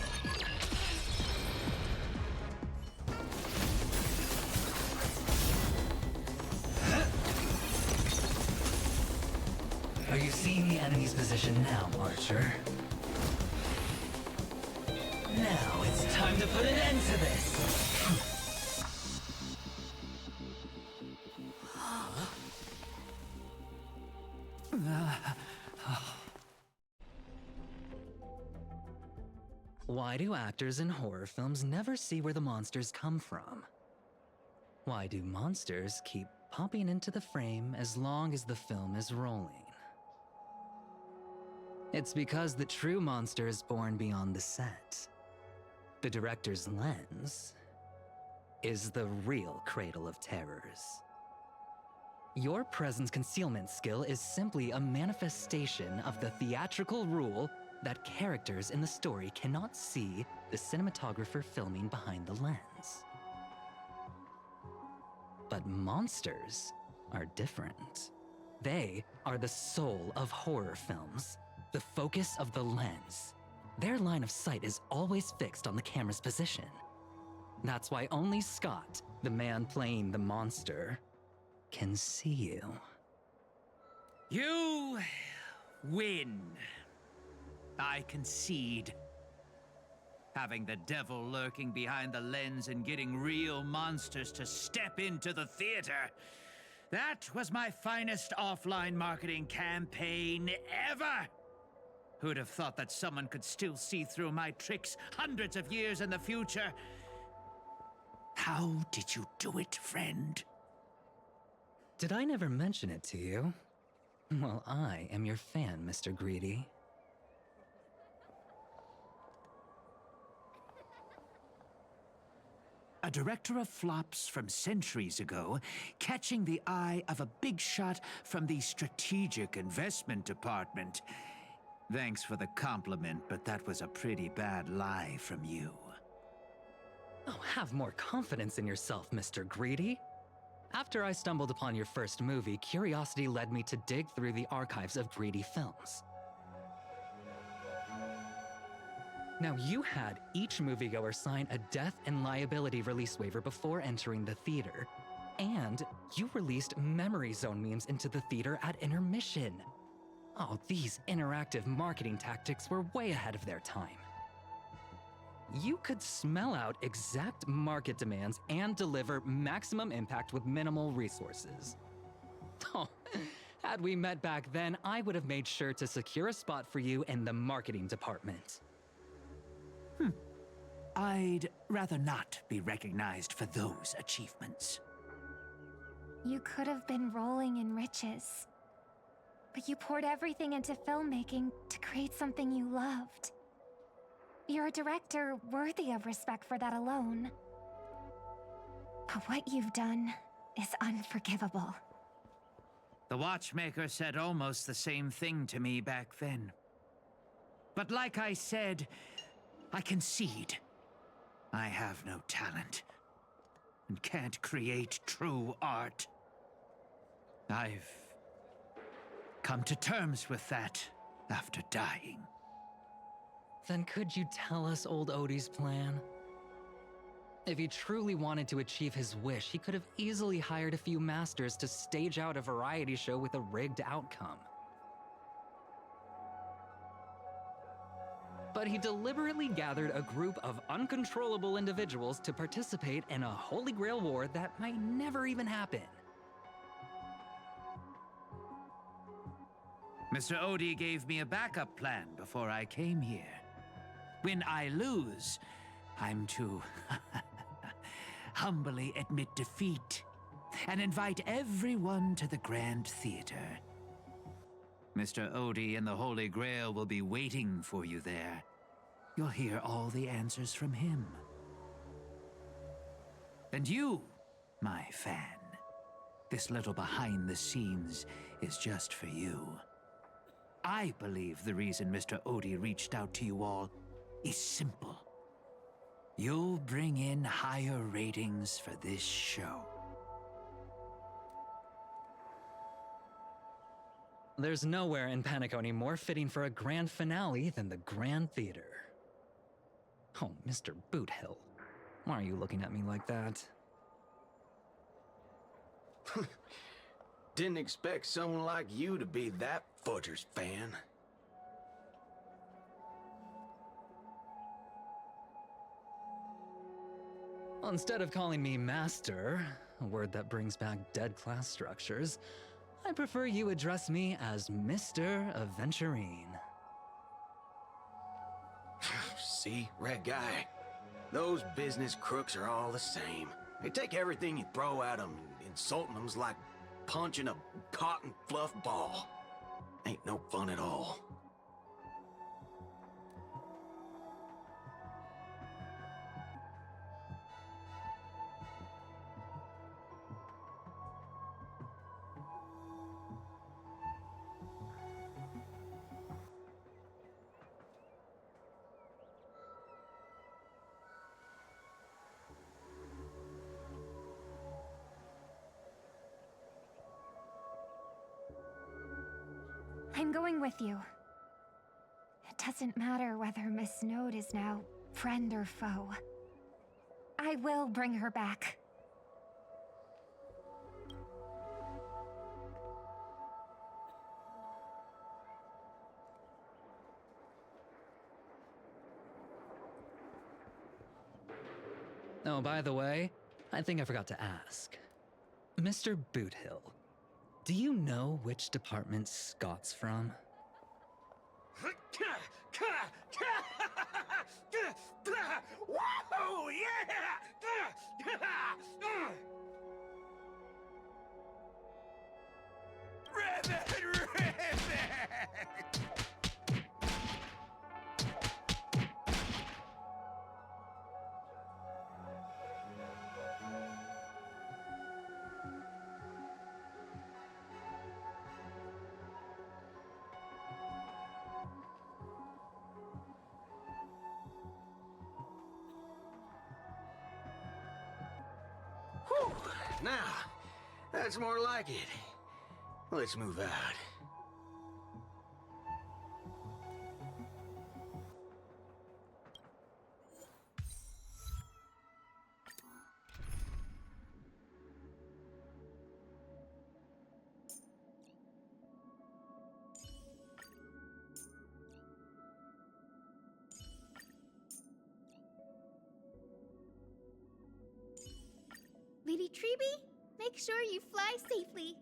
Are you seeing the enemy's position now, Archer? Now it's time to put an end to this! Why do actors in horror films never see where the monsters come from? Why do monsters keep popping into the frame as long as the film is rolling? It's because the true monster is born beyond the set. The director's lens is the real cradle of terrors. Your presence concealment skill is simply a manifestation of the theatrical rule that characters in the story cannot see the cinematographer filming behind the lens. But monsters are different. They are the soul of horror films, the focus of the lens. Their line of sight is always fixed on the camera's position. That's why only Scott, the man playing the monster, can see you. You win. I concede. Having the devil lurking behind the lens and getting real monsters to step into the theater. That was my finest offline marketing campaign ever. Who'd have thought that someone could still see through my tricks hundreds of years in the future? How did you do it, friend? Did I never mention it to you? Well, I am your fan, Mr. Greedy. A director of flops from centuries ago, catching the eye of a big shot from the strategic investment department. Thanks for the compliment, but that was a pretty bad lie from you. Oh, have more confidence in yourself, Mr. Greedy. After I stumbled upon your first movie, curiosity led me to dig through the archives of Greedy films. Now, you had each moviegoer sign a death and liability release waiver before entering the theater. And you released Memory Zone memes into the theater at intermission. Oh, these interactive marketing tactics were way ahead of their time. You could smell out exact market demands and deliver maximum impact with minimal resources. Oh, had we met back then, I would have made sure to secure a spot for you in the marketing department. I'd rather not be recognized for those achievements. You could have been rolling in riches. But you poured everything into filmmaking to create something you loved. You're a director worthy of respect for that alone. But what you've done is unforgivable. The watchmaker said almost the same thing to me back then. But like I said, I concede. I have no talent and can't create true art. I've come to terms with that after dying. Then could you tell us old Odie's plan? If he truly wanted to achieve his wish, he could have easily hired a few masters to stage out a variety show with a rigged outcome. But he deliberately gathered a group of uncontrollable individuals to participate in a Holy Grail war that might never even happen. Mr. Odie gave me a backup plan before I came here. When I lose, I'm to humbly admit defeat and invite everyone to the Grand Theater. Mr. Odie and the Holy Grail will be waiting for you there. You'll hear all the answers from him. And you, my fan, this little behind the scenes is just for you. I believe the reason Mr. Odie reached out to you all is simple. You'll bring in higher ratings for this show. There's nowhere in Panaconia more fitting for a grand finale than the Grand Theater. Oh, Mr. Boothill, why are you looking at me like that? Didn't expect someone like you to be that Fudger's fan. Instead of calling me Master, a word that brings back dead class structures, I prefer you address me as Mr. Aventurine. See, Red Guy? Those business crooks are all the same. They take everything you throw at them, insulting them's like punching a cotton fluff ball. Ain't no fun at all. I'm going with you. It doesn't matter whether Miss Node is now friend or foe. I will bring her back. Oh, by the way, I think I forgot to ask. Mr. Boothill, do you know which department Scott's from? Whoa, yeah! Ribbit! Whew. Now, that's more like it. Let's move out. Lady Treeby, make sure you fly safely.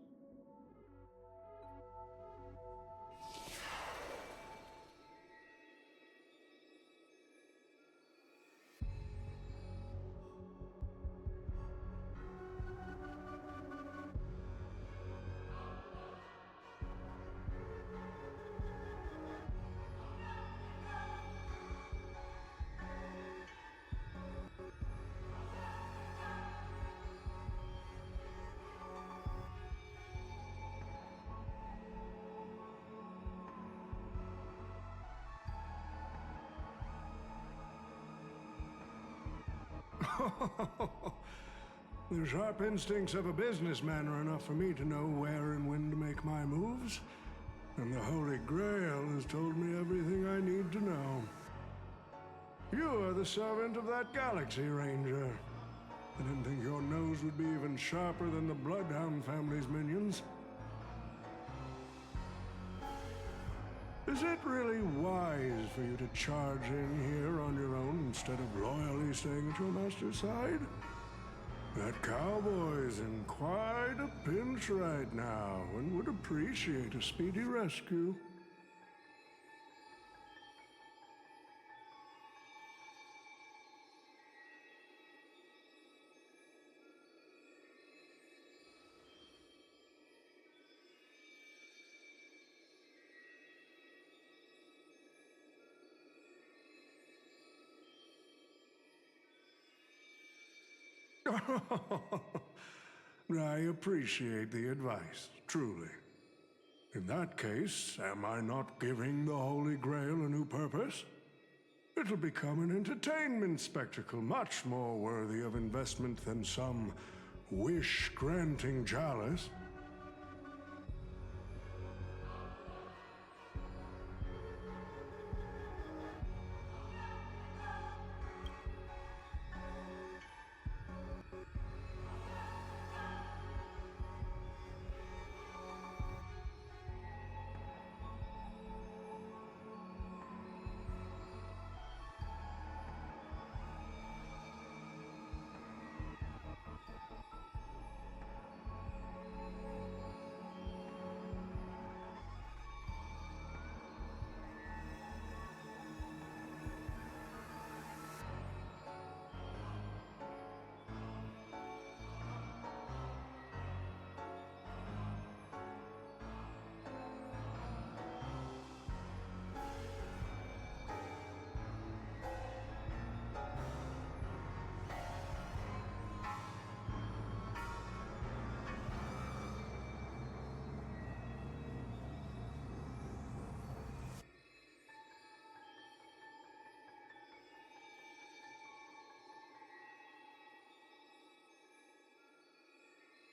The sharp instincts of a businessman are enough for me to know where and when to make my moves. And the Holy Grail has told me everything I need to know. You are the servant of that Galaxy Ranger. I didn't think your nose would be even sharper than the Bloodhound family's minions. Is it really wise for you to charge in here on your own instead of loyally staying at your master's side? That cowboy's in quite a pinch right now and would appreciate a speedy rescue. I appreciate the advice, truly. In that case, am I not giving the Holy Grail a new purpose? It'll become an entertainment spectacle much more worthy of investment than some wish-granting chalice.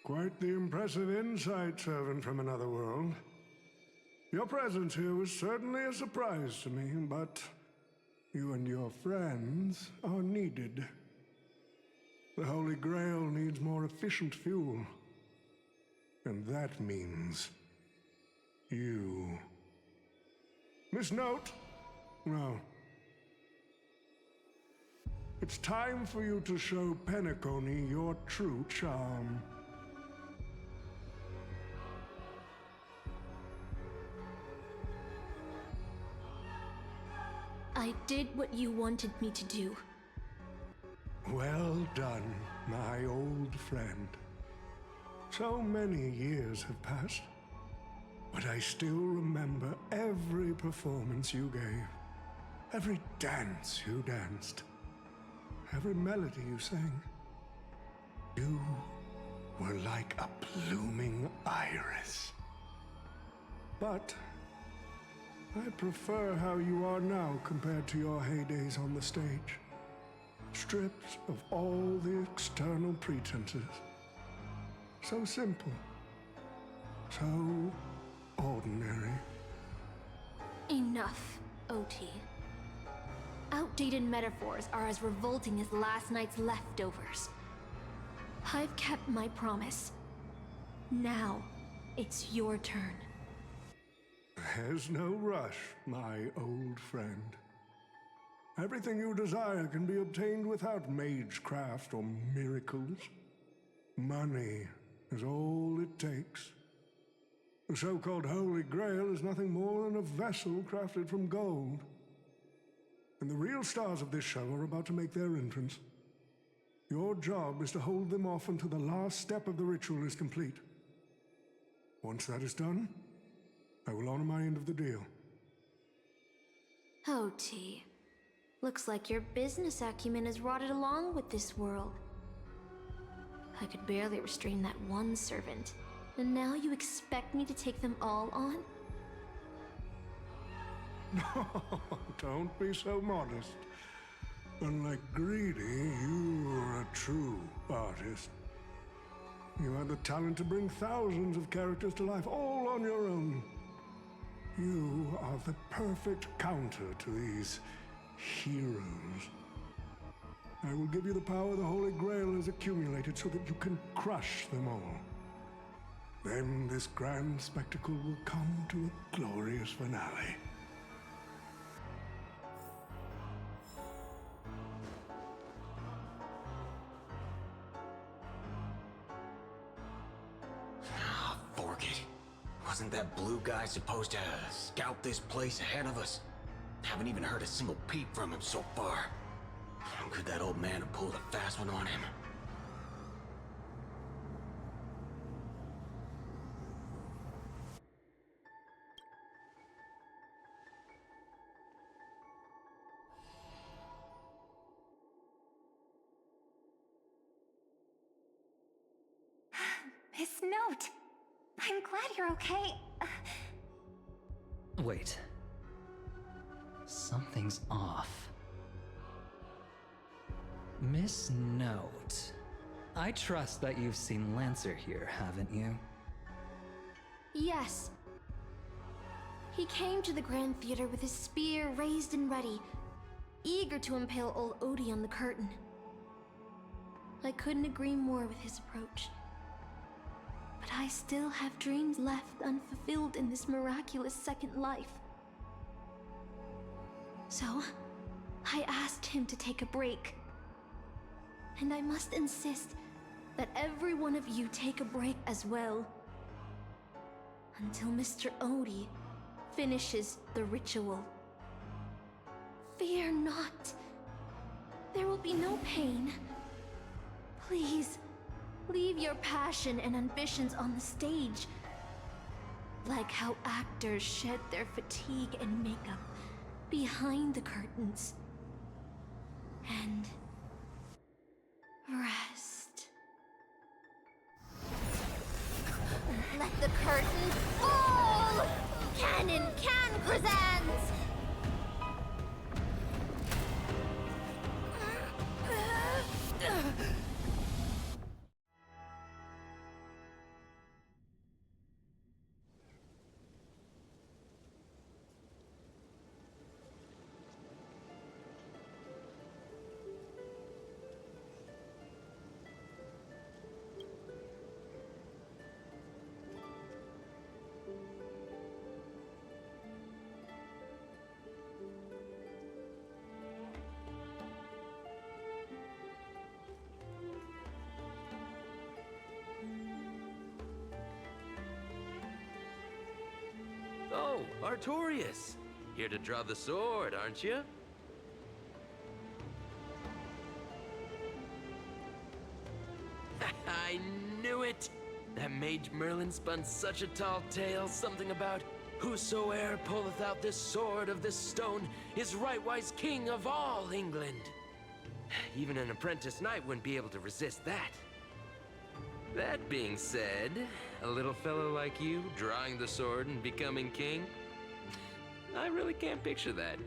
Quite the impressive insight, servant from another world. Your presence here was certainly a surprise to me, but you and your friends are needed. The Holy Grail needs more efficient fuel. And that means you. Miss Note? No. It's time for you to show Penacony your true charm. I did what you wanted me to do. Well done, my old friend. So many years have passed, but I still remember every performance you gave, every dance you danced, every melody you sang. You were like a blooming iris. But I prefer how you are now compared to your heydays on the stage. Stripped of all the external pretenses. So simple. So ordinary. Enough, OT. Outdated metaphors are as revolting as last night's leftovers. I've kept my promise. Now, it's your turn. There's no rush, my old friend. Everything you desire can be obtained without magecraft or miracles. Money is all it takes. The so-called Holy Grail is nothing more than a vessel crafted from gold. And the real stars of this show are about to make their entrance. Your job is to hold them off until the last step of the ritual is complete. Once that is done, I will honor my end of the deal. OT. Looks like your business acumen has rotted along with this world. I could barely restrain that one servant, and now you expect me to take them all on? No, don't be so modest. Unlike Greedy, you are a true artist. You have the talent to bring thousands of characters to life, all on your own. You are the perfect counter to these heroes. I will give you the power the Holy Grail has accumulated so that you can crush them all. Then this grand spectacle will come to a glorious finale. Fork it. Wasn't that blue guy supposed to scout this place ahead of us? Haven't even heard a single peep from him so far. Could that old man have pulled a fast one on him? Miss Note, I'm glad you're okay. Wait. Something's off. Miss Note. I trust that you've seen Lancer here, haven't you? Yes. He came to the Grand Theater with his spear raised and ready, eager to impale old Odie on the curtain. I couldn't agree more with his approach. But I still have dreams left unfulfilled in this miraculous second life. So, I asked him to take a break. And I must insist that every one of you take a break as well. Until Mr. Odie finishes the ritual. Fear not. There will be no pain. Please, leave your passion and ambitions on the stage. Like how actors shed their fatigue and makeup behind the curtains. And rest. Let the curtain fall! Canon Can presents! Oh, Artorias. Here to draw the sword, aren't you? I knew it! That mage Merlin spun such a tall tale, something about whosoe'er pulleth out this sword of this stone is rightwise king of all England. Even an apprentice knight wouldn't be able to resist that. That being said, a little fellow like you drawing the sword and becoming king, I really can't picture that.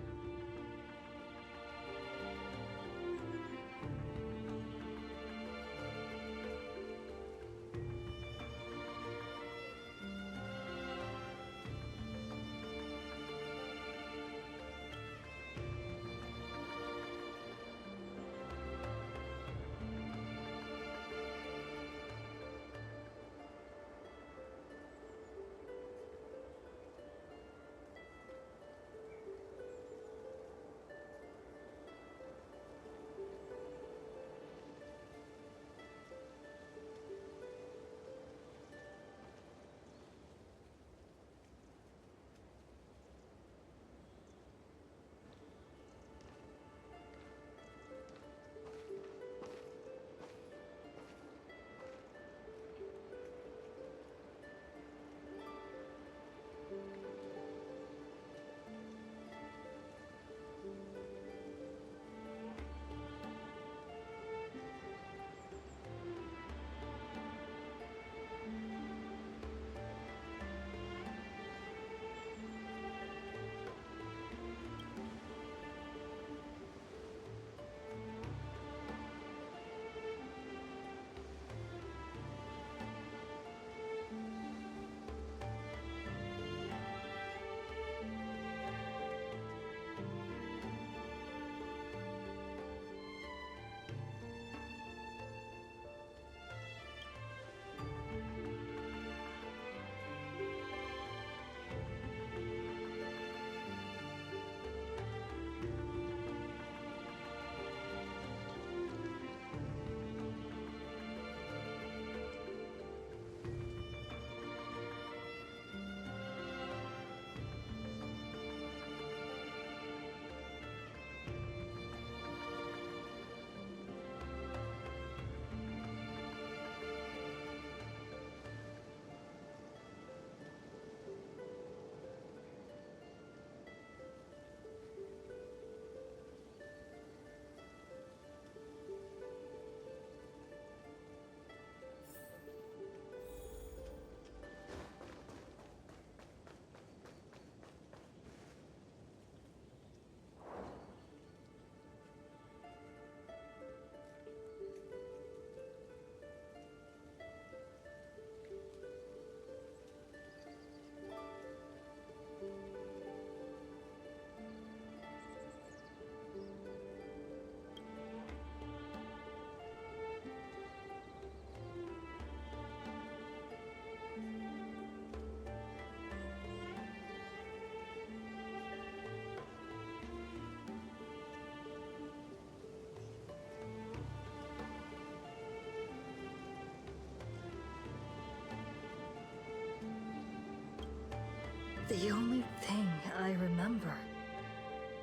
The only thing I remember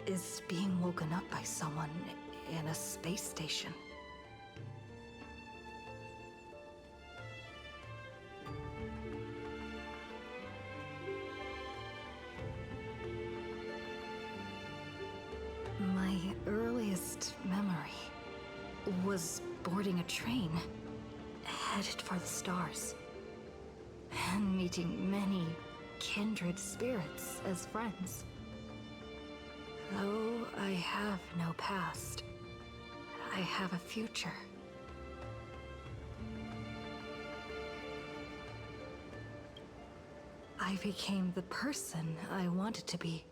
is being woken up by someone in a space station. My earliest memory was boarding a train, headed for the stars, and meeting many kindred spirits as friends. Though I have no past, I have a future. I became the person I wanted to be.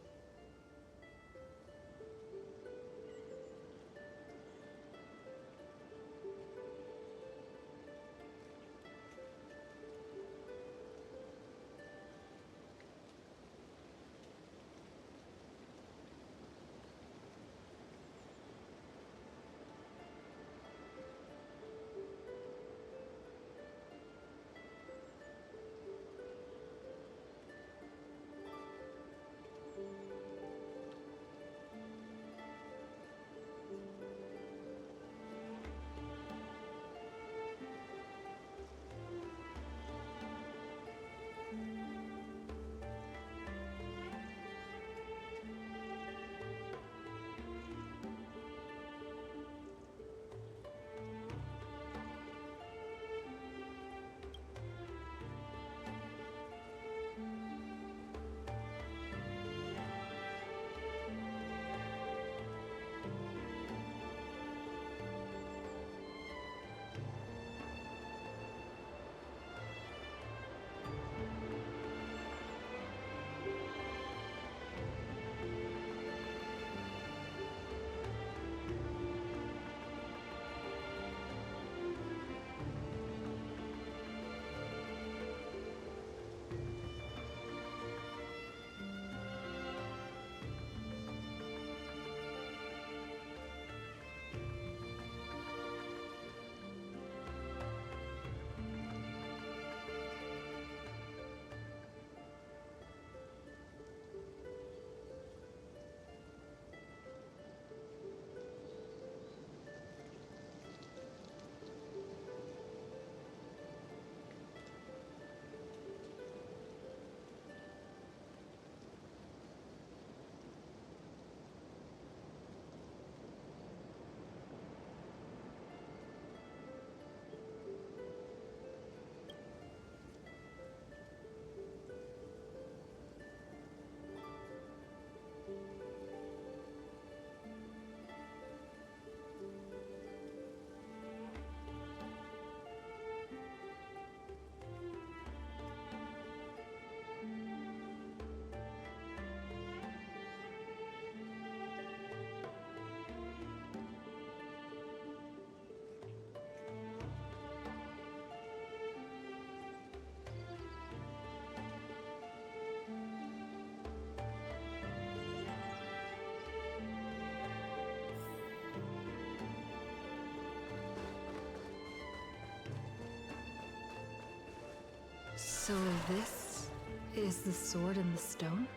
So this is the sword in the stone?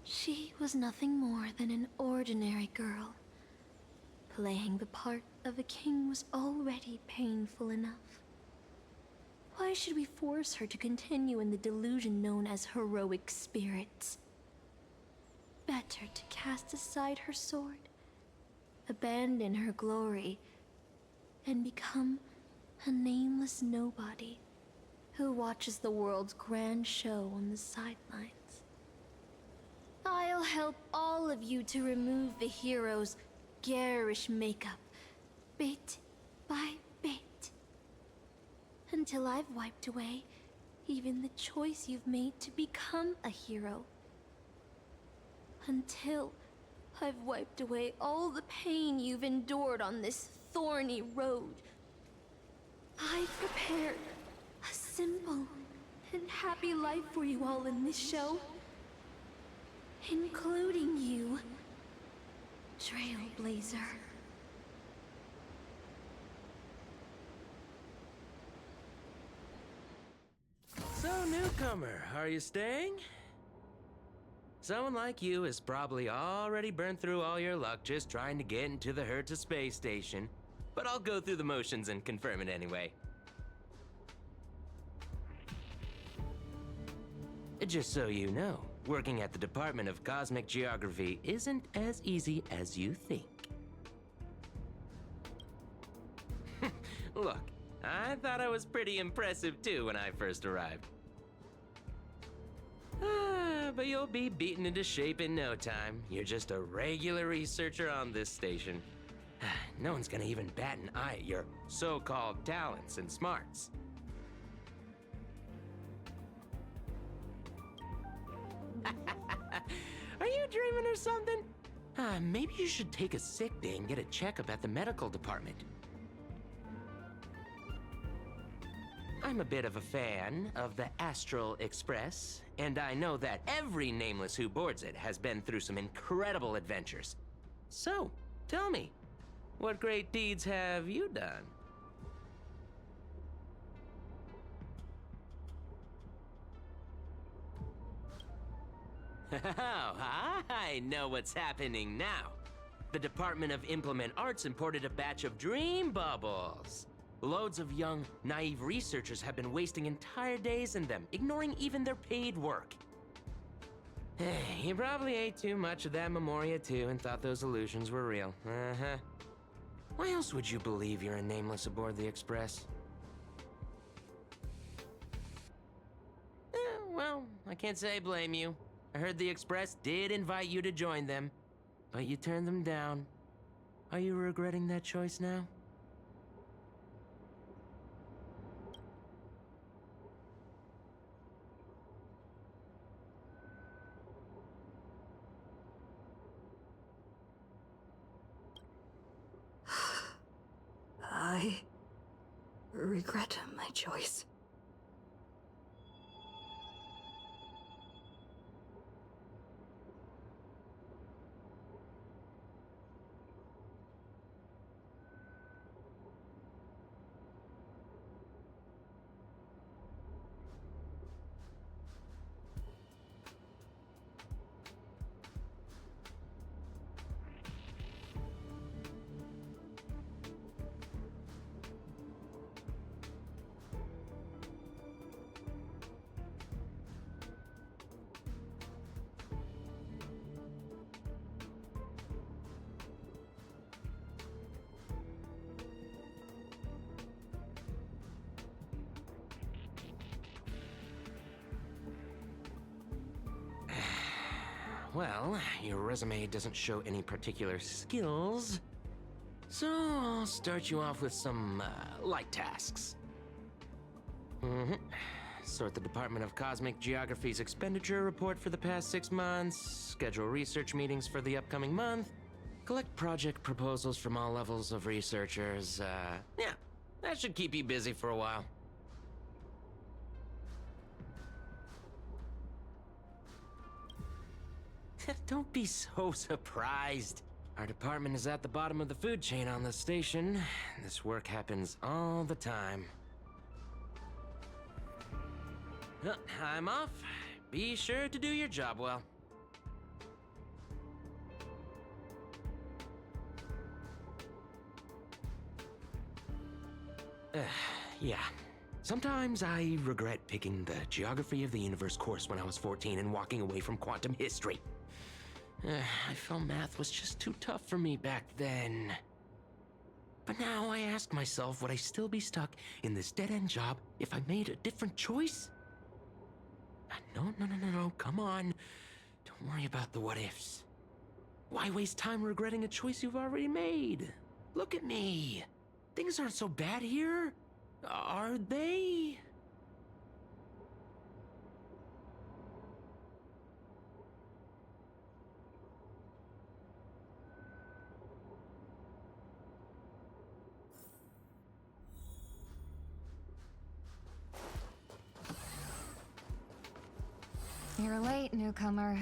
She was nothing more than an ordinary girl. Playing the part of a king was already painful enough. Why should we force her to continue in the delusion known as heroic spirits? Better to cast aside her sword, abandon her glory, and become a nameless nobody who watches the world's grand show on the sidelines. I'll help all of you to remove the hero's garish makeup, bit by bit, until I've wiped away even the choice you've made to become a hero. Until I've wiped away all the pain you've endured on this thorny road. I've prepared a simple and happy life for you all in this show. Including you, Trailblazer. So, newcomer, are you staying? Someone like you has probably already burned through all your luck just trying to get into the Herta space station, but I'll go through the motions and confirm it anyway. Just so you know, working at the Department of Cosmic Geography isn't as easy as you think. Look, I thought I was pretty impressive too when I first arrived. But you'll be beaten into shape in no time. You're just a regular researcher on this station. No one's gonna even bat an eye at your so-called talents and smarts. Are you dreaming or something? Maybe you should take a sick day and get a checkup at the medical department. I'm a bit of a fan of the Astral Express, and I know that every nameless who boards it has been through some incredible adventures. So, tell me, what great deeds have you done? Oh, I know what's happening now. The Department of Implement Arts imported a batch of dream bubbles. Loads of young, naive researchers have been wasting entire days in them, ignoring even their paid work. You probably ate too much of that Memoria too and thought those illusions were real. Uh-huh. Why else would you believe you're a nameless aboard the Express? Well, I can't say I blame you. I heard the Express did invite you to join them, but you turned them down. Are you regretting that choice now? I regret my choice. well, your resume doesn't show any particular skills. So I'll start you off with some light tasks. Sort the Department of Cosmic Geography's expenditure report for the past 6 months, schedule research meetings for the upcoming month, collect project proposals from all levels of researchers. Yeah, that should keep you busy for a while. Don't be so surprised. Our department is at the bottom of the food chain on the station. This work happens all the time. I'm off. Be sure to do your job well. Yeah. Sometimes I regret picking the Geography of the Universe course when I was 14 and walking away from quantum history. I felt math was just too tough for me back then. But now I ask myself, would I still be stuck in this dead-end job if I made a different choice? No, come on. Don't worry about the what-ifs. Why waste time regretting a choice you've already made? Look at me. Things aren't so bad here, are they? You're late, newcomer.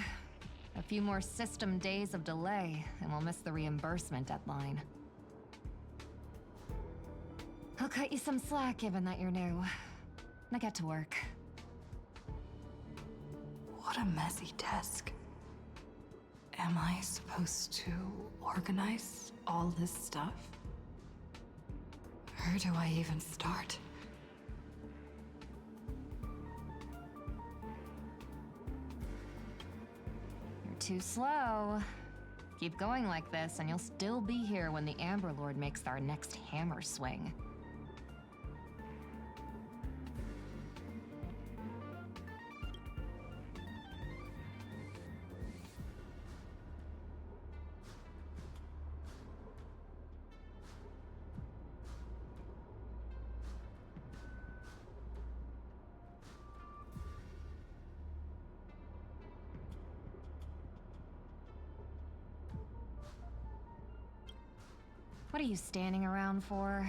A few more system days of delay, and we'll miss the reimbursement deadline. I'll cut you some slack, given that you're new. Now get to work. What a messy desk. Am I supposed to organize all this stuff? Where do I even start? You're too slow. Keep going like this, and you'll still be here when the Amber Lord makes our next hammer swing. What are you standing around for?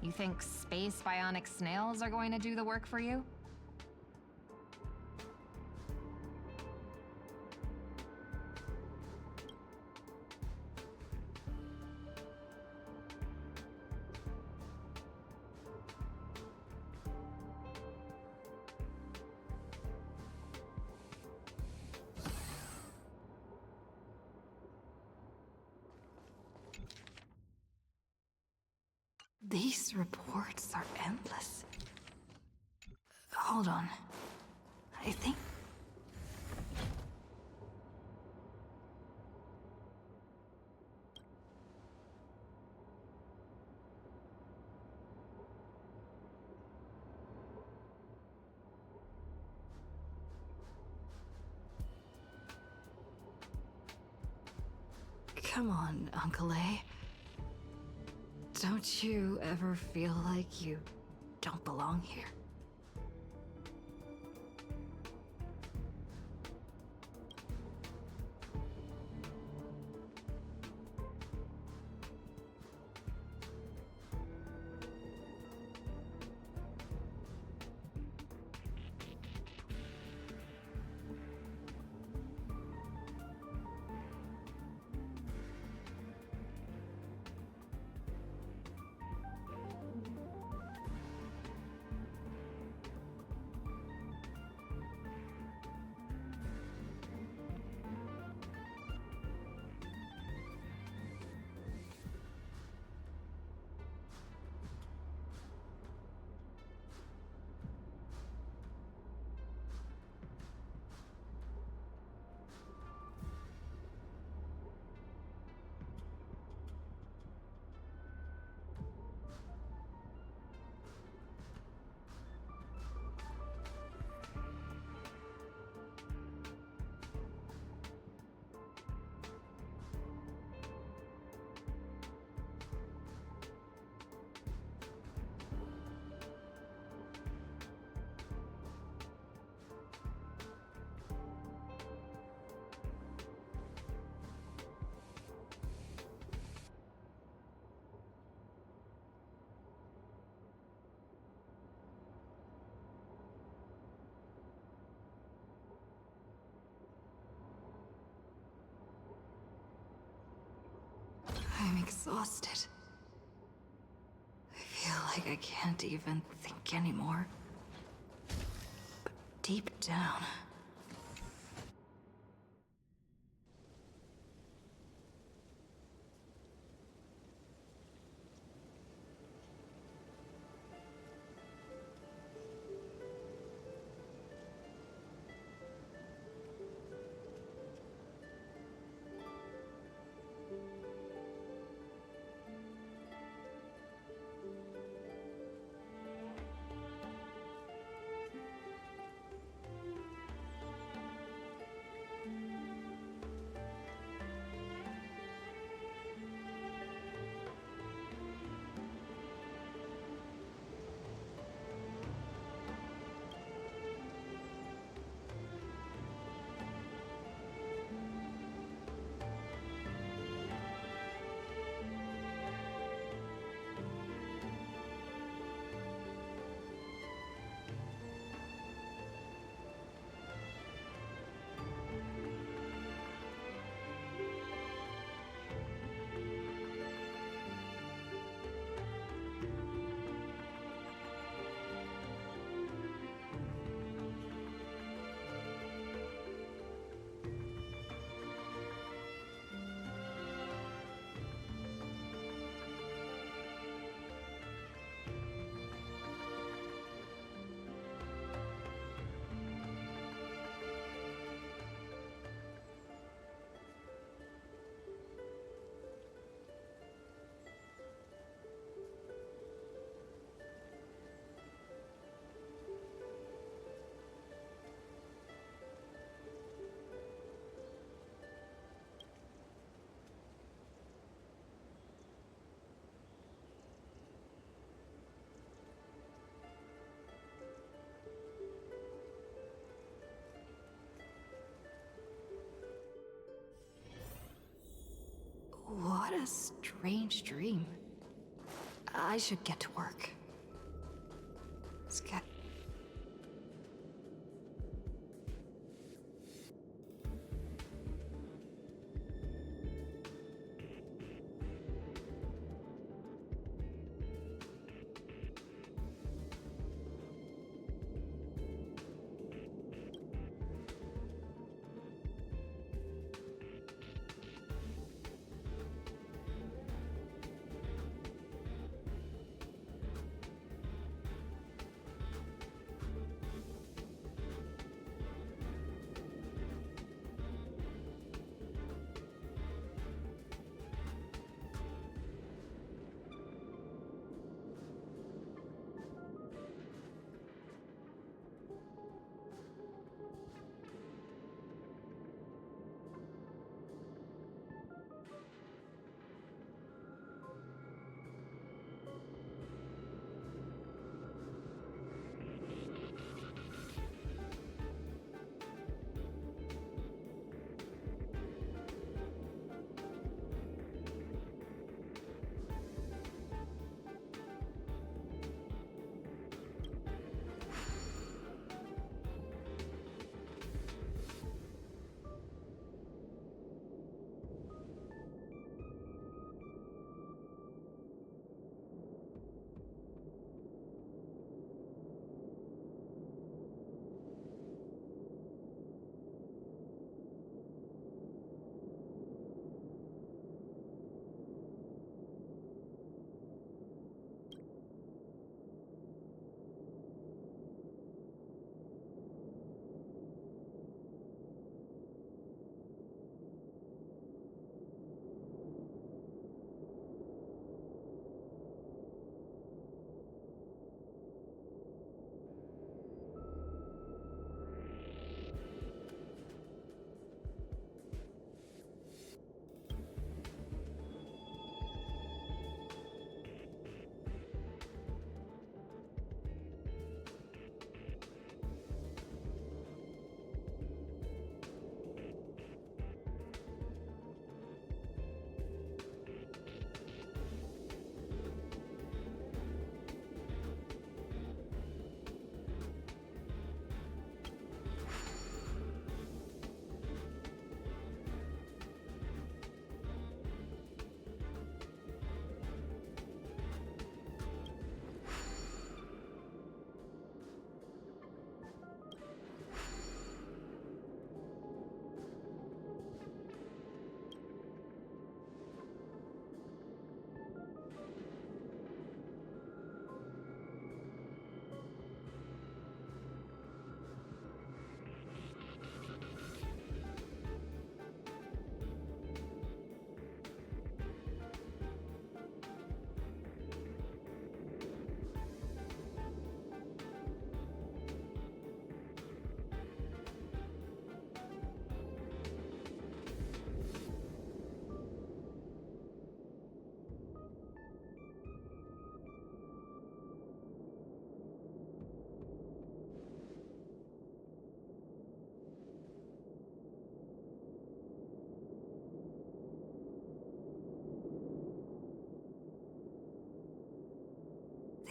You think space bionic snails are going to do the work for you? These reports are endless. Hold on. I think... Come on, Uncle A. Don't you ever feel like you don't belong here? I'm exhausted. I feel like I can't even think anymore. But deep down, what a strange dream. I should get to work.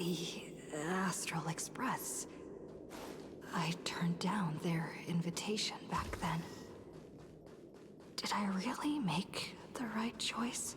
The Astral Express. I turned down their invitation back then. Did I really make the right choice?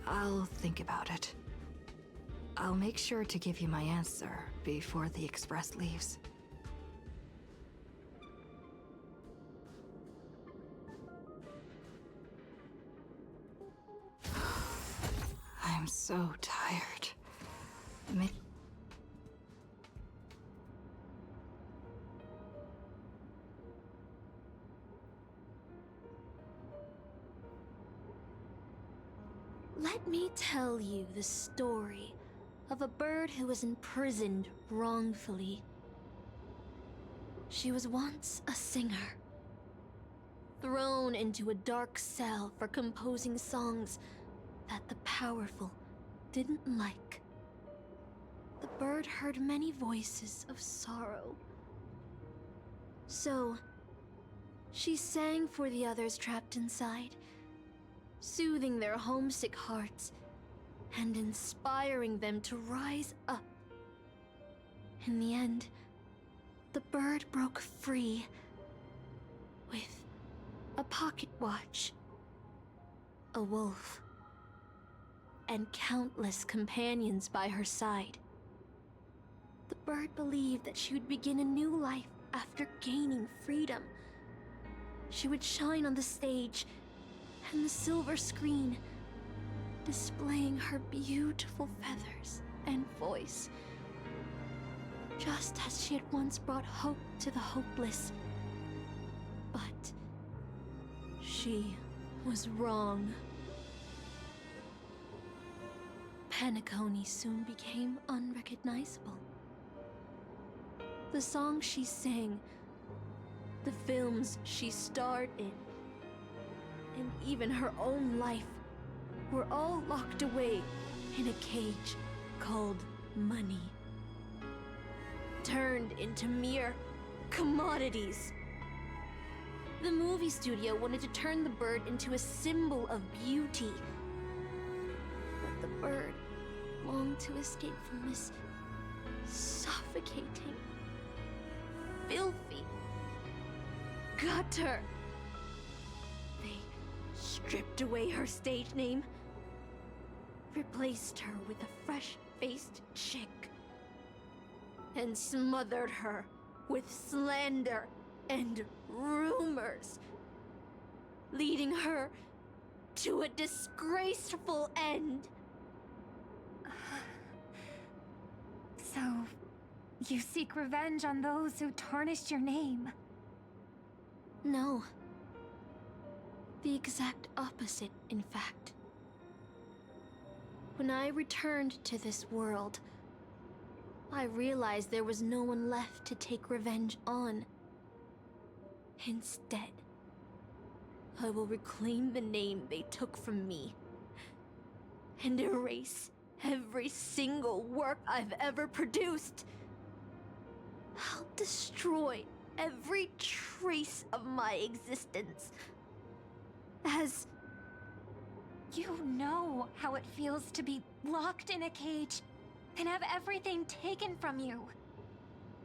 I'll think about it. I'll make sure to give you my answer before the express leaves. I'm so tired. Let me tell you the story of a bird who was imprisoned wrongfully. She was once a singer, thrown into a dark cell for composing songs that the powerful didn't like. The bird heard many voices of sorrow. So, she sang for the others trapped inside, soothing their homesick hearts and inspiring them to rise up. In the end, the bird broke free with a pocket watch, a wolf, and countless companions by her side. The bird believed that she would begin a new life after gaining freedom. She would shine on the stage and the silver screen, displaying her beautiful feathers and voice, just as she had once brought hope to the hopeless. But she was wrong. Penacony soon became unrecognizable. The songs she sang, the films she starred in, and even her own life we're all locked away in a cage called money. Turned into mere commodities. The movie studio wanted to turn the bird into a symbol of beauty. But the bird longed to escape from this suffocating, filthy gutter. They stripped away her stage name, replaced her with a fresh-faced chick, and smothered her with slander and rumors, leading her to a disgraceful end. So, you seek revenge on those who tarnished your name? No. The exact opposite, in fact. When I returned to this world, I realized there was no one left to take revenge on. Instead, I will reclaim the name they took from me and erase every single work I've ever produced. I'll destroy every trace of my existence. As you know how it feels to be locked in a cage and have everything taken from you.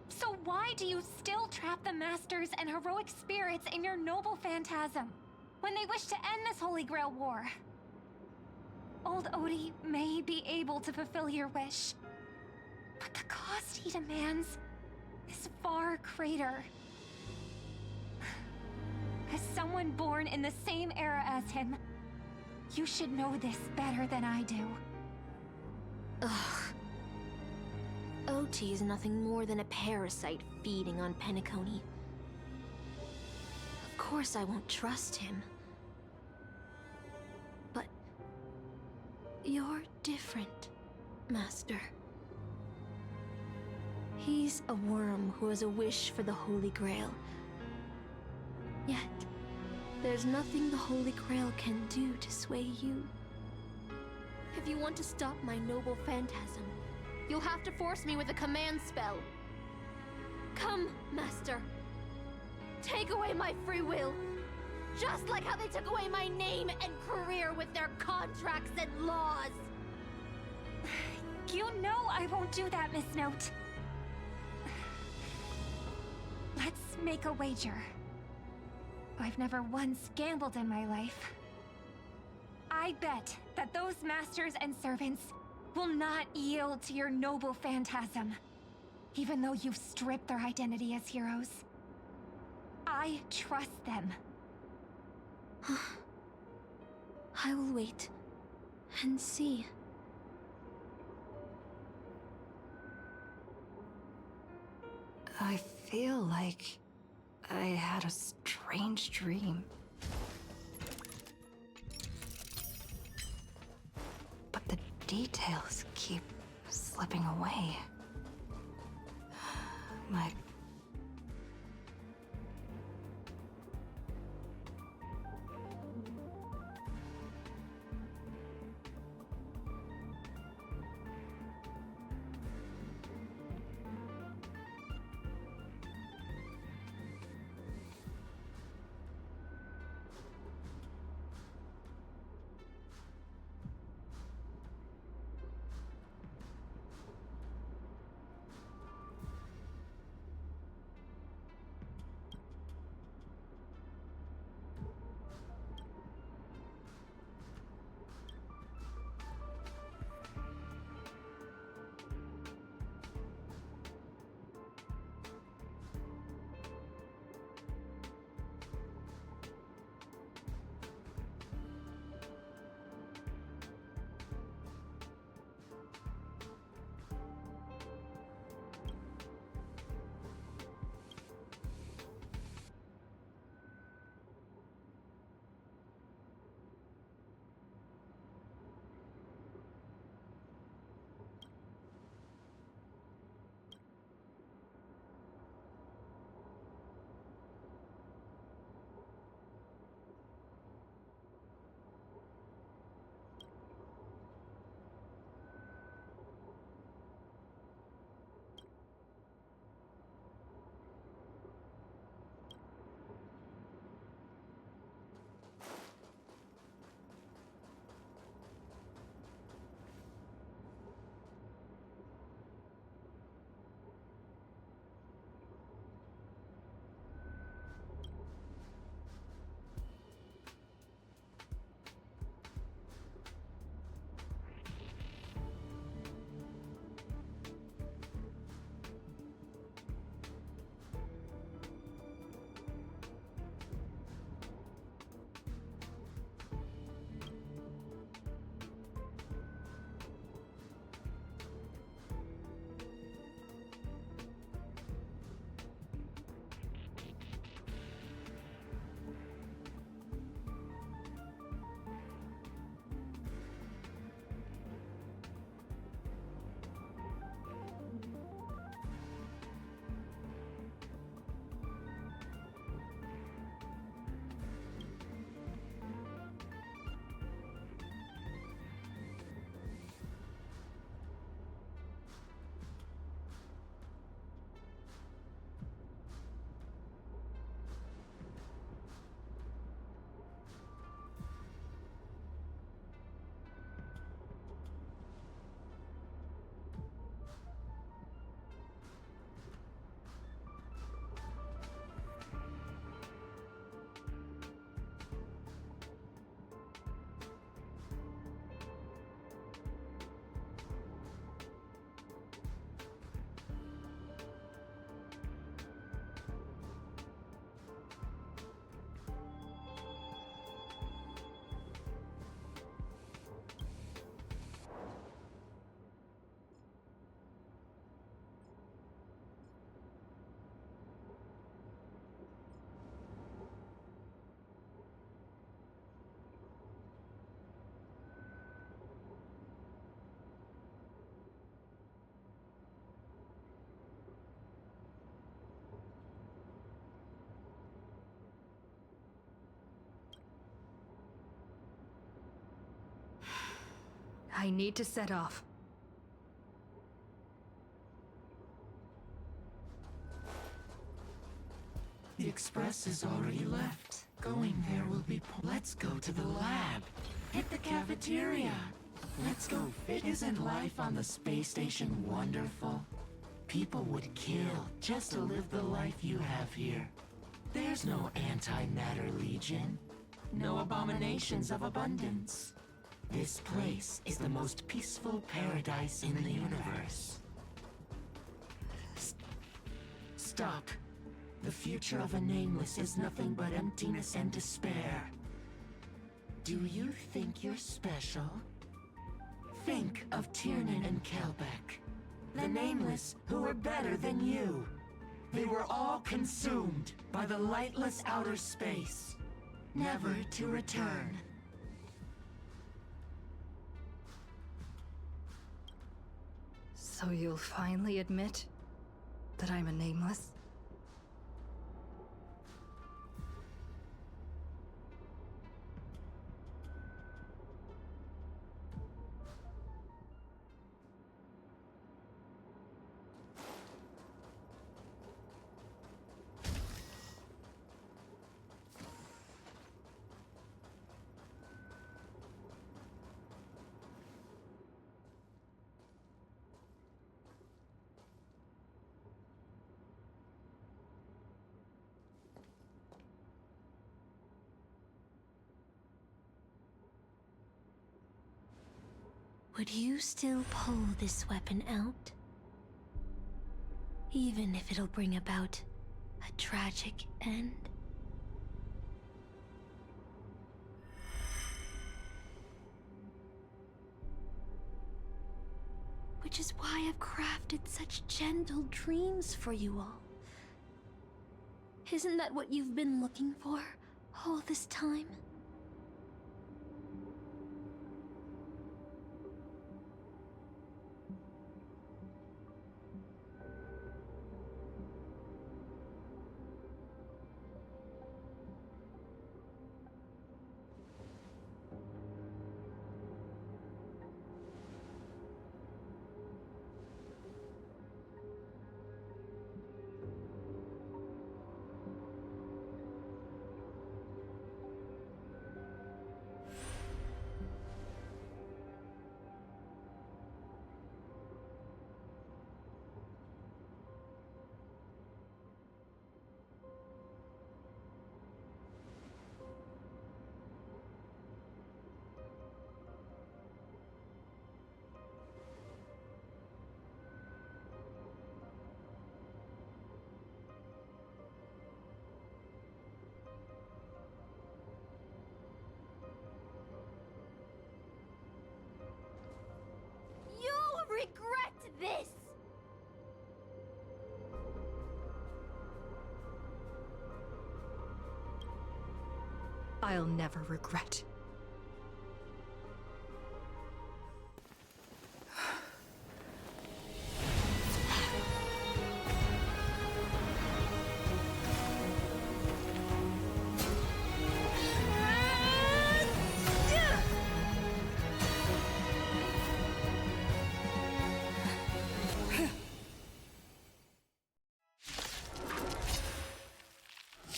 So why do you still trap the Masters and heroic spirits in your noble phantasm when they wish to end this Holy Grail war? Old Odie may be able to fulfill your wish, but the cost he demands is far greater. As someone born in the same era as him, you should know this better than I do. Ugh. OT is nothing more than a parasite feeding on Penacony. Of course I won't trust him. But you're different, Master. He's a worm who has a wish for the Holy Grail. Yet, there's nothing the Holy Grail can do to sway you. If you want to stop my noble phantasm, you'll have to force me with a command spell. Come, Master. Take away my free will. Just like how they took away my name and career with their contracts and laws. You know I won't do that, Miss Note. Let's make a wager. I've never once gambled in my life. I bet that those masters and servants will not yield to your noble phantasm, even though you've stripped their identity as heroes. I trust them. I will wait and see. I feel like I had a strange dream. But the details keep slipping away. My... I need to set off. The express is already left. Going there will be... Let's go to the lab. Hit the cafeteria. Let's go. Isn't life on the space station wonderful? People would kill just to live the life you have here. There's no anti-matter legion. No abominations of abundance. This place is the most peaceful paradise in the universe. Stop. The future of a nameless is nothing but emptiness and despair. Do you think you're special? Think of Tiernan and Kelbeck, the nameless who were better than you. They were all consumed by the lightless outer space, never to return. So you'll finally admit that I'm a nameless? Would you still pull this weapon out? Even if it'll bring about a tragic end? Which is why I've crafted such gentle dreams for you all. Isn't that what you've been looking for all this time? Regret this! I'll never regret.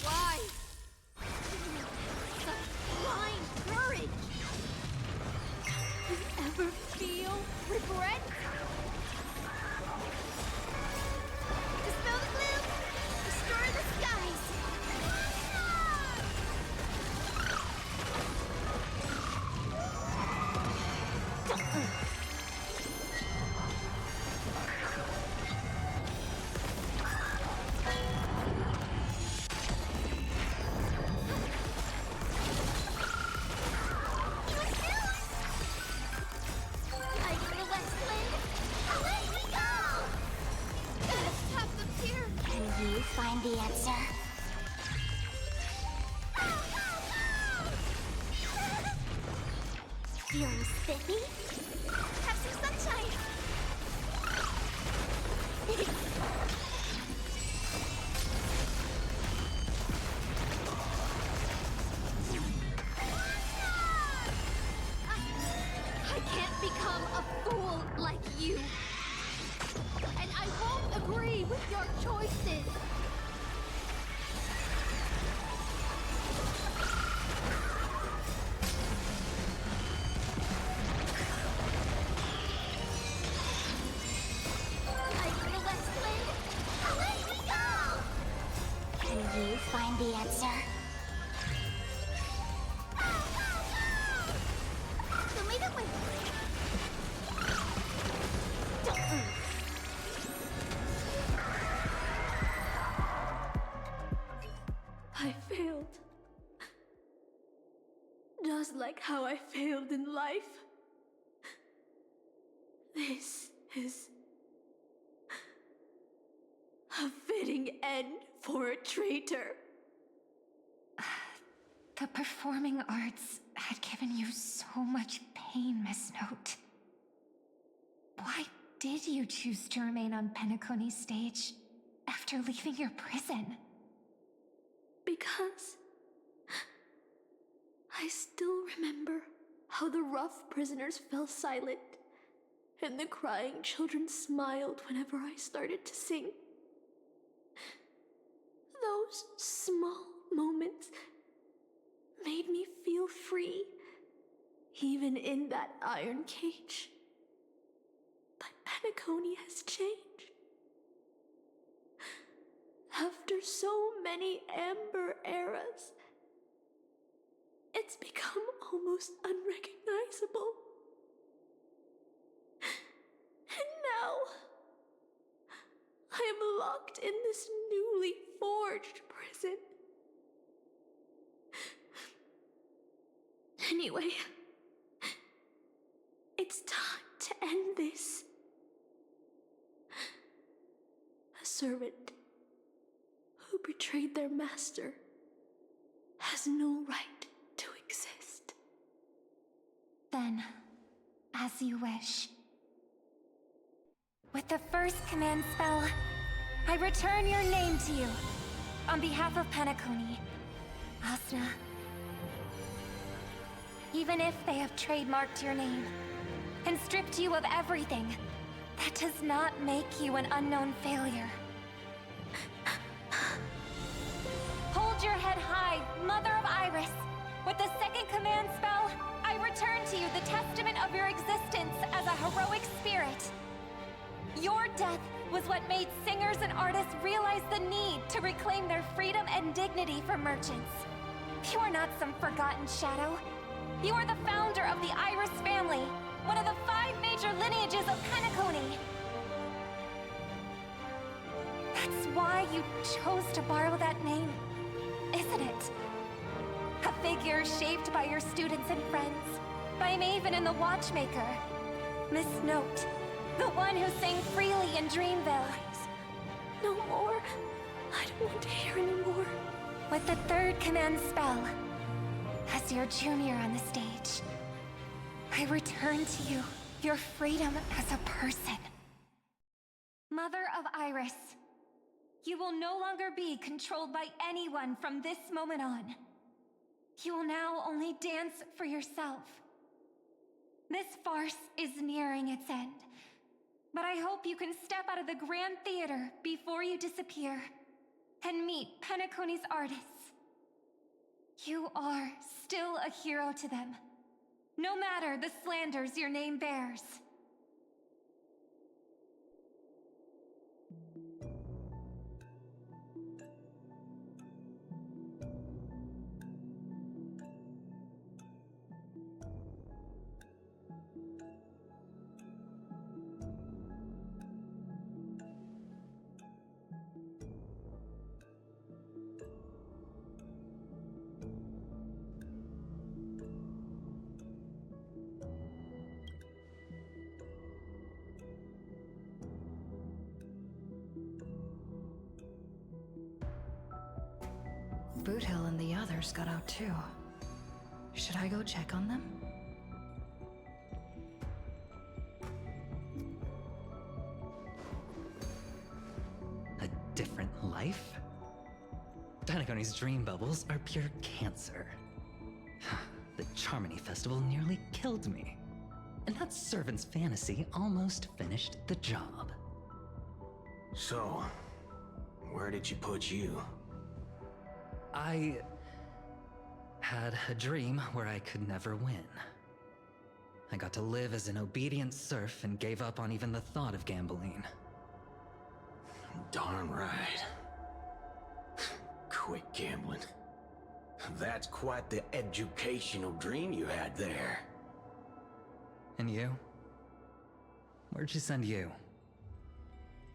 Why? Such blind courage! You ever feel regret? Dispel the gloom! Destroy the skies! Like the West Wind, away we go! Let's tap the pier! Can you find the answer? Feeling spiffy? Have some sunshine! I can't become a fool like you. And I won't agree with your choices. Let me go! Can you find the answer? I failed. Just like how I failed in life. This is a fitting end for a traitor. The performing arts had given you so much pain, Miss Note. Why did you choose to remain on Penacony's stage after leaving your prison? Because I still remember how the rough prisoners fell silent and the crying children smiled whenever I started to sing. Those small moments made me feel free, even in that iron cage. But Penacony has changed. After so many Amber eras, it's become almost unrecognizable. And now, I am locked in this newly forged prison. Anyway, it's time to end this. A servant who betrayed their master has no right to exist. Then, as you wish. With the first command spell, I return your name to you. On behalf of Penacony, Asna. Even if they have trademarked your name and stripped you of everything, that does not make you an unknown failure. Hold your head high, Mother of Iris. With the second command spell, I return to you the testament of your existence as a heroic spirit. Your death was what made singers and artists realize the need to reclaim their freedom and dignity for merchants. You are not some forgotten shadow. You are the founder of the Iris family, one of the 5 major lineages of Penacony. That's why you chose to borrow that name, isn't it? A figure shaped by your students and friends, by Maven and the Watchmaker. Miss Note, the one who sang freely in Dreamville. No more. I don't want to hear anymore. With the third command spell, as your junior on the stage, I return to you your freedom as a person. Mother of Iris, you will no longer be controlled by anyone from this moment on. You will now only dance for yourself. This farce is nearing its end, but I hope you can step out of the Grand Theater before you disappear and meet Penacony's artists. You are still a hero to them, no matter the slanders your name bears. Boothill and the others got out too. Should I go check on them? A different life? Penacony's dream bubbles are pure cancer. The Charmony Festival nearly killed me. And that servant's fantasy almost finished the job. So, where did she put you? I had a dream where I could never win. I got to live as an obedient serf and gave up on even the thought of gambling. Darn right. Quit gambling. That's quite the educational dream you had there. And you? Where'd she send you?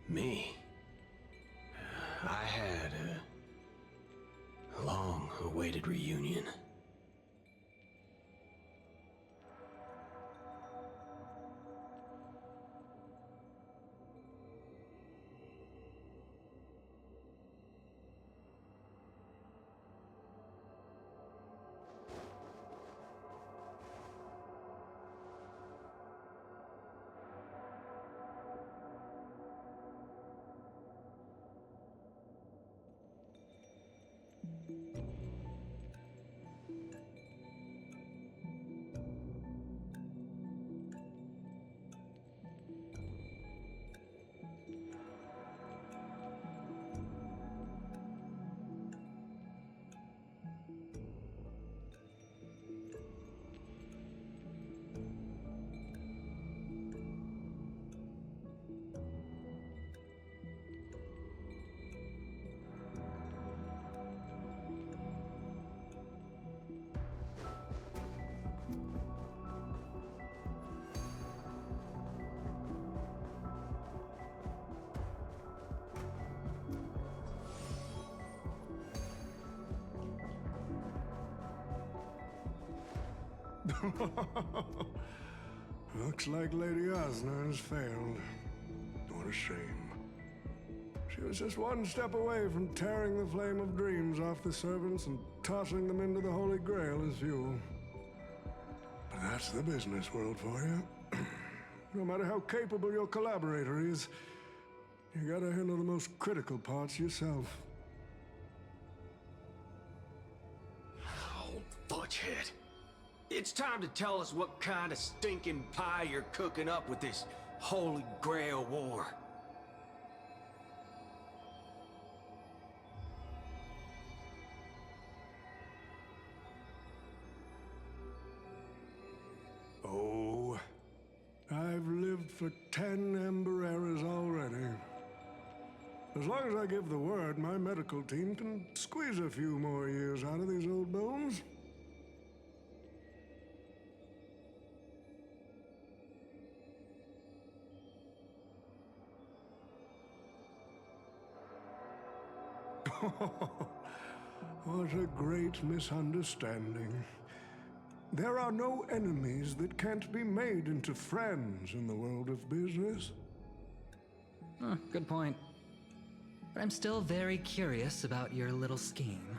Me? I had a long-awaited reunion. Looks like Lady Osner has failed. What a shame. She was just one step away from tearing the flame of dreams off the servants and tossing them into the Holy Grail as fuel. But that's the business world for you. No matter how capable your collaborator is, you gotta handle the most critical parts yourself. Oh, Butchhead. It's time to tell us what kind of stinking pie you're cooking up with this Holy Grail war. Oh, I've lived for 10 Ember Eras already. As long as I give the word, my medical team can squeeze a few more years out of these old bones. What a great misunderstanding. There are no enemies that can't be made into friends in the world of business. Good point. But I'm still very curious about your little scheme.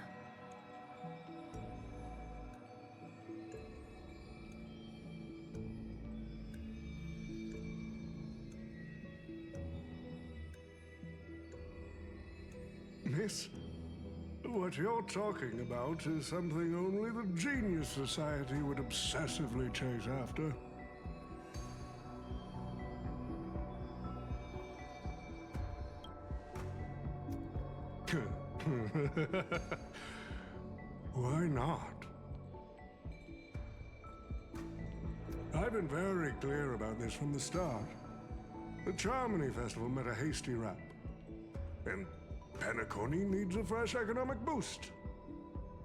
Miss, what you're talking about is something only the Genius Society would obsessively chase after. Why not? I've been very clear about this from the start. The Charmony Festival met a hasty rap. And Penacony needs a fresh economic boost.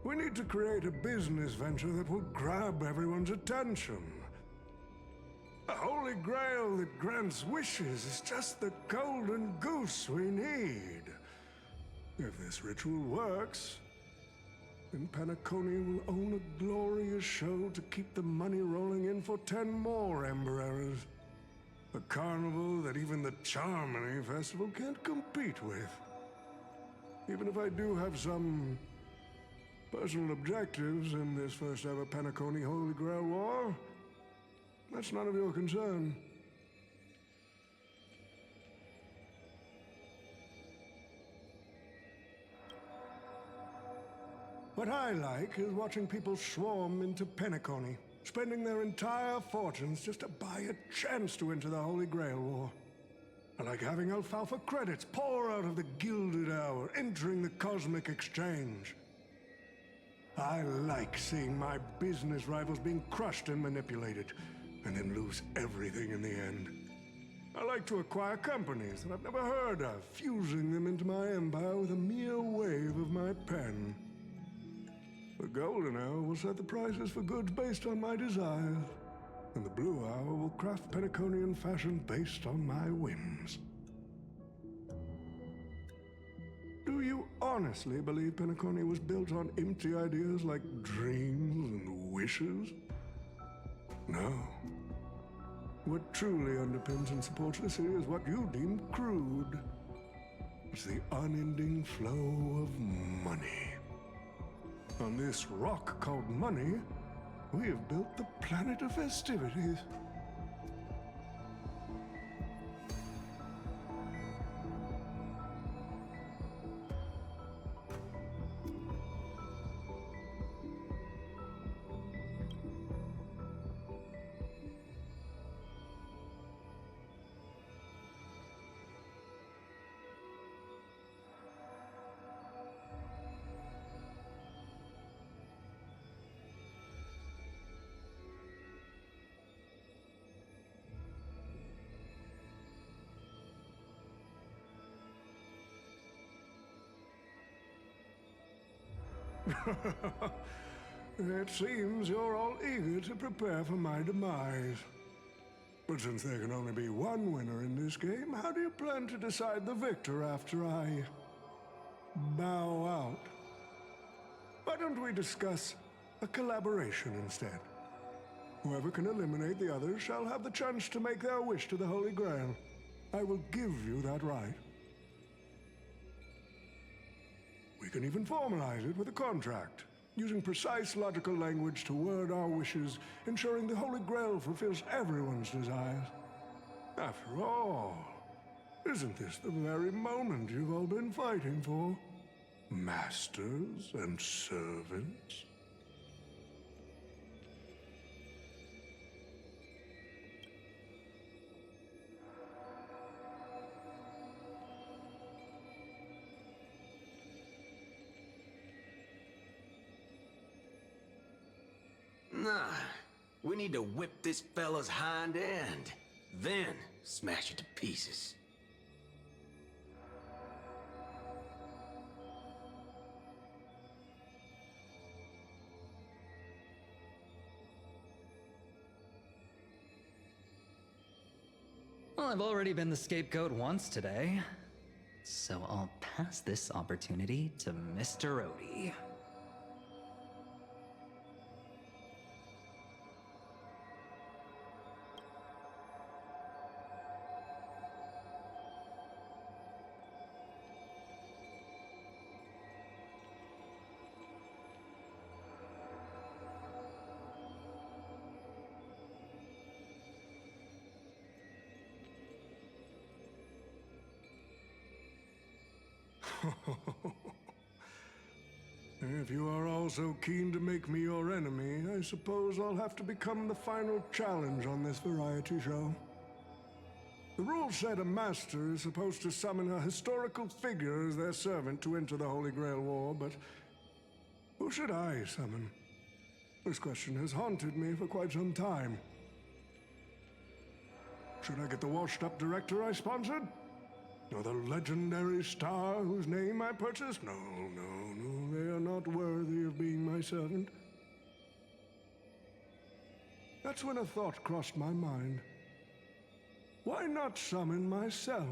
We need to create a business venture that will grab everyone's attention. A Holy Grail that grants wishes is just the golden goose we need. If this ritual works, then Penacony will own a glorious show to keep the money rolling in for 10 more Ember Eras. A carnival that even the Charmony Festival can't compete with. Even if I do have some personal objectives in this first ever Penacony Holy Grail War, that's none of your concern. What I like is watching people swarm into Penacony, spending their entire fortunes just to buy a chance to enter the Holy Grail War. I like having alfalfa credits pour out of the gilded hour, entering the cosmic exchange. I like seeing my business rivals being crushed and manipulated, and then lose everything in the end. I like to acquire companies that I've never heard of, fusing them into my empire with a mere wave of my pen. The golden hour will set the prices for goods based on my desires, and the blue hour will craft Penaconian fashion based on my whims. Do you honestly believe Penaconia was built on empty ideas like dreams and wishes? No. What truly underpins and supports the city is what you deem crude. It's the unending flow of money. On this rock called money, we have built the planet of festivities. It seems you're all eager to prepare for my demise. But since there can only be one winner in this game, how do you plan to decide the victor after I bow out? Why don't we discuss a collaboration instead? Whoever can eliminate the others shall have the chance to make their wish to the Holy Grail. I will give you that right. We can even formalize it with a contract, using precise logical language to word our wishes, ensuring the Holy Grail fulfills everyone's desires. After all, isn't this the very moment you've all been fighting for? Masters and servants? Nah, we need to whip this fella's hind end, then smash it to pieces. Well, I've already been the scapegoat once today, so I'll pass this opportunity to Mr. Odie. If you are all so keen to make me your enemy, I suppose I'll have to become the final challenge on this variety show. The rules said a master is supposed to summon a historical figure as their servant to enter the Holy Grail War, but who should I summon? This question has haunted me for quite some time. Should I get the washed-up director I sponsored? Or the legendary star whose name I purchased? No, they are not worthy of being my servant. That's when a thought crossed my mind. Why not summon myself?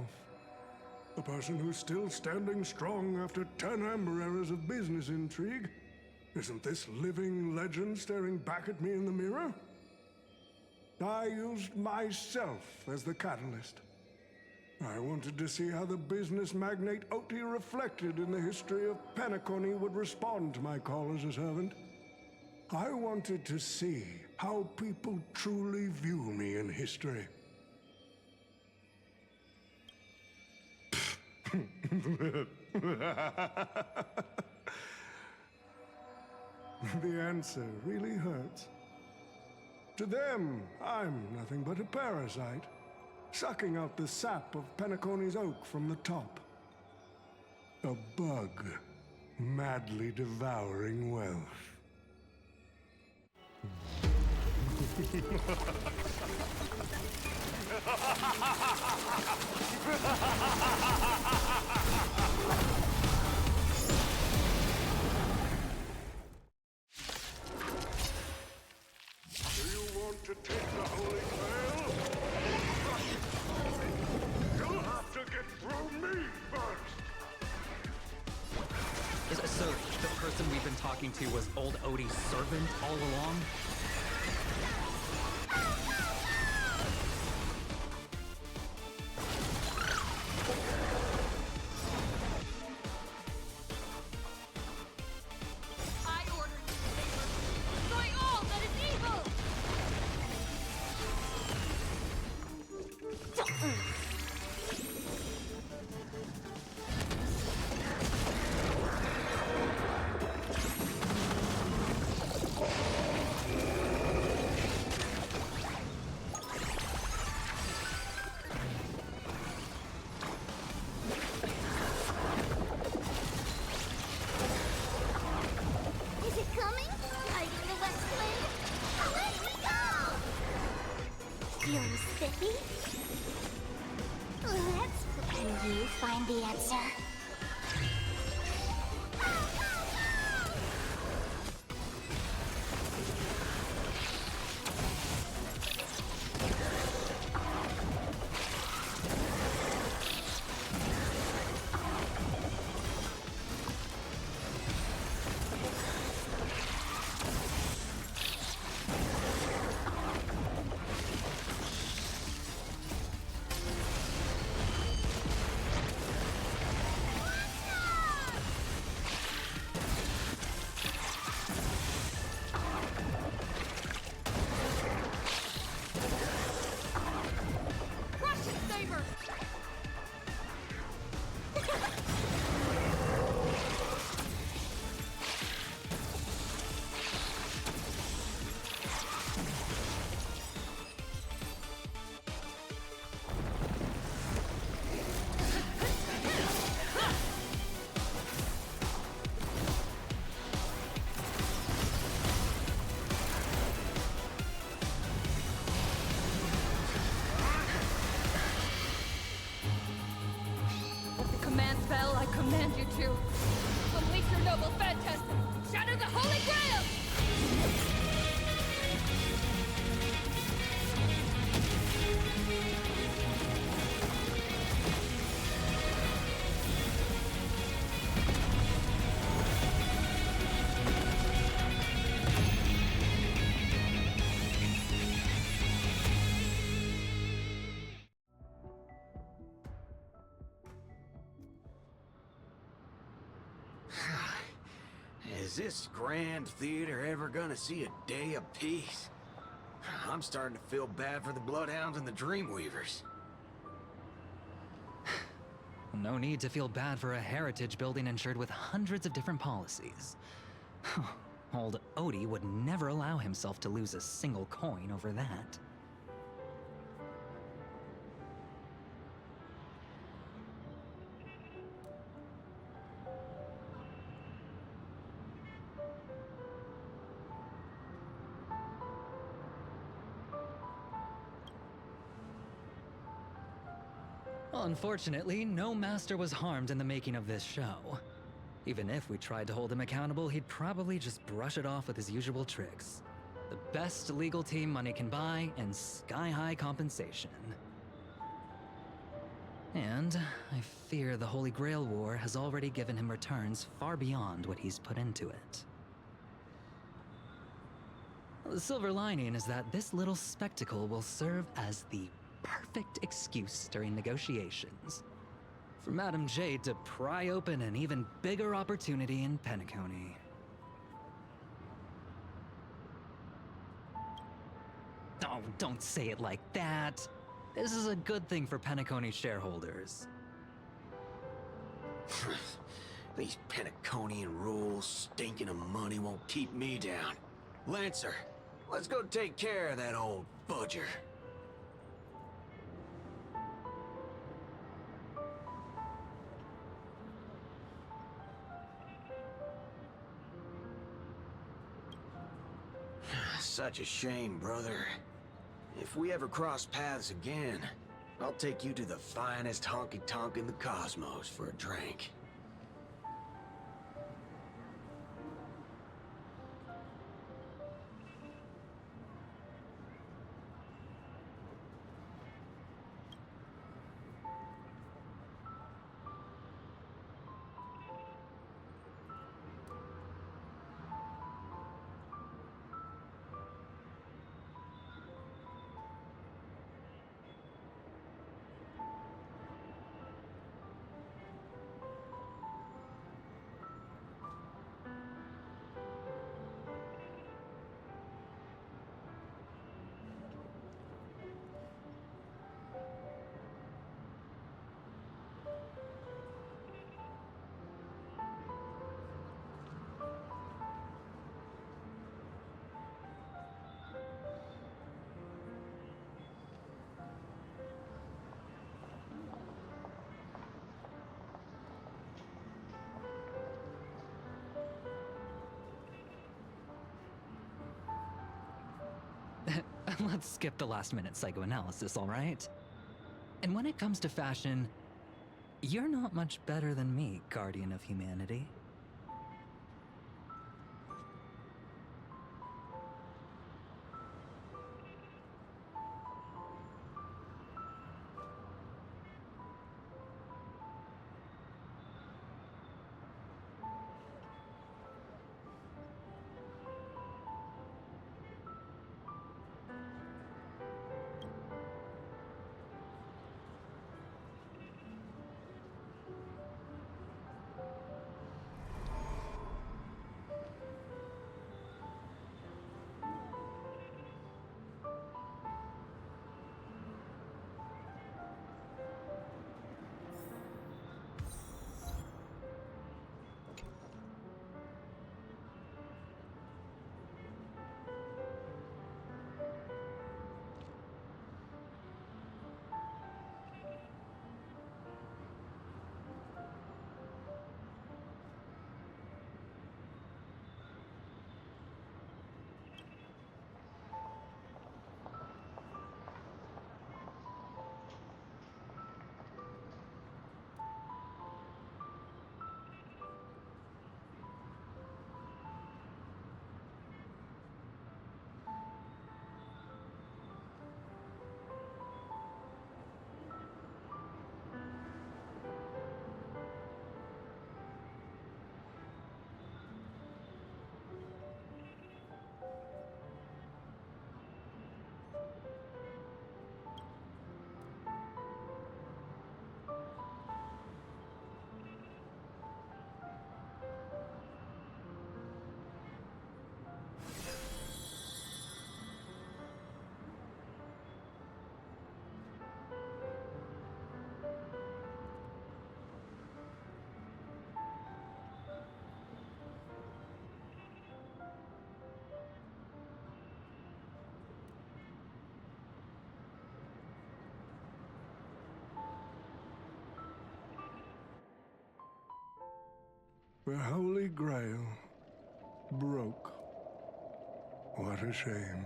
The person who's still standing strong after 10 amber eras of business intrigue? Isn't this living legend staring back at me in the mirror? I used myself as the catalyst. I wanted to see how the business magnate Oti reflected in the history of Penacony would respond to my call as a servant. I wanted to see how people truly view me in history. The answer really hurts. To them, I'm nothing but a parasite, sucking out the sap of Penacony's oak from the top. A bug, madly devouring wealth. Do you want to take the Holy Grail? You'll have to get through me first. So, the person we've been talking to was old Odie's servant all along? I order you, Saber. Destroy all that is evil! Is it coming? Fighting the West Wind? Let me go! Feeling spiffy? Let's can you find the answer? Russian Saber! With the command spell, I command you to unleash your noble phantasm! Shatter the Holy Grail! Is this grand theater ever gonna see a day of peace? I'm starting to feel bad for the Bloodhounds and the Dreamweavers. No need to feel bad for a heritage building insured with hundreds of different policies. Old Odie would never allow himself to lose a single coin over that. Unfortunately, no master was harmed in the making of this show. Even if we tried to hold him accountable, he'd probably just brush it off with his usual tricks. The best legal team money can buy, and sky-high compensation. And I fear the Holy Grail War has already given him returns far beyond what he's put into it. The silver lining is that this little spectacle will serve as the perfect excuse during negotiations for Madame Jade to pry open an even bigger opportunity in Penacony. Oh, don't say it like that. This is a good thing for Penacony shareholders. These Penaconian rules, stinking of money, won't keep me down. Lancer, Let's go take care of that old budger. Such a shame, brother. If we ever cross paths again, I'll take you to the finest honky-tonk in the cosmos for a drink. Let's skip the last-minute psychoanalysis, all right? And when it comes to fashion, you're not much better than me, Guardian of Humanity. The Holy Grail broke. What a shame.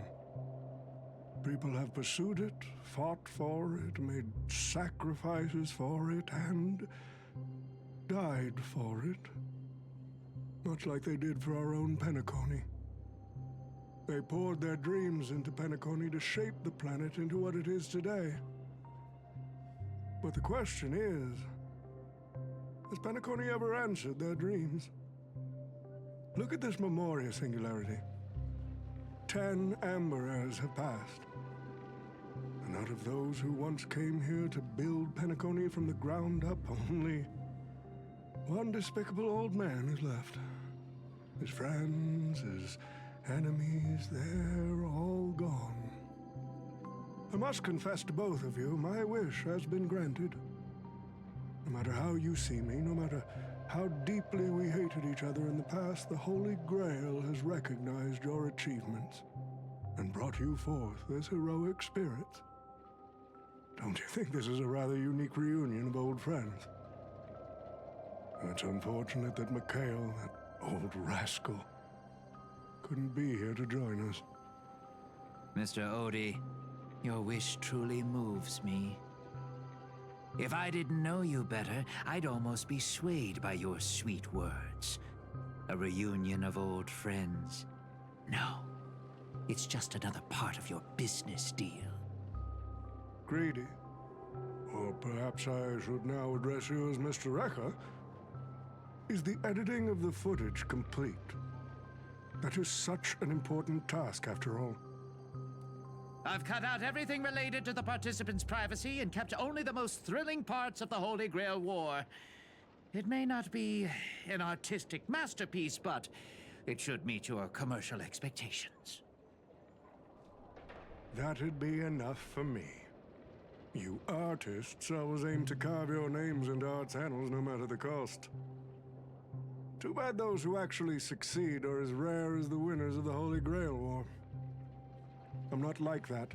People have pursued it, fought for it, made sacrifices for it, and died for it. Much like they did for our own Penacony. They poured their dreams into Penacony to shape the planet into what it is today. But the question is, has Penacony ever answered their dreams? Look at this Memoria singularity. 10 Amber Heirs have passed. And out of those who once came here to build Penacony from the ground up, only one despicable old man is left. His friends, his enemies, they're all gone. I must confess to both of you, my wish has been granted. No matter how you see me, no matter how deeply we hated each other in the past, the Holy Grail has recognized your achievements. and brought you forth as heroic spirits. Don't you think this is a rather unique reunion of old friends? It's unfortunate that Mikhail, that old rascal, couldn't be here to join us. Mr. Odie, your wish truly moves me. If I didn't know you better, I'd almost be swayed by your sweet words. A reunion of old friends. No, it's just another part of your business deal. Greedy. Or perhaps I should now address you as Mr. Rekka. Is the editing of the footage complete? That is such an important task, after all. I've cut out everything related to the participants' privacy and kept only the most thrilling parts of the Holy Grail War. It may not be an artistic masterpiece, but it should meet your commercial expectations. That'd be enough for me. You artists always aim to carve your names into art's annals no matter the cost. Too bad those who actually succeed are as rare as the winners of the Holy Grail War. I'm not like that.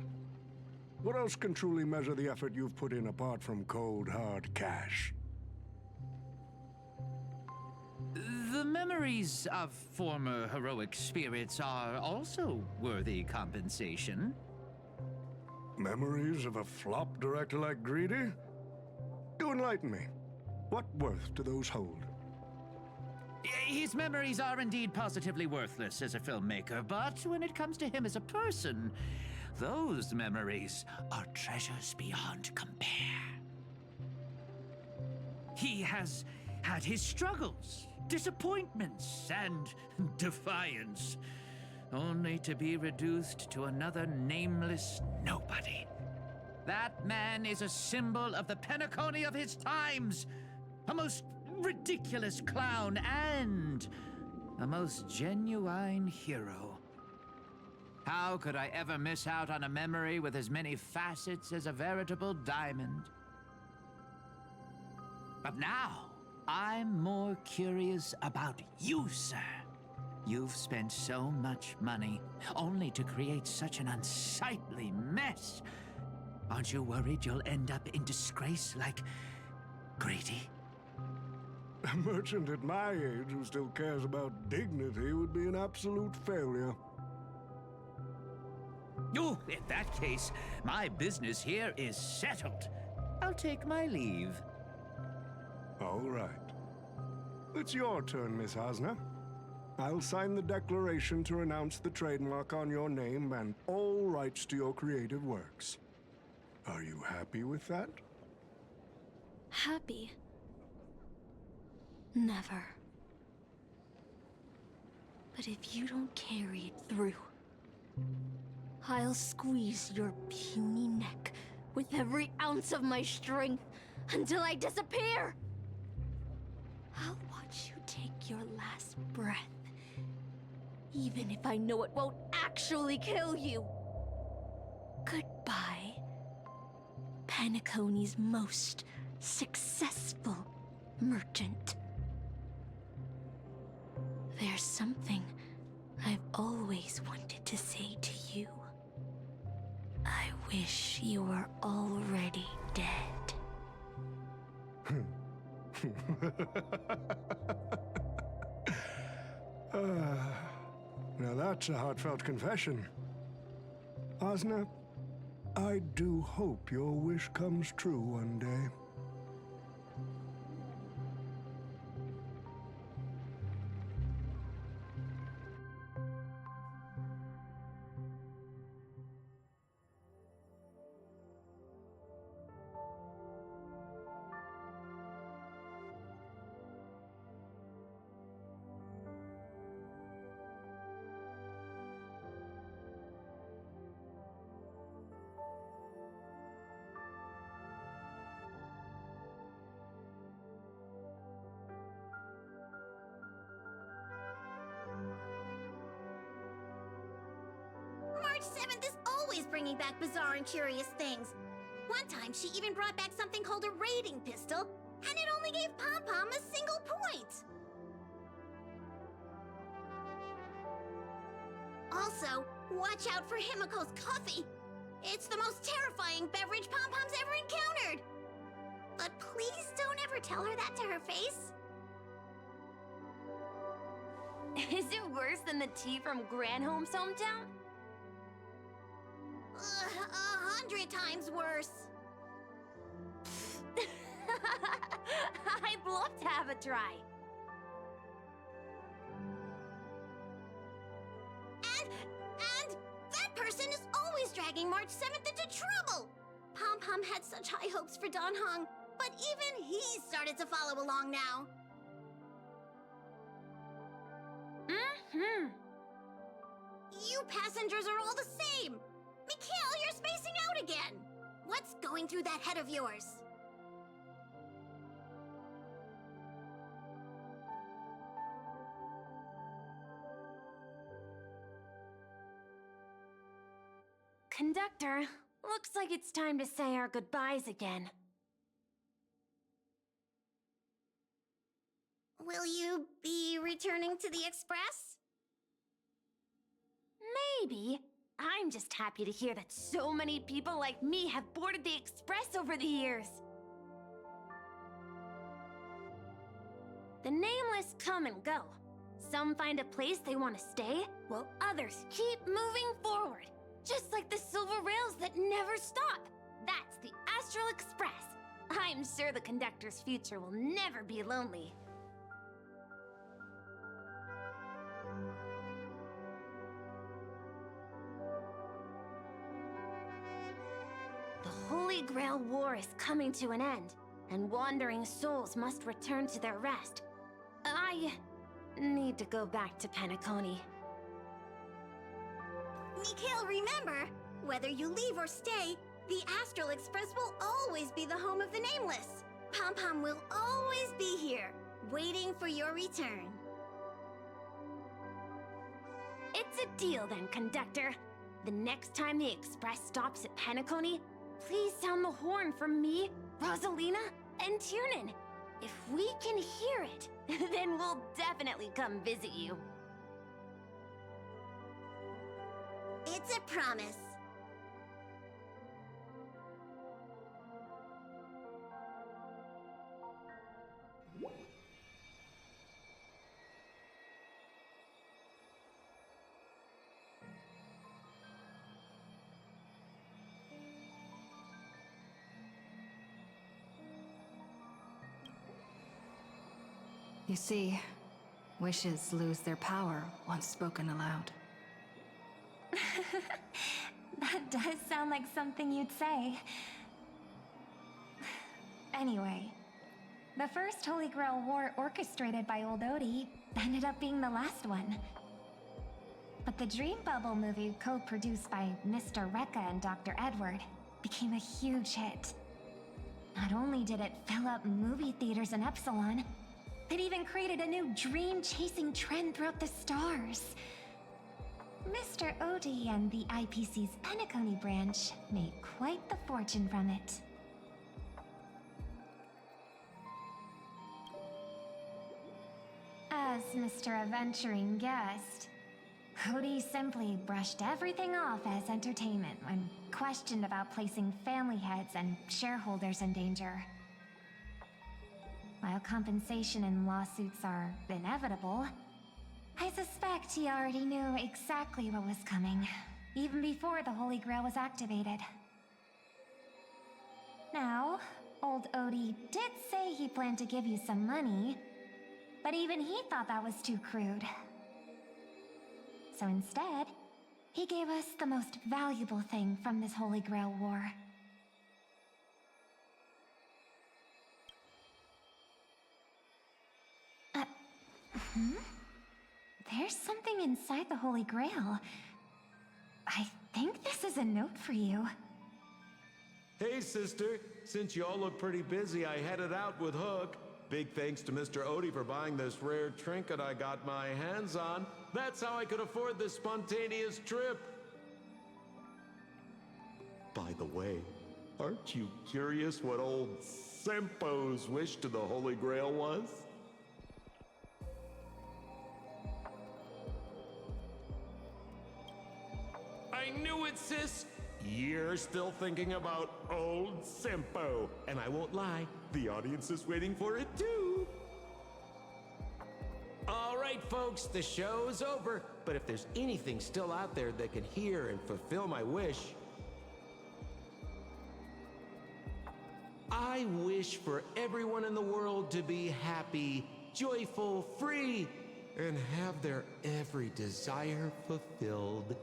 What else can truly measure the effort you've put in apart from cold, hard cash? The memories of former heroic spirits are also worthy compensation. Memories of a flop director like Greedy? Do enlighten me. What worth do those hold? His memories are indeed positively worthless as a filmmaker, but when it comes to him as a person, those memories are treasures beyond compare. He has had his struggles, disappointments, and defiance, only to be reduced to another nameless nobody. That man is a symbol of the Penacony of his times, a most ridiculous clown and a most genuine hero. How could I ever miss out on a memory with as many facets as a veritable diamond? But now, I'm more curious about you, sir. You've spent so much money, only to create such an unsightly mess. Aren't you worried you'll end up in disgrace like Greedy? A merchant at my age who still cares about dignity would be an absolute failure. Oh, in that case, my business here is settled. I'll take my leave. All right. It's your turn, Miss Hasna. I'll sign the declaration to renounce the trademark on your name and all rights to your creative works. Are you happy with that? Happy? Never. But if you don't carry it through, I'll squeeze your puny neck with every ounce of my strength until I disappear! I'll watch you take your last breath, even if I know it won't actually kill you. Goodbye, Penacony's most successful merchant. There's something I've always wanted to say to you. I wish you were already dead. Now that's a heartfelt confession. Hasna, I do hope your wish comes true one day. March 7th is always bringing back bizarre and curious things. One time, she even brought back something called a raiding pistol, and it only gave Pom-Pom a single point. Also, Watch out for Himiko's coffee. It's the most terrifying beverage Pom-Pom's ever encountered. But please don't ever tell her that to her face. Is it worse than the tea from Granholm's hometown? 100 times worse. I'd love to have a try. And that person is always dragging March 7th into trouble. Pom-Pom had such high hopes for Dan Heng, but even he started to follow along now. Mm-hmm. You passengers are all the same. Mikhail, you're spacing out again. What's going through that head of yours? Conductor, looks like it's time to say our goodbyes again. Will you be returning to the Express? Maybe. I'm just happy to hear that so many people like me have boarded the Express over the years. The nameless come and go. Some find a place they want to stay, while others keep moving forward. Just like the silver rails that never stop. That's the Astral Express. I'm sure the conductor's future will never be lonely. The Holy Grail War is coming to an end, and wandering souls must return to their rest. I need to go back to Penacony. Mikhail, remember, whether you leave or stay, the Astral Express will always be the home of the Nameless. Pom-Pom will always be here, waiting for your return. It's a deal then, conductor. The next time the Express stops at Penacony, please sound the horn for me, Rosalina, and Tiernan. If we can hear it, then we'll definitely come visit you. It's a promise. You see, wishes lose their power once spoken aloud. That does sound like something you'd say. Anyway, the first Holy Grail War orchestrated by Old Odie ended up being the last one. But the Dream Bubble movie, co-produced by Mr. Rekka and Dr. Edward, became a huge hit. Not only did it fill up movie theaters in Epsilon, it even created a new dream-chasing trend throughout the stars. Mr. Odie and the IPC's Penacony branch made quite the fortune from it. As Mr. Adventuring guessed, Odie simply brushed everything off as entertainment when questioned about placing family heads and shareholders in danger. While compensation and lawsuits are inevitable, I suspect he already knew exactly what was coming, even before the Holy Grail was activated. Now, old Odie did say he planned to give you some money, but even he thought that was too crude. So instead, he gave us the most valuable thing from this Holy Grail War. There's something inside the Holy Grail. I think this is a note for you. Hey, sister. Since y'all look pretty busy, I headed out with Hook. Big thanks to Mr. Odie for buying this rare trinket I got my hands on. That's how I could afford this spontaneous trip. By the way, aren't you curious what old Sempo's wish to the Holy Grail was? I knew it, sis. You're still thinking about old Simpo. And I won't lie, the audience is waiting for it too. All right, folks, the show's over. But if there's anything still out there that can hear and fulfill my wish, I wish for everyone in the world to be happy, joyful, free, and have their every desire fulfilled.